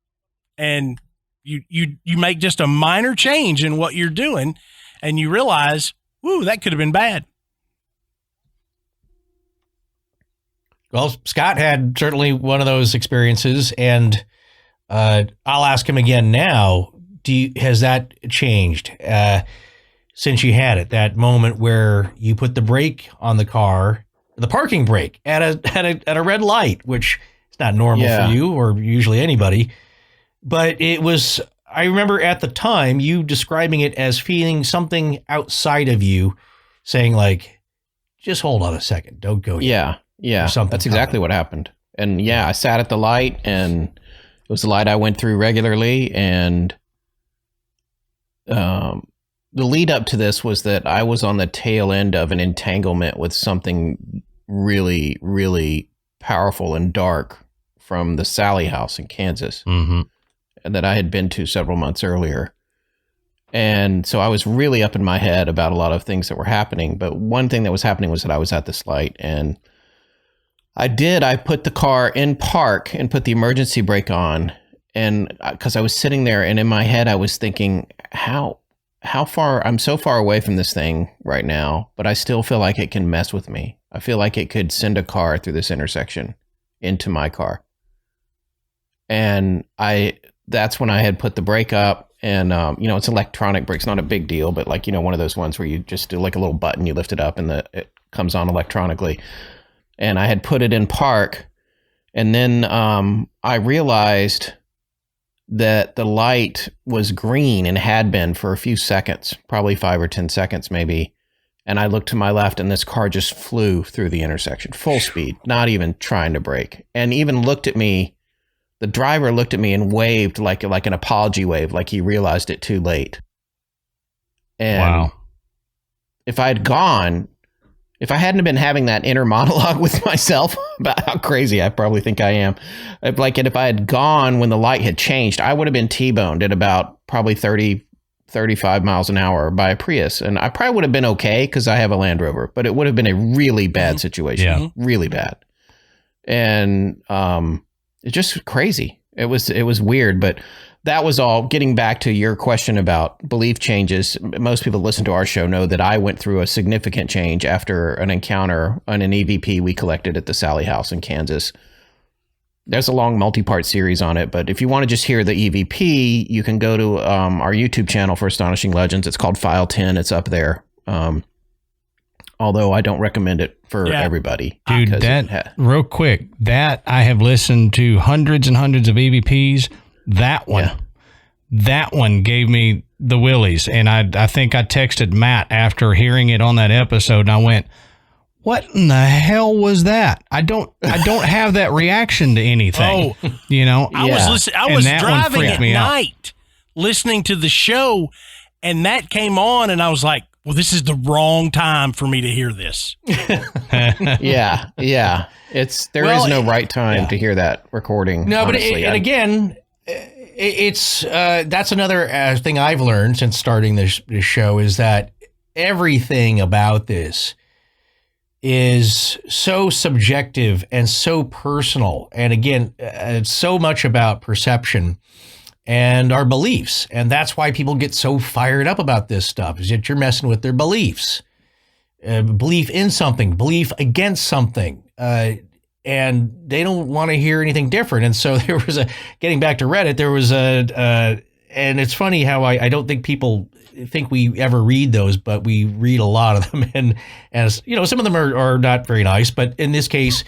And you make just a minor change in what you're doing, and you realize, whoo, that could have been bad.
Well, Scott had certainly one of those experiences, and I'll ask him again now. Has that changed since you had it? That moment where you put the brake on the car, the parking brake at a red light, which is not normal for you or usually anybody. But it was, I remember at the time you describing it as feeling something outside of you, saying like, just hold on a second, don't go yet.
Yeah. That's exactly what happened. And I sat at the light, and it was the light I went through regularly. And the lead up to this was that I was on the tail end of an entanglement with something really, really powerful and dark from the Sally house in Kansas.
Mm-hmm.
That I had been to several months earlier. And so I was really up in my head about a lot of things that were happening. But one thing that was happening was that I was at this light, and I put the car in park and put the emergency brake on. And because I was sitting there, and in my head, I was thinking, how far, I'm so far away from this thing right now, but I still feel like it can mess with me. I feel like it could send a car through this intersection into my car. And that's when I had put the brake up, and, it's electronic brakes, not a big deal, but like, one of those ones where you just do like a little button, you lift it up and it comes on electronically. And I had put it in park, and then I realized that the light was green and had been for a few seconds, probably 5 or 10 seconds maybe. And I looked to my left, and this car just flew through the intersection, full speed, not even trying to brake, and even looked at me. The driver looked at me and waved like an apology wave, like he realized it too late. And
wow.
If I hadn't been having that inner monologue with myself about how crazy I probably think I am, if I had gone when the light had changed, I would have been T-boned at about probably 30, 35 miles an hour by a Prius. And I probably would have been okay because I have a Land Rover, but it would have been a really bad situation. Really bad. And, it's just crazy. It was weird, but that was all. Getting back to your question about belief changes, most people listen to our show know that I went through a significant change after an encounter on an EVP we collected at the Sally house in Kansas. There's a long multi-part series on it, but if you want to just hear the EVP, you can go to our YouTube channel for Astonishing Legends. It's called File 10. It's up there. Although I don't recommend it for everybody.
Dude, real quick, that I have listened to hundreds and hundreds of EVPs. That one gave me the willies. And I think I texted Matt after hearing it on that episode, and I went, what in the hell was that? I don't have that reaction to anything.
I was driving at night listening to the show, And that came on, and I was like, well, this is the wrong time for me to hear this.
Yeah. There is no right time to hear that recording.
No,
honestly.
but again, it's that's another thing I've learned since starting this show is that everything about this is so subjective and so personal. And again, it's so much about perception and our beliefs. And that's why people get so fired up about this stuff, is that you're messing with their beliefs. Belief in something, belief against something. And they don't want to hear anything different. And so there was getting back to Reddit, there was and it's funny how I don't think people think we ever read those, but we read a lot of them. And as you know, some of them are not very nice, but in this case,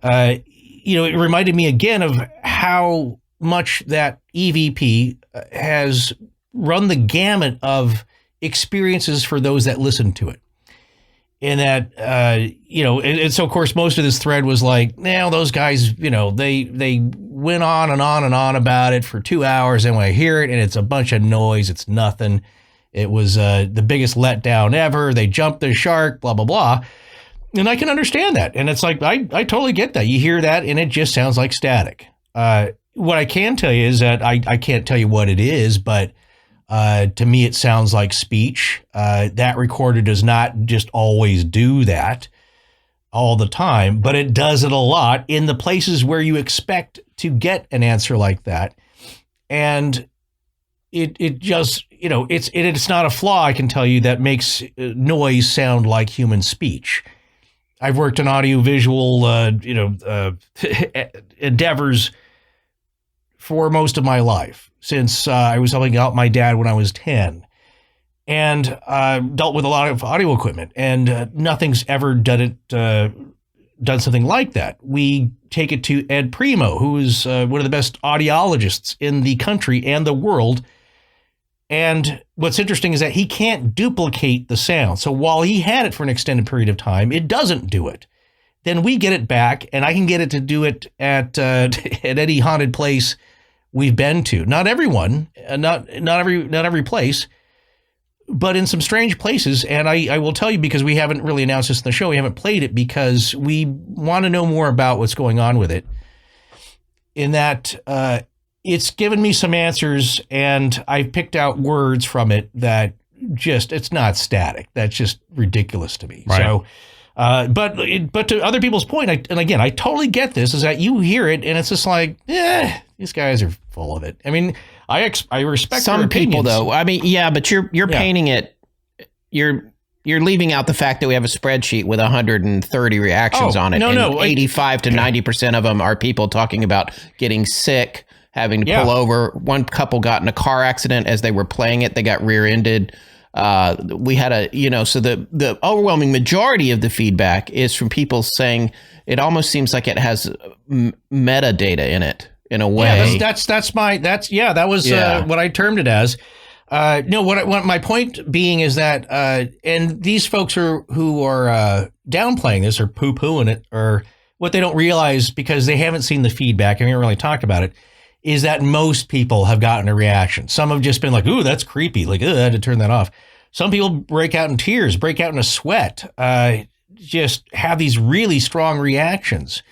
it reminded me again of how much that EVP has run the gamut of experiences for those that listen to it. And that, and so of course, most of this thread was like, now those guys, they went on and on and on about it for 2 hours. And when I hear it and it's a bunch of noise, it's nothing. It was the biggest letdown ever. They jumped the shark, blah, blah, blah. And I can understand that. And it's like, I totally get that. You hear that and it just sounds like static. What I can tell you is that I can't tell you what it is, but to me, it sounds like speech. That recorder does not just always do that all the time, but it does it a lot in the places where you expect to get an answer like that. And it just, it's not a flaw, I can tell you, that makes noise sound like human speech. I've worked in audiovisual, endeavors for most of my life, since I was helping out my dad when I was 10, and dealt with a lot of audio equipment, and nothing's ever done something like that. We take it to Ed Primo, who is one of the best audiologists in the country and the world. And what's interesting is that he can't duplicate the sound. So while he had it for an extended period of time, it doesn't do it. Then we get it back, and I can get it to do it at any haunted place we've been to. Not everyone, not every place, but in some strange places. And I will tell you, because we haven't really announced this in the show, we haven't played it because we want to know more about what's going on with it. In that it's given me some answers, and I've picked out words from it that just, it's not static. That's just ridiculous to me. Right. So, but to other people's point, and again, I totally get this, is that you hear it and it's just like, these guys are full of it. I mean, I respect
some people though. I mean, yeah, but you're painting it. You're leaving out the fact that we have a spreadsheet with 130 reactions on it. No, 85 to 90% of them are people talking about getting sick, having to pull over. One couple got in a car accident as they were playing it. They got rear-ended. We had so the overwhelming majority of the feedback is from people saying it almost seems like it has metadata in it in a way.
Yeah, that was what I termed it as. No, what my point being is that, and these folks who are downplaying this or poo-pooing it, or what they don't realize, because they haven't seen the feedback and we haven't really talked about it, is that most people have gotten a reaction. Some have just been like, ooh, that's creepy. Like, I had to turn that off. Some people break out in tears, break out in a sweat, just have these really strong reactions.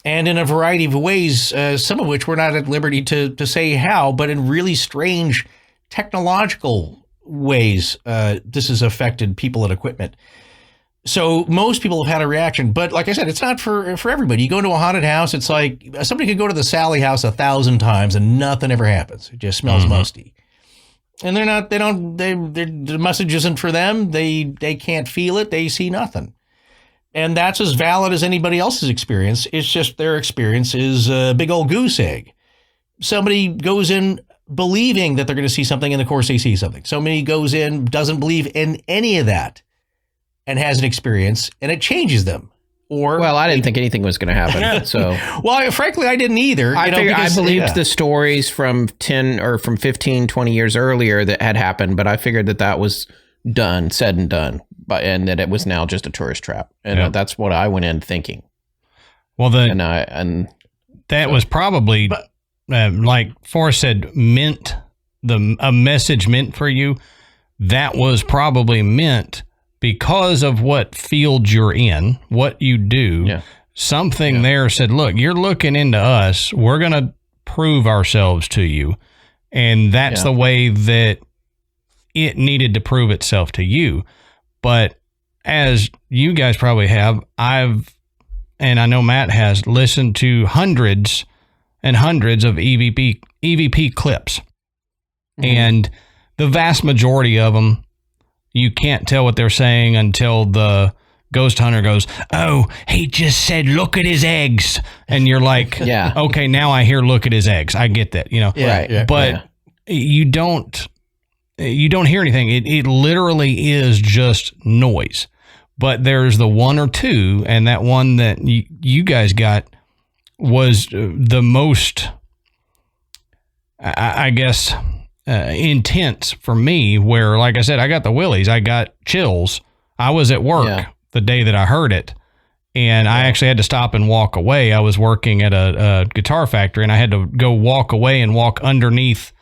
And in a variety of ways, some of which we're not at liberty to say how, but in really strange technological ways, this has affected people and equipment. So most people have had a reaction, but like I said, it's not for everybody. You go into a haunted house, it's like somebody could go to the Sally house 1,000 times and nothing ever happens. It just smells musty. And the message isn't for them. They can't feel it. They see nothing. And that's as valid as anybody else's experience. It's just their experience is a big old goose egg. Somebody goes in believing that they're going to see something, and of course they see something. Somebody goes in, doesn't believe in any of that, and has an experience, and it changes them. Or,
well, I didn't think anything was going to happen. So,
well, frankly, I didn't either.
I believed the stories from 10 or from 15, 20 years earlier that had happened, but I figured that was done, said and done, and that it was now just a tourist trap. And that's what I went in thinking.
Well, that was probably, like Forrest said, a message meant for you. that was probably meant because of what field you're in, what you do.
Yeah.
Something there said, look, you're looking into us. We're going to prove ourselves to you. And that's the way that it needed to prove itself to you. But as you guys probably have, and I know Matt has, listened to hundreds and hundreds of EVP clips. And the vast majority of them, you can't tell what they're saying until the ghost hunter goes, oh, he just said, look at his eggs. And you're like, okay, now I hear look at his eggs. I get that, but you don't hear anything. It literally is just noise. But there's the one or two, and that one that you guys got was the most, I guess, intense for me, where, like I said, I got the willies, I got chills. I was at work the day that I heard it, and I actually had to stop and walk away. I was working at a guitar factory, and I had to go walk away and walk underneath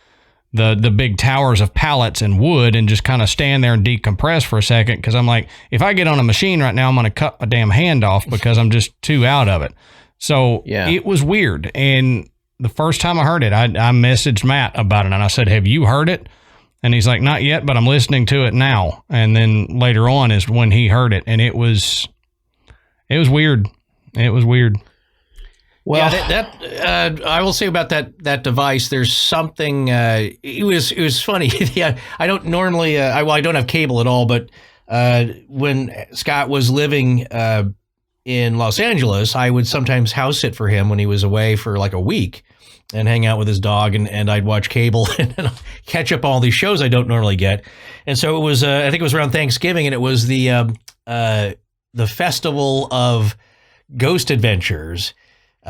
the big towers of pallets and wood and just kind of stand there and decompress for a second, because I'm like, if I get on a machine right now, I'm going to cut my damn hand off because I'm just too out of it. So it was weird. And the first time I heard it, I messaged Matt about it, and I said, have you heard it? And he's like, not yet, but I'm listening to it now. And then later on is when he heard it, and it was weird. It was weird.
Well, that I will say about that device. There's something. It was funny. I don't normally. I don't have cable at all. But when Scott was living in Los Angeles, I would sometimes house sit for him when he was away for like a week, and hang out with his dog, and I'd watch cable and catch up all these shows I don't normally get. And so it was, I think it was around Thanksgiving, and it was the Festival of Ghost Adventures,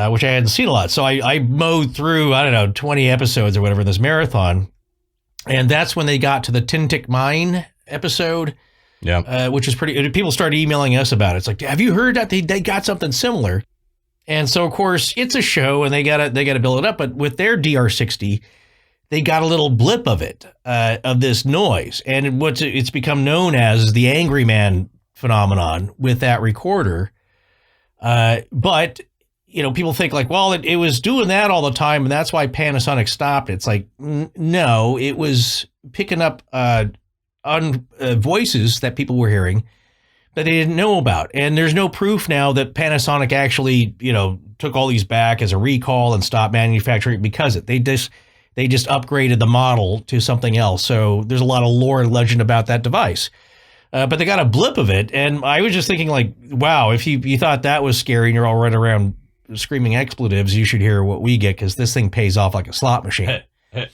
which I hadn't seen a lot. So I mowed through, 20 episodes or whatever in this marathon. And that's when they got to the Tintic Mine episode, which is pretty, people started emailing us about it. It's like, have you heard that they got something similar? And so, of course, it's a show, and they gotta build it up. But with their DR60, they got a little blip of it, of this noise, and it's become known as the Angry Man phenomenon with that recorder. But people think like, well, it was doing that all the time, and that's why Panasonic stopped. It's like, no, it was picking up voices that people were hearing that they didn't know about. And there's no proof now that Panasonic actually, took all these back as a recall and stopped manufacturing because they just upgraded the model to something else. So there's a lot of lore and legend about that device. But they got a blip of it. And I was just thinking like, wow, if you thought that was scary and you're all running around screaming expletives, you should hear what we get, because this thing pays off like a slot machine. Right.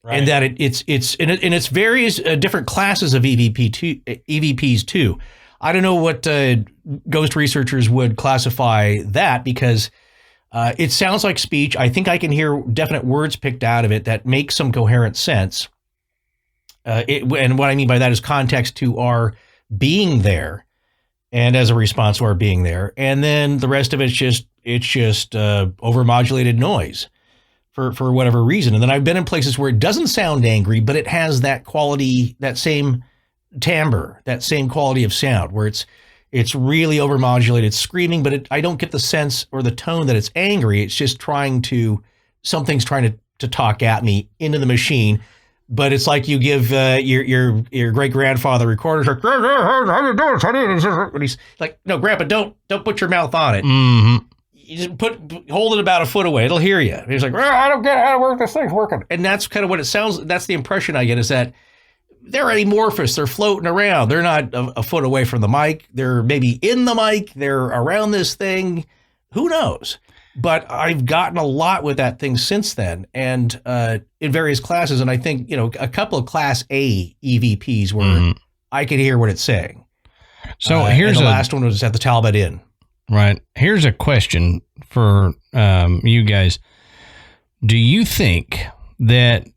And that it's various different classes of EVPs too. I don't know what ghost researchers would classify that, because it sounds like speech. I think I can hear definite words picked out of it that make some coherent sense. And what I mean by that is context to our being there, and as a response to our being there. And then the rest of it's just overmodulated noise for whatever reason. And then I've been in places where it doesn't sound angry, but it has that quality, that same timbre, that same quality of sound, where it's really overmodulated screaming, but I don't get the sense or the tone that it's angry. It's just something's trying to talk at me into the machine. But it's like you give your great grandfather recorders, like, how you doing, sonny? And he's like, no, Grandpa, don't put your mouth on it.
Mm-hmm.
You just hold it about a foot away. It'll hear you. And he's like, I don't get how this thing's working. And that's kind of what it sounds. That's the impression I get, is that they're amorphous. They're floating around. They're not a foot away from the mic. They're maybe in the mic. They're around this thing. Who knows? But I've gotten a lot with that thing since then, and in various classes. And I think, a couple of Class A EVPs where I could hear what it's saying.
So here's
the last one was at the Talbot Inn.
Right. Here's a question for you guys. Do you think that,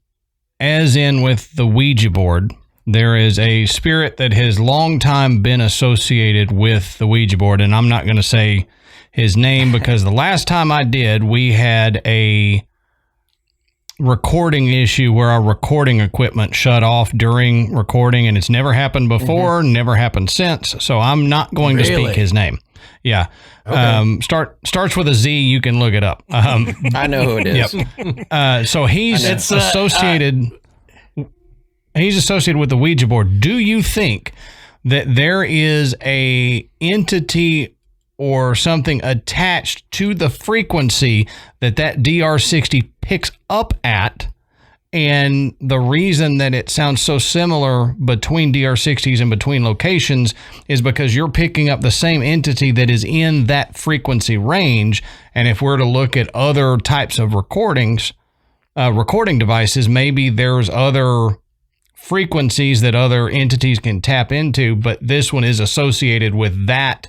as in with the Ouija board, there is a spirit that has long time been associated with the Ouija board? And I'm not going to say his name, because the last time I did, we had a recording issue where our recording equipment shut off during recording, and it's never happened before, never happened since. So I'm not going to speak his name. Yeah. Okay. Starts with a Z. You can look it up.
I know who it is.
Yep. So he's associated. He's associated with the Ouija board. Do you think that there is a entity or something attached to the frequency that DR60 picks up at? And the reason that it sounds so similar between DR60s and between locations is because you're picking up the same entity that is in that frequency range. And if we're to look at other types of recording devices, maybe there's other frequencies that other entities can tap into, but this one is associated with that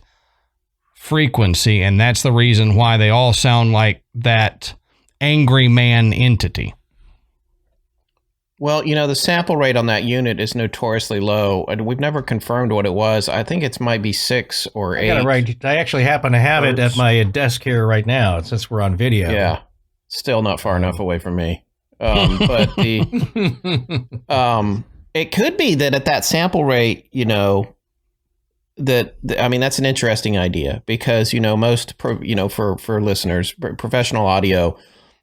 frequency. And that's the reason why they all sound like that angry man entity.
Well, the sample rate on that unit is notoriously low, and we've never confirmed what it was. I think it might be 6 or 8.
I actually happen to have it at my desk here right now, since we're on video.
Yeah, still not far enough away from me. But it could be that at that sample rate, that's an interesting idea because most for listeners, professional audio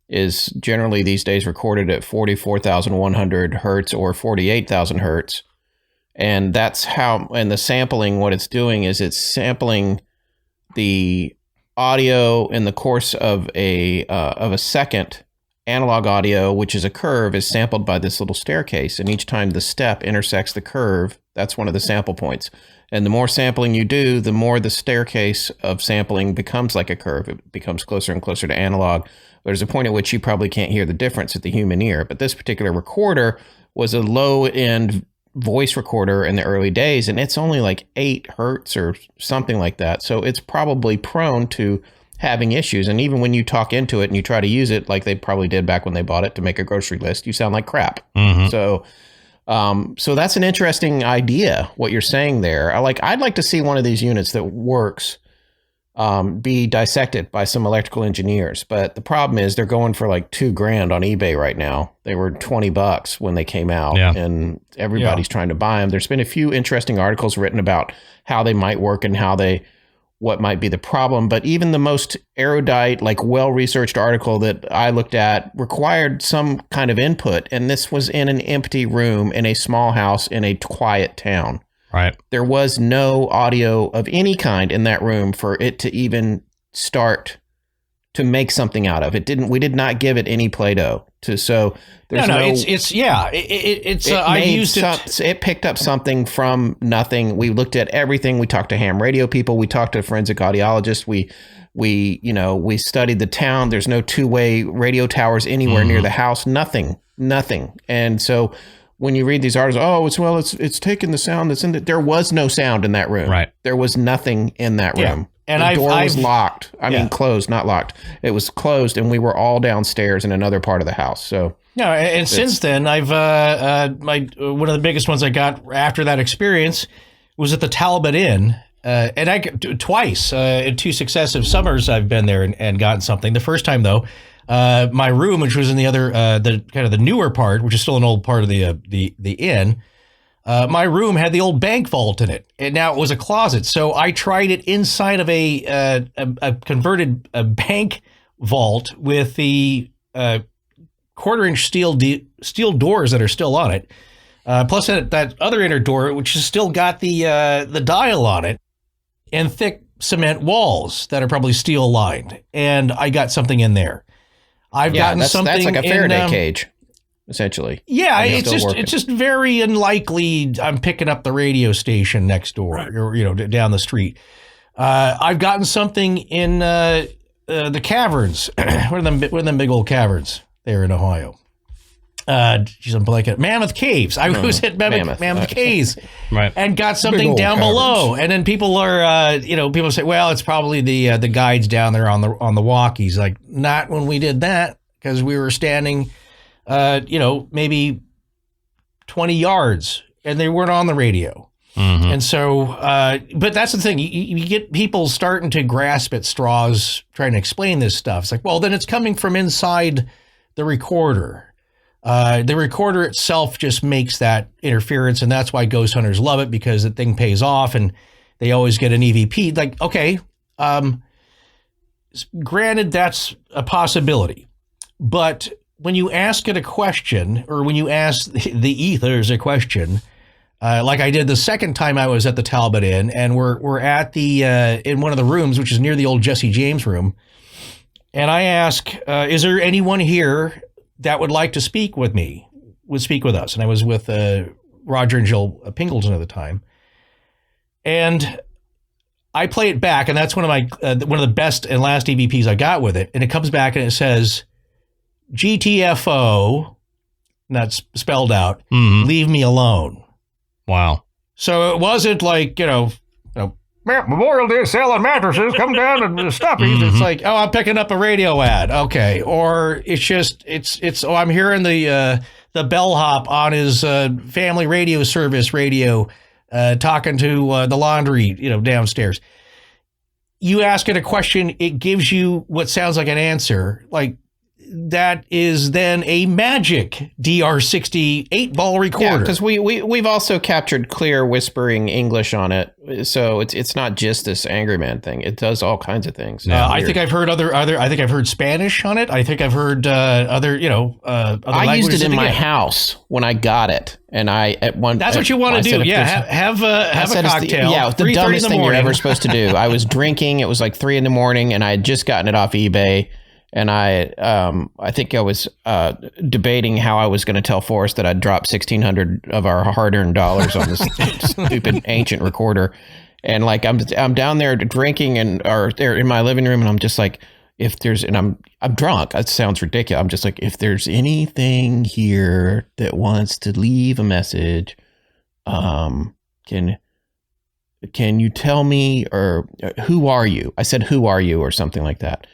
is generally these days recorded at 44,100 hertz or 48,000 hertz. And that's and the sampling, what it's doing is it's sampling the audio in the course of a second. Analog audio, which is a curve, is sampled by this little staircase. And each time the step intersects the curve, that's one of the sample points. And the more sampling you do, the more the staircase of sampling becomes like a curve. It becomes closer and closer to analog. There's a point at which you probably can't hear the difference at the human ear. But this particular recorder was a low-end voice recorder in the early days, and it's only like 8 hertz or something like that. So it's probably prone to having issues. And even when you talk into it and you try to use it like they probably did back when they bought it to make a grocery list, you sound like crap.
Mm-hmm.
So that's an interesting idea, what you're saying there. I'd like to see one of these units that works be dissected by some electrical engineers. But the problem is they're going for like $2,000 on eBay right now. They were $20 when they came out, and everybody's trying to buy them. There's been a few interesting articles written about how they might work and what might be the problem. But even the most erudite, well-researched article that I looked at required some kind of input. And this was in an empty room in a small house in a quiet town.
Right.
There was no audio of any kind in that room for it to even start to make something out of. We did not give it any Play-Doh it picked up something from nothing. We looked at everything. We talked to ham radio people. We talked to forensic audiologists. We studied the town. There's no two-way radio towers anywhere near the house. Nothing. And so when you read these articles, it's taking the sound that's in it. There was no sound in that room.
Right.
There was nothing in that room. And the door was locked. I mean, closed, not locked. It was closed, and we were all downstairs in another part of the house. So
no, and since then, I've one of the biggest ones I got after that experience was at the Talbot Inn, and I twice in 2 successive summers I've been there and gotten something. The first time though, my room, which was in the other the kind of the newer part, which is still an old part of the inn. My room had the old bank vault in it, and now it was a closet. So I tried it inside of a converted bank vault with the 1/4-inch steel doors that are still on it, plus that other inner door, which has still got the dial on it, and thick cement walls that are probably steel lined. And I got something in there. I've gotten something. That's like a Faraday cage. Essentially. Yeah, it's just very unlikely I'm picking up the radio station next door or down the street. I've gotten something in the caverns. What are them big old caverns there in Ohio? I'm blanking. Mammoth Caves. I was at Mammoth Caves,
right,
and got something down below. And then people are, people say, well, it's probably the guides down there on the walkies. Like, not when we did that, because we were standing maybe 20 yards and they weren't on the radio.
Mm-hmm.
And so, but that's the thing. You get people starting to grasp at straws trying to explain this stuff. It's like, well, then it's coming from inside the recorder. The recorder itself just makes that interference, and that's why ghost hunters love it, because the thing pays off and they always get an EVP. Like, okay, granted, that's a possibility. But when you ask it a question, or when you ask the ethers a question, like I did the second time I was at the Talbot Inn, and we're at the in one of the rooms, which is near the old Jesse James room, and I ask, is there anyone here that would like to speak with us? And I was with Roger and Jill Pingleton at the time, and I play it back, and that's one of the best and last EVPs I got with it, and it comes back and it says, GTFO, and that's spelled out, leave me alone.
Wow.
So it wasn't like, Memorial Day selling mattresses, come down and stop these. It's like, oh, I'm picking up a radio ad. Okay. Or it's just, oh, I'm hearing the bellhop on his family radio service radio talking to the laundry, downstairs. You ask it a question, it gives you what sounds like an answer. Like, that is then a magic DR60 8-ball recorder.
Yeah, because we've also captured clear whispering English on it, so it's not just this Angry Man thing. It does all kinds of things.
I think I've heard other. I think I've heard Spanish on it. I think I've heard other. Other
I used it in my house when I got it, and That's
what you want to do. Yeah, have a cocktail.
The dumbest thing you're ever supposed to do. I was drinking. It was like 3 a.m, and I had just gotten it off eBay. And I think I was debating how I was going to tell Forrest that I'd dropped $1,600 of our hard-earned dollars on this stupid ancient recorder. And like I'm down there drinking or they're in my living room, and I'm just like, I'm drunk. That sounds ridiculous. I'm just like, if there's anything here that wants to leave a message, can you tell me, or who are you? I said, who are you, or something like that.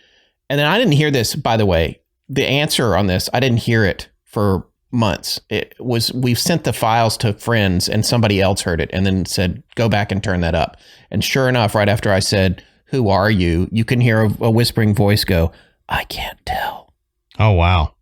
And then I didn't hear this, by the way, the answer on this, I didn't hear it for months. We've sent the files to friends, and somebody else heard it and then said, go back and turn that up. And sure enough, right after I said, who are you? You can hear a whispering voice go, I can't tell.
Oh, wow.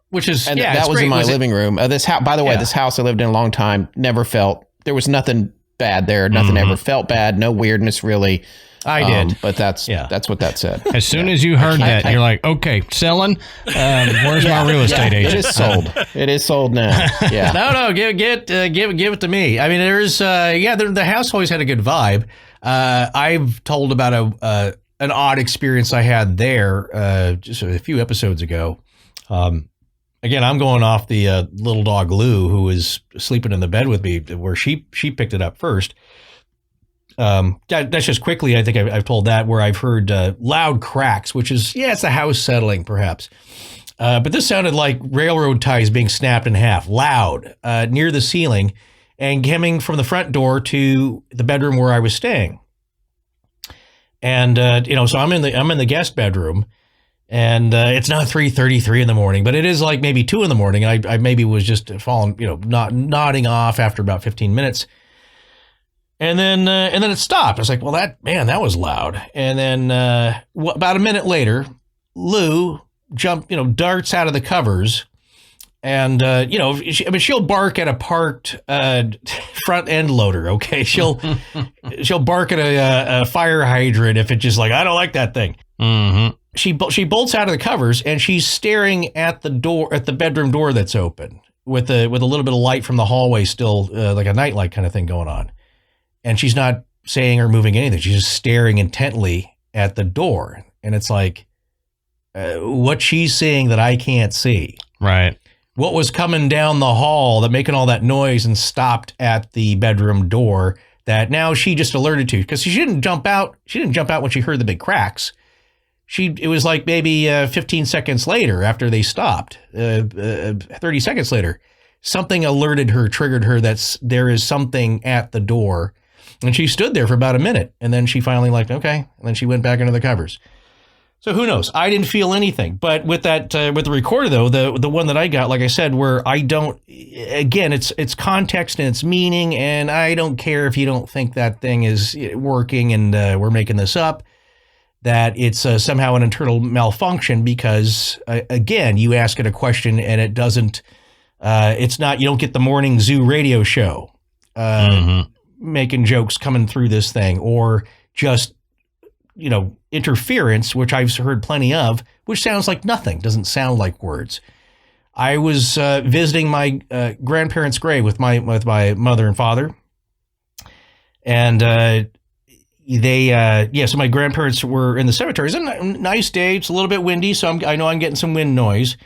Which is,
that was great. In my living room. This house, by the way, this house I lived in a long time, there was nothing bad there. Nothing ever felt bad. No weirdness, really.
I did.
But that's what that said.
As soon as you heard that, you're like, okay, selling. Where's my real estate agent?
It is sold. It is sold now. Yeah.
No, give it to me. I mean, there's the house always had a good vibe. I've told about an odd experience I had there just a few episodes ago. Again, I'm going off the little dog Lou, who was sleeping in the bed with me, where she picked it up first. That's just quickly. I think I've told that, where I've heard loud cracks, which is, it's a house settling perhaps. But this sounded like railroad ties being snapped in half, loud, near the ceiling, and coming from the front door to the bedroom where I was staying. And so I'm in the guest bedroom, and it's not 3:33 in the morning, but it is like maybe 2 in the morning. And I maybe was just falling, nodding off after about 15 minutes. And then it stopped. I was like, well, that was loud. And then about a minute later, Lou darts out of the covers, and she'll bark at a parked front end loader. Okay, she'll bark at a fire hydrant if it's just like, I don't like that thing.
Mm-hmm.
She bolts out of the covers, and she's staring at the door, at the bedroom door that's open, with a little bit of light from the hallway still, like a nightlight kind of thing going on. And she's not saying or moving anything. She's just staring intently at the door. And it's like, what she's seeing that I can't see.
Right.
What was coming down the hall that making all that noise and stopped at the bedroom door that now she just alerted to, because she didn't jump out. She didn't jump out when she heard the big cracks. It was like maybe 15 seconds later after they stopped, 30 seconds later, something alerted her, triggered her that there is something at the door. And she stood there for about a minute, and then she finally okay. And then she went back into the covers. So who knows? I didn't feel anything. But with that, with the recorder though, the one that I got, like I said, where I don't, again, it's context and it's meaning, and I don't care if you don't think that thing is working and we're making this up. that it's somehow an internal malfunction because, again, you ask it a question and it doesn't, it's not, you don't get the morning zoo radio show making jokes coming through this thing, or just, interference, which I've heard plenty of, which sounds like nothing, doesn't sound like words. I was visiting my grandparents' grave with my mother and father, and so my grandparents were in the cemetery. It's a nice day. It's a little bit windy, so I know I'm getting some wind noise.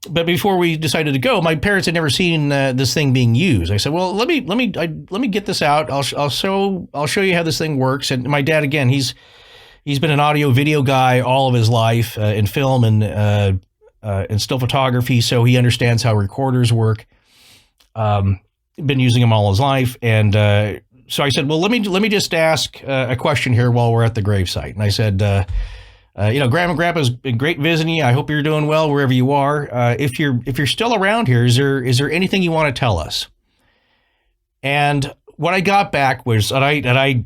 But before we decided to go, my parents had never seen this thing being used. I said, "Well, let me get this out. I'll show you how this thing works." And my dad, again, he's been an audio video guy all of his life, in film and still photography, so he understands how recorders work. Been using them all his life, and so I said, "Well, let me just ask a question here while we're at the gravesite." And I said, "Grandma and Grandpa's been great visiting you. I hope you're doing well wherever you are. If you're still around here, is there anything you want to tell us?" And what I got back was, and I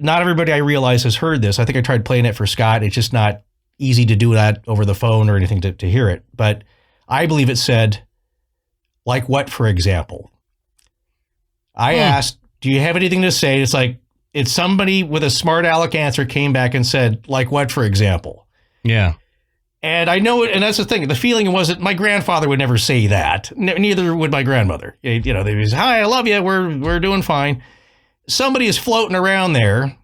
not everybody I realize has heard this. I think I tried playing it for Scott. It's just not easy to do that over the phone or anything to hear it. But I believe it said, "Like what, for example?" I asked, "Do you have anything to say?" It's like, it's somebody with a smart aleck answer came back and said, "Like what, for example?"
Yeah.
And I know it, and that's the thing. The feeling wasn't, my grandfather would never say that. Neither would my grandmother. They was, "Hi, I love you. We're doing fine." Somebody is floating around there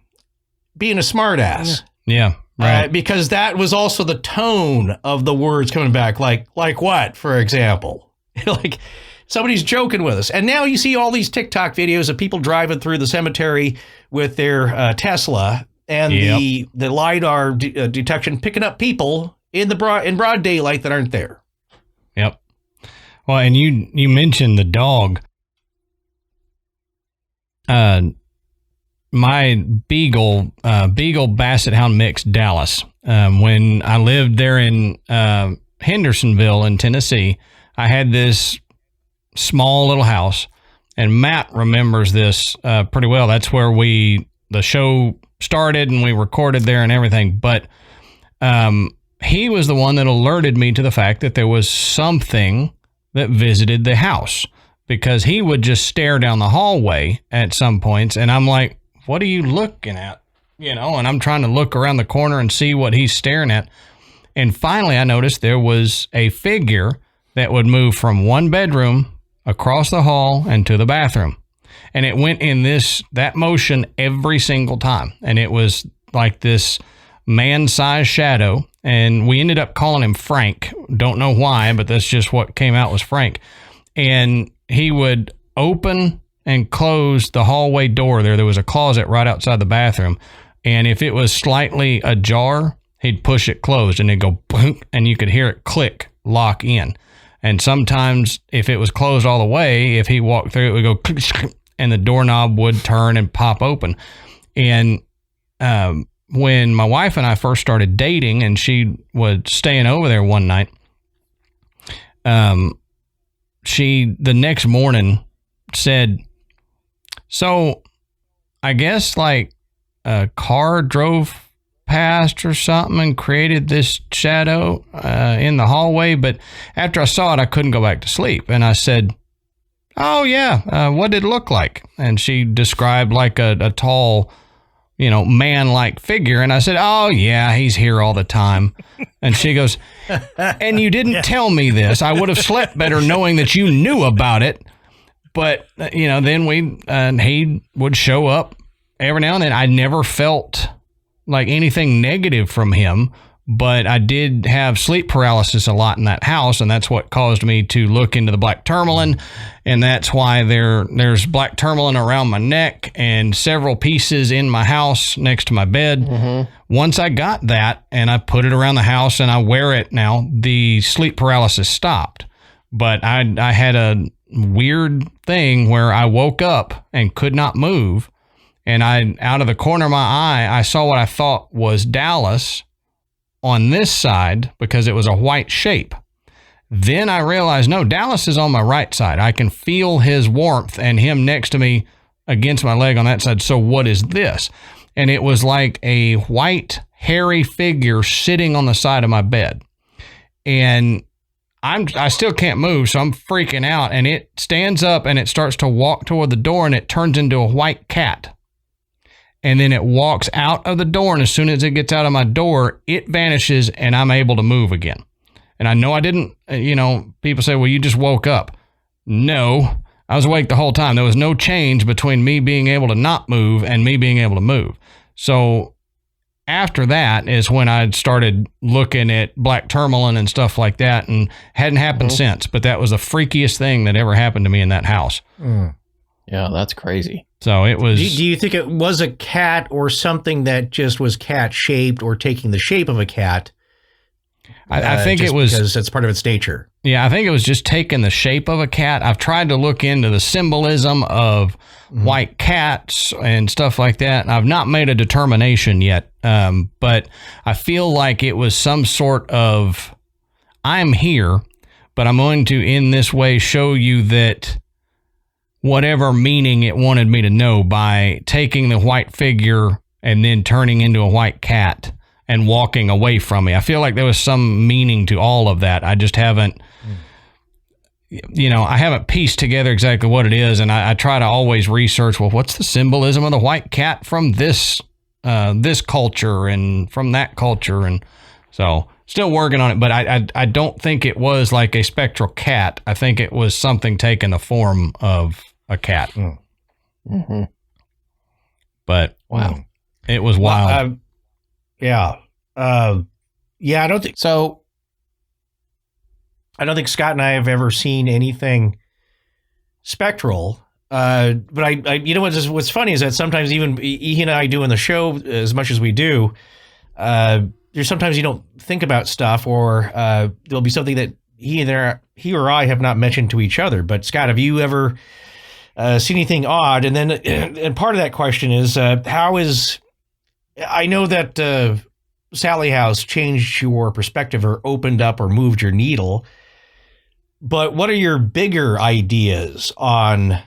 being a smart ass.
Yeah. Right.
Because that was also the tone of the words coming back. Like what, for example? Like somebody's joking with us. And now you see all these TikTok videos of people driving through the cemetery with their Tesla and the LiDAR detection picking up people in broad daylight that aren't there.
Yep. Well, and you mentioned the dog. My Beagle Basset Hound mix, Dallas. When I lived there in Hendersonville in Tennessee, I had this small little house, and Matt remembers this pretty well. That's where the show started, and we recorded there and everything. But he was the one that alerted me to the fact that there was something that visited the house, because he would just stare down the hallway at some points, and I'm like, "What are you looking at?" And I'm trying to look around the corner and see what he's staring at. And finally, I noticed there was a figure that would move from one bedroom across the hall and to the bathroom. And it went in that motion every single time. And it was like this man-sized shadow. And we ended up calling him Frank. Don't know why, but that's just what came out was Frank. And he would open and close the hallway door there. There was a closet right outside the bathroom. And if it was slightly ajar, he'd push it closed and it'd go boom, and you could hear it click, lock in. And sometimes if it was closed all the way, if he walked through, it would go click, and the doorknob would turn and pop open. And when my wife and I first started dating and she was staying over there one night, she, the next morning, said, "So I guess like a car drove past or something and created this shadow in the hallway, but after I saw it, I couldn't go back to sleep." And I said, "Oh yeah, what did it look like?" And she described like a tall, man-like figure. And I said, "Oh yeah, he's here all the time." And she goes, "And you didn't tell me this. I would have slept better knowing that you knew about it." But, then he would show up every now and then. I never felt like anything negative from him, but I did have sleep paralysis a lot in that house, and that's what caused me to look into the black tourmaline, and that's why there's black tourmaline around my neck and several pieces in my house next to my bed. Mm-hmm. Once I got that and I put it around the house and I wear it now, the sleep paralysis stopped. But I had a weird thing where I woke up and could not move, and out of the corner of my eye, I saw what I thought was Dallas on this side because it was a white shape. Then I realized, no, Dallas is on my right side. I can feel his warmth and him next to me against my leg on that side. So what is this? And it was like a white hairy figure sitting on the side of my bed. And I still can't move, so I'm freaking out. And it stands up and it starts to walk toward the door, and it turns into a white cat. And then it walks out of the door, and as soon as it gets out of my door, it vanishes, and I'm able to move again. And I know I didn't, people say, well, you just woke up. No, I was awake the whole time. There was no change between me being able to not move and me being able to move. So after that is when I started looking at black tourmaline and stuff like that, and hadn't happened since. But that was the freakiest thing that ever happened to me in that house.
Yeah, that's crazy.
So it was.
Do you think it was a cat or something that just was cat shaped or taking the shape of a cat?
I think it was
because it's part of its nature.
Yeah, I think it was just taking the shape of a cat. I've tried to look into the symbolism of white cats and stuff like that. I've not made a determination yet, but I feel like it was some sort of, I'm here, but I'm going to, in this way, show you that whatever meaning it wanted me to know by taking the white figure and then turning into a white cat and walking away from me. I feel like there was some meaning to all of that. I just haven't, I haven't pieced together exactly what it is. And I try to always research, well, what's the symbolism of the white cat from this culture and from that culture? And so still working on it, but I don't think it was like a spectral cat. I think it was something taking the form of a cat. But wow, it was wild.
Yeah. I don't think so. I don't think Scott and I have ever seen anything spectral. But I what's funny is that sometimes even he and I doing the show as much as we do, there's sometimes you don't think about stuff, or there'll be something that he or I have not mentioned to each other. But Scott, have you ever seen anything odd? And then, and part of that question is, I know that Sally House changed your perspective or opened up or moved your needle, but what are your bigger ideas on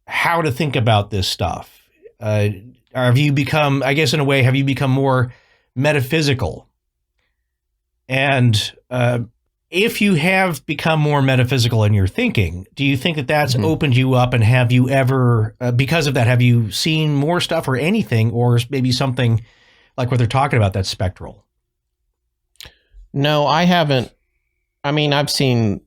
how to think about this stuff? Have you become, I guess in a way, have you become more metaphysical? And if you have become more metaphysical in your thinking, do you think that that's opened you up? And have you ever, because of that, have you seen more stuff or anything, or maybe something like what they're talking about that's spectral?
No, I haven't. I mean, I've seen,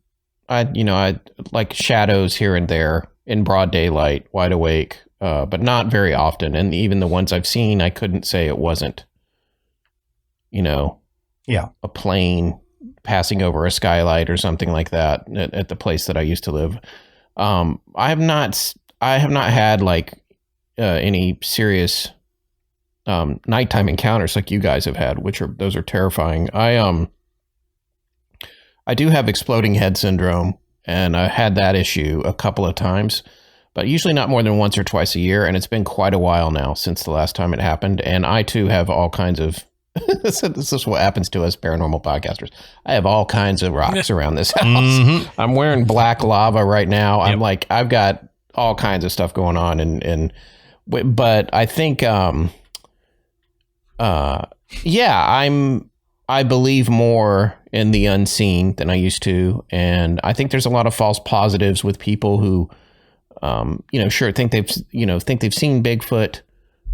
I like shadows here and there in broad daylight, wide awake, but not very often. And even the ones I've seen, I couldn't say it wasn't, a plane passing over a skylight or something like that at the place that I used to live. I have not had like any serious nighttime encounters like you guys have had, those are terrifying. I do have exploding head syndrome, and I had that issue a couple of times, but usually not more than once or twice a year. And it's been quite a while now since the last time it happened. And I too have all kinds of, this is what happens to us paranormal podcasters. I have all kinds of rocks around this house. I'm wearing black lava right now. Yep. I've got all kinds of stuff going on. But I think, I believe more in the unseen than I used to. And I think there's a lot of false positives with people who, think they've seen Bigfoot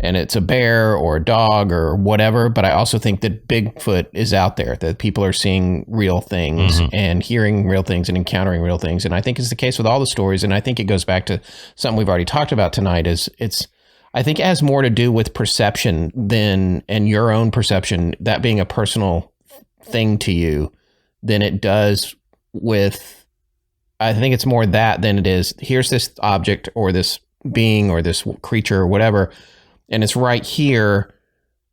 and it's a bear or a dog or whatever. But I also think that Bigfoot is out there, that people are seeing real things and hearing real things and encountering real things. And I think it's the case with all the stories. And I think it goes back to something we've already talked about tonight I think it has more to do with perception and your own perception, that being a personal thing to you, than it does with, I think it's more that than it is, here's this object or this being or this creature or whatever, and it's right here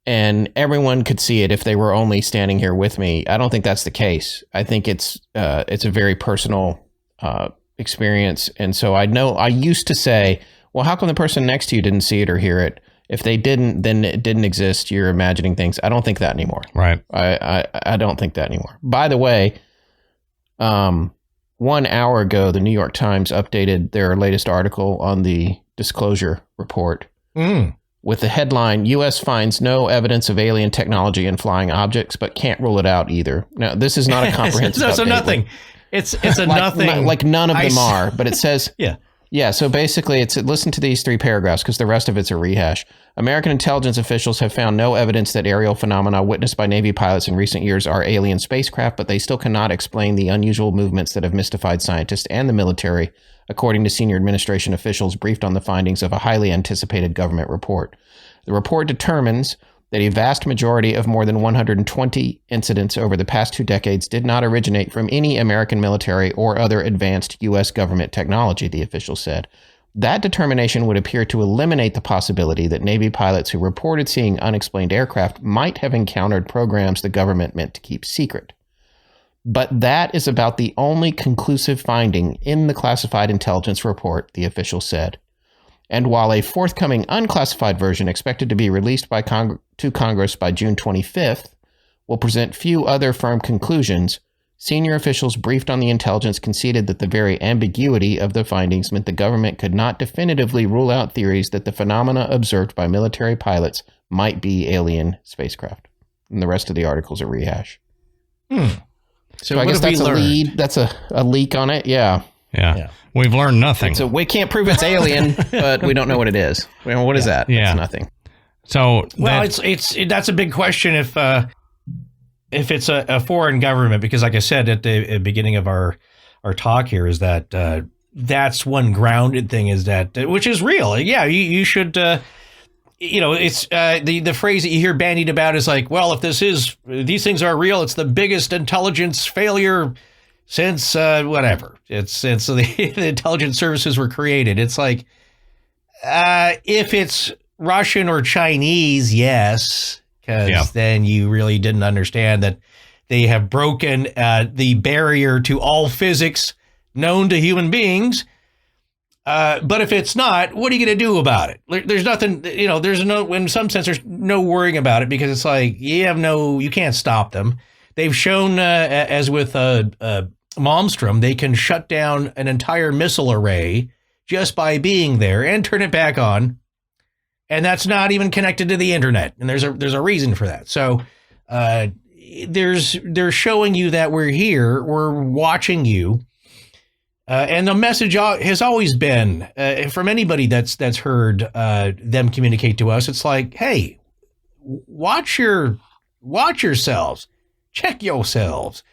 and everyone could see it if they were only standing here with me. I don't think that's the case. I think it's a very personal experience. And so I used to say, well, how come the person next to you didn't see it or hear it? If they didn't, then it didn't exist. You're imagining things. I don't think that anymore.
Right.
I don't think that anymore. By the way, 1 hour ago, the New York Times updated their latest article on the disclosure report, with the headline, U.S. finds no evidence of alien technology in flying objects, but can't rule it out either. Now, this is not a comprehensive
so
update.
nothing. It's a nothing.
Like none of them are, but it says...
Yeah.
So basically, listen to these 3 paragraphs because the rest of it's a rehash. American intelligence officials have found no evidence that aerial phenomena witnessed by Navy pilots in recent years are alien spacecraft, but they still cannot explain the unusual movements that have mystified scientists and the military, according to senior administration officials briefed on the findings of a highly anticipated government report. The report determines that a vast majority of more than 120 incidents over the past 2 decades did not originate from any American military or other advanced U.S. government technology, the official said. That determination would appear to eliminate the possibility that Navy pilots who reported seeing unexplained aircraft might have encountered programs the government meant to keep secret. But that is about the only conclusive finding in the classified intelligence report, the official said. And while a forthcoming unclassified version expected to be released to Congress by June 25th will present few other firm conclusions, senior officials briefed on the intelligence conceded that the very ambiguity of the findings meant the government could not definitively rule out theories that the phenomena observed by military pilots might be alien spacecraft. And the rest of the article's a rehash. So I guess that's a lead. That's a leak on it. Yeah.
We've learned nothing.
So we can't prove it's alien, but we don't know what it is. Well, what is that?
Yeah.
It's nothing.
So
that's a big question if it's a foreign government, because like I said at the beginning of our talk here is that that's one grounded thing is that which is real. Yeah, you should it's the phrase that you hear bandied about is like, well, if these things are real, it's the biggest intelligence failure since whatever. It's since the intelligence services were created. It's like if it's Russian or Chinese, yes, because then you really didn't understand that they have broken the barrier to all physics known to human beings. But if it's not, what are you going to do about it? There's nothing, there's no, in some sense, there's no worrying about it because it's like, you can't stop them. They've shown, as with Malmstrom, they can shut down an entire missile array just by being there and turn it back on. And that's not even connected to the internet. And there's a reason for that. So they're showing you that we're here, we're watching you. And the message has always been from anybody that's heard them communicate to us. It's like, hey, watch yourselves, check yourselves,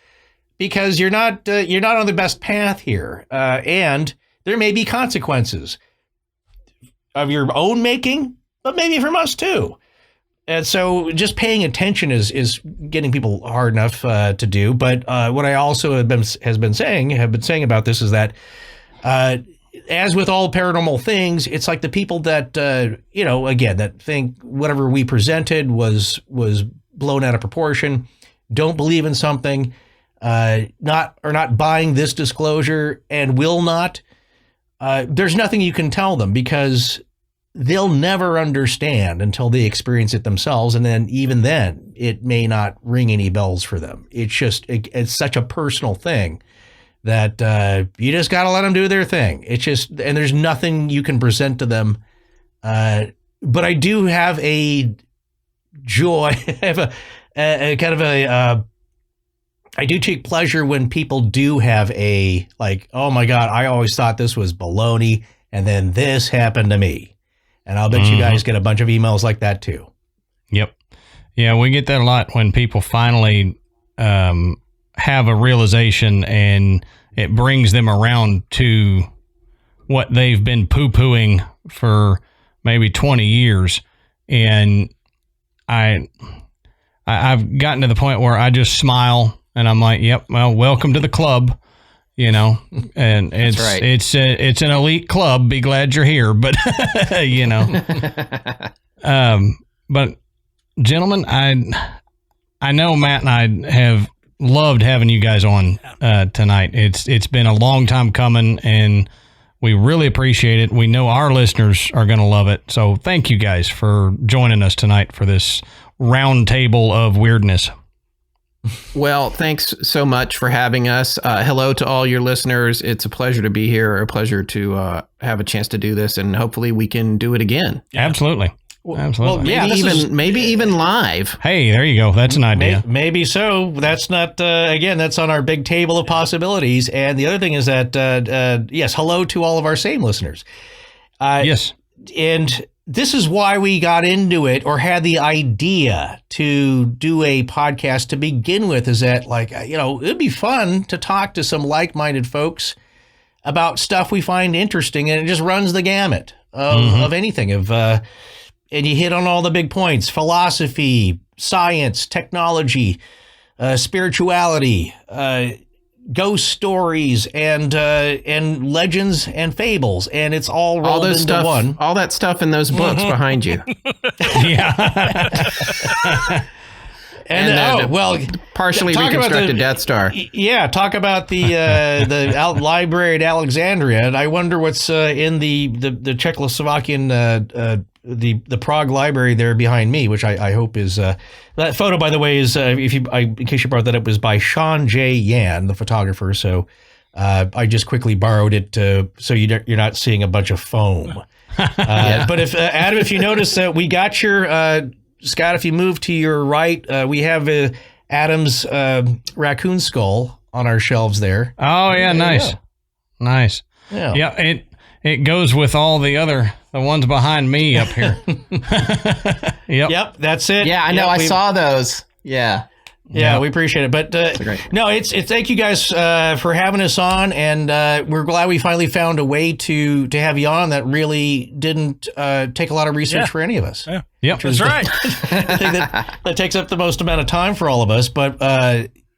because you're not on the best path here, and there may be consequences of your own making, but maybe from us too. And so just paying attention is getting people hard enough to do. But what I also have been saying about this is that as with all paranormal things, it's like the people that that think whatever we presented was blown out of proportion, don't believe in something, not buying this disclosure and will not. There's nothing you can tell them because they'll never understand until they experience it themselves. And then even then, it may not ring any bells for them. It's just, it's such a personal thing that you just got to let them do their thing. It's just, and there's nothing you can present to them. But I do have a joy, I have a kind of a, I do take pleasure when people do have a, like, oh my God, I always thought this was baloney. And then this happened to me. And I'll bet you guys get a bunch of emails like that too. Yep.
Yeah, we get that a lot when people finally have a realization and it brings them around to what they've been poo-pooing for maybe 20 years. And I've gotten to the point where I just smile and I'm like, yep, well, welcome to the club. And it's
right.
it's an elite club. Be glad you're here, but but gentlemen, I know Matt and I have loved having you guys on tonight. It's been a long time coming, and we really appreciate it. We know our listeners are going to love it. So thank you guys for joining us tonight for this round table of weirdness.
Well, thanks so much for having us. Hello to all your listeners. It's a pleasure to be here, a pleasure to have a chance to do this, and hopefully we can do it again.
Absolutely. Absolutely.
Yeah,
maybe even live.
Hey, there you go. That's an idea.
Maybe so. That's not, again, that's on our big table of possibilities. And the other thing is that, yes, hello to all of our same listeners.
Yes.
And this is why we got into it or had the idea to do a podcast to begin with, is that, like, it'd be fun to talk to some like-minded folks about stuff we find interesting, and it just runs the gamut of anything. And you hit on all the big points: philosophy, science, technology, spirituality, ghost stories, and legends and fables, and it's all rolled into
stuff,
one.
All that stuff in those books behind you.
Yeah.
Partially reconstructed Death Star.
Yeah, talk about the library at Alexandria, and I wonder what's in the Czechoslovakian the Prague library there behind me, which I hope is that photo, by the way, is in case you brought that up, was by Sean J. Yan, the photographer. So I just quickly borrowed it so you're not seeing a bunch of foam. But if Adam, if you notice that we got your Scott, if you move to your right, we have Adam's raccoon skull on our shelves there.
Oh yeah, nice. Yeah, it goes with all the ones behind me up here. Yep,
that's it.
Yeah, I know. I saw those. Yeah,
we appreciate it. But no, it's thank you guys for having us on, and we're glad we finally found a way to have you on that really didn't take a lot of research for any of us.
Yeah.
Yep,
that's right.
I think that takes up the most amount of time for all of us. But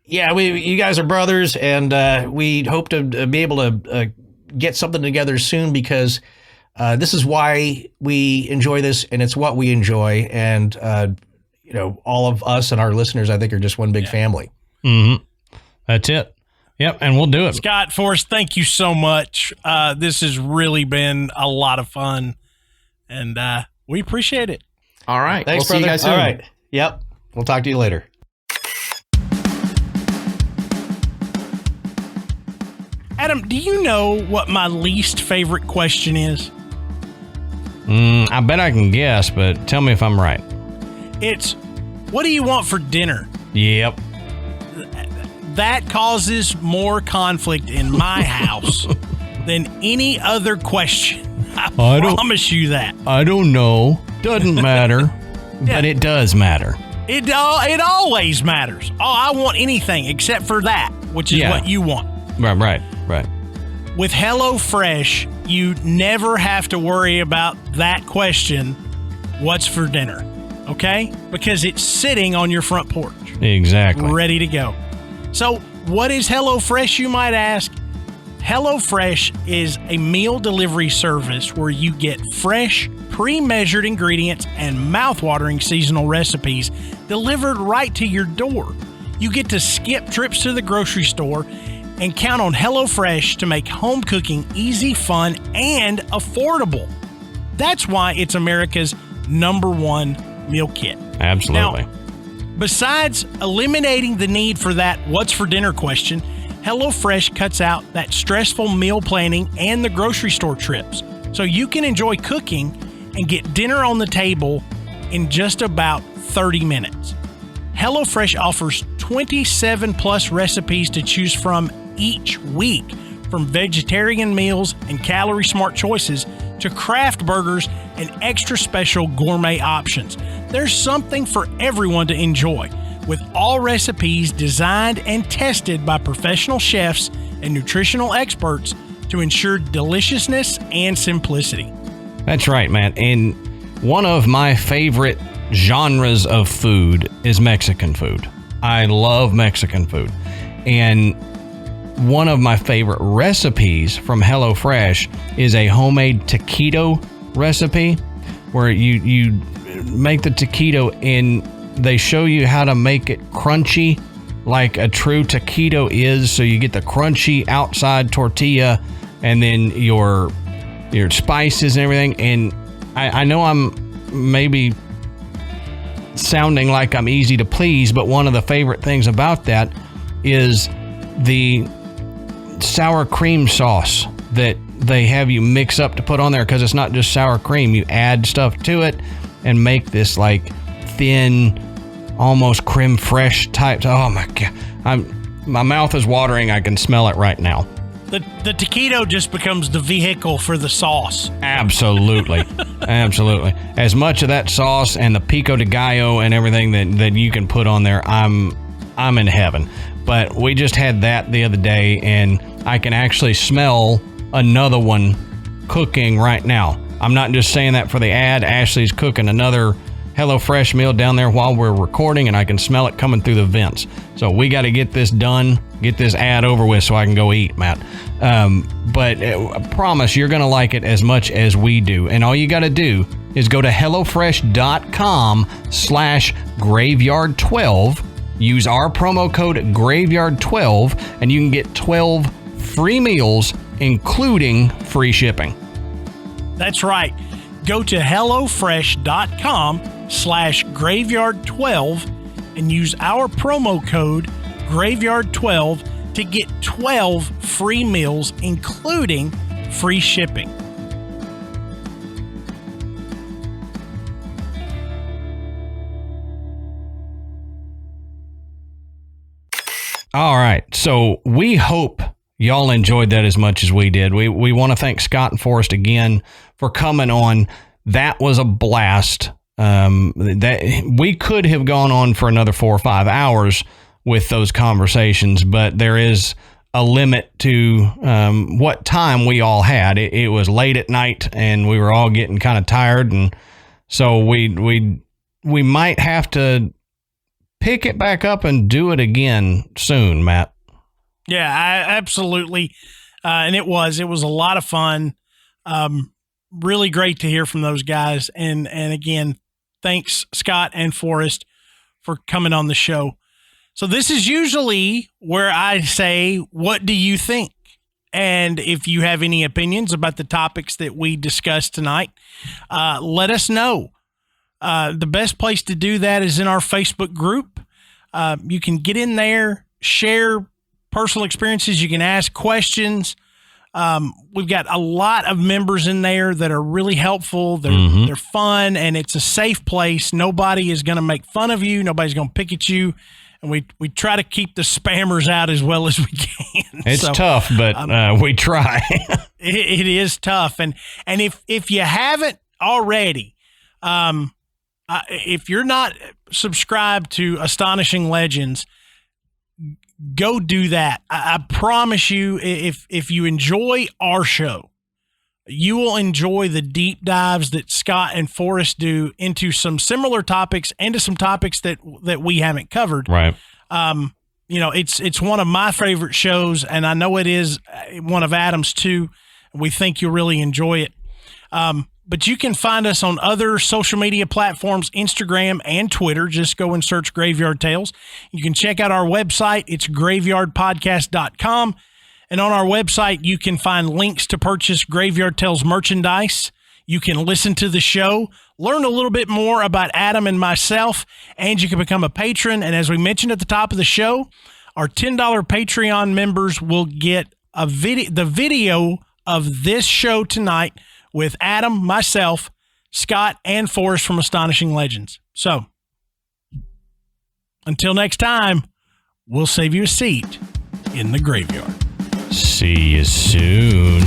you guys are brothers, and we hope to be able to get something together soon, because this is why we enjoy this, and it's what we enjoy, and all of us and our listeners, I think, are just one big family.
Mm-hmm. That's it. Yep, and we'll do it.
Scott Forrest, thank you so much. This has really been a lot of fun, and we appreciate it.
All right.
Thanks,
we'll
brother.
see you guys soon.
All right. Yep. We'll talk to you later.
Adam, do you know what my least favorite question is?
I bet I can guess, but tell me if I'm right.
It's, what do you want for dinner?
Yep.
That causes more conflict in my house than any other question. I promise you that.
I don't know. Doesn't matter. But it does matter.
It always matters. Oh, I want anything except for that, which is what you want.
Right.
With HelloFresh, you never have to worry about that question, what's for dinner, okay? Because it's sitting on your front porch.
Exactly.
Ready to go. So what is HelloFresh, you might ask? HelloFresh is a meal delivery service where you get fresh, pre-measured ingredients and mouth-watering seasonal recipes delivered right to your door. You get to skip trips to the grocery store and count on HelloFresh to make home cooking easy, fun, and affordable. That's why it's America's #1 meal kit.
Absolutely.
Now, besides eliminating the need for that what's for dinner question, HelloFresh cuts out that stressful meal planning and the grocery store trips, so you can enjoy cooking and get dinner on the table in just about 30 minutes. HelloFresh offers 27 plus recipes to choose from each week, from vegetarian meals and calorie smart choices to craft burgers and extra special gourmet options. There's something for everyone to enjoy, with all recipes designed and tested by professional chefs and nutritional experts to ensure deliciousness and simplicity.
That's right, man. And one of my favorite genres of food is Mexican food. I love Mexican food. And one of my favorite recipes from HelloFresh is a homemade taquito recipe, where you make the taquito and they show you how to make it crunchy like a true taquito is. So you get the crunchy outside tortilla and then your spices and everything. And I know I'm maybe sounding like I'm easy to please, but one of the favorite things about that is the sour cream sauce that they have you mix up to put on there, because it's not just sour cream. You add stuff to it, and make this like thin, almost creme fraiche type. Oh my God. My mouth is watering. I can smell it right now.
The taquito just becomes the vehicle for the sauce.
Absolutely. Absolutely. As much of that sauce and the pico de gallo and everything that you can put on there, I'm in heaven. But we just had that the other day, and I can actually smell another one cooking right now. I'm not just saying that for the ad. Ashley's cooking another HelloFresh meal down there while we're recording, and I can smell it coming through the vents. So we got to get this done, get this ad over with so I can go eat, Matt. But I promise you're going to like it as much as we do. And all you got to do is go to HelloFresh.com/GraveYard12. Use our promo code GraveYard12, and you can get 12 free meals, including free shipping.
That's right. Go to HelloFresh.com/GraveYard12 and use our promo code GraveYard12 to get 12 free meals, including free shipping.
All right. So we hope y'all enjoyed that as much as we did. We want to thank Scott and Forrest again for coming on. That was a blast. That we could have gone on for another 4 or 5 hours with those conversations, but there is a limit to what time we all had. It was late at night, and we were all getting kind of tired, and so we might have to pick it back up and do it again soon, Matt.
Yeah, absolutely. And it was a lot of fun. Really great to hear from those guys. And again, thanks Scott and Forrest for coming on the show. So this is usually where I say, what do you think? And if you have any opinions about the topics that we discussed tonight, let us know. The best place to do that is in our Facebook group. You can get in there, share personal experiences. You can ask questions. We've got a lot of members in there that are really helpful. They're fun, and it's a safe place. Nobody is going to make fun of you. Nobody's going to pick at you. And we try to keep the spammers out as well as we can.
It's tough, but we try.
It is tough. And if you haven't already, if you're not subscribed to Astonishing Legends, go do that. I promise you, if you enjoy our show, you will enjoy the deep dives that Scott and Forrest do into some similar topics and to some topics that we haven't covered.
Right.
It's one of my favorite shows, and I know it is one of Adam's too. We think you'll really enjoy it. But you can find us on other social media platforms, Instagram and Twitter. Just go and search GraveYard Tales. You can check out our website. It's GraveYardPodcast.com. And on our website, you can find links to purchase GraveYard Tales merchandise. You can listen to the show, learn a little bit more about Adam and myself, and you can become a patron. And as we mentioned at the top of the show, our $10 Patreon members will get the video of this show tonight with Adam, myself, Scott, and Forrest from Astonishing Legends. So, until next time, we'll save you a seat in the graveyard.
See you soon.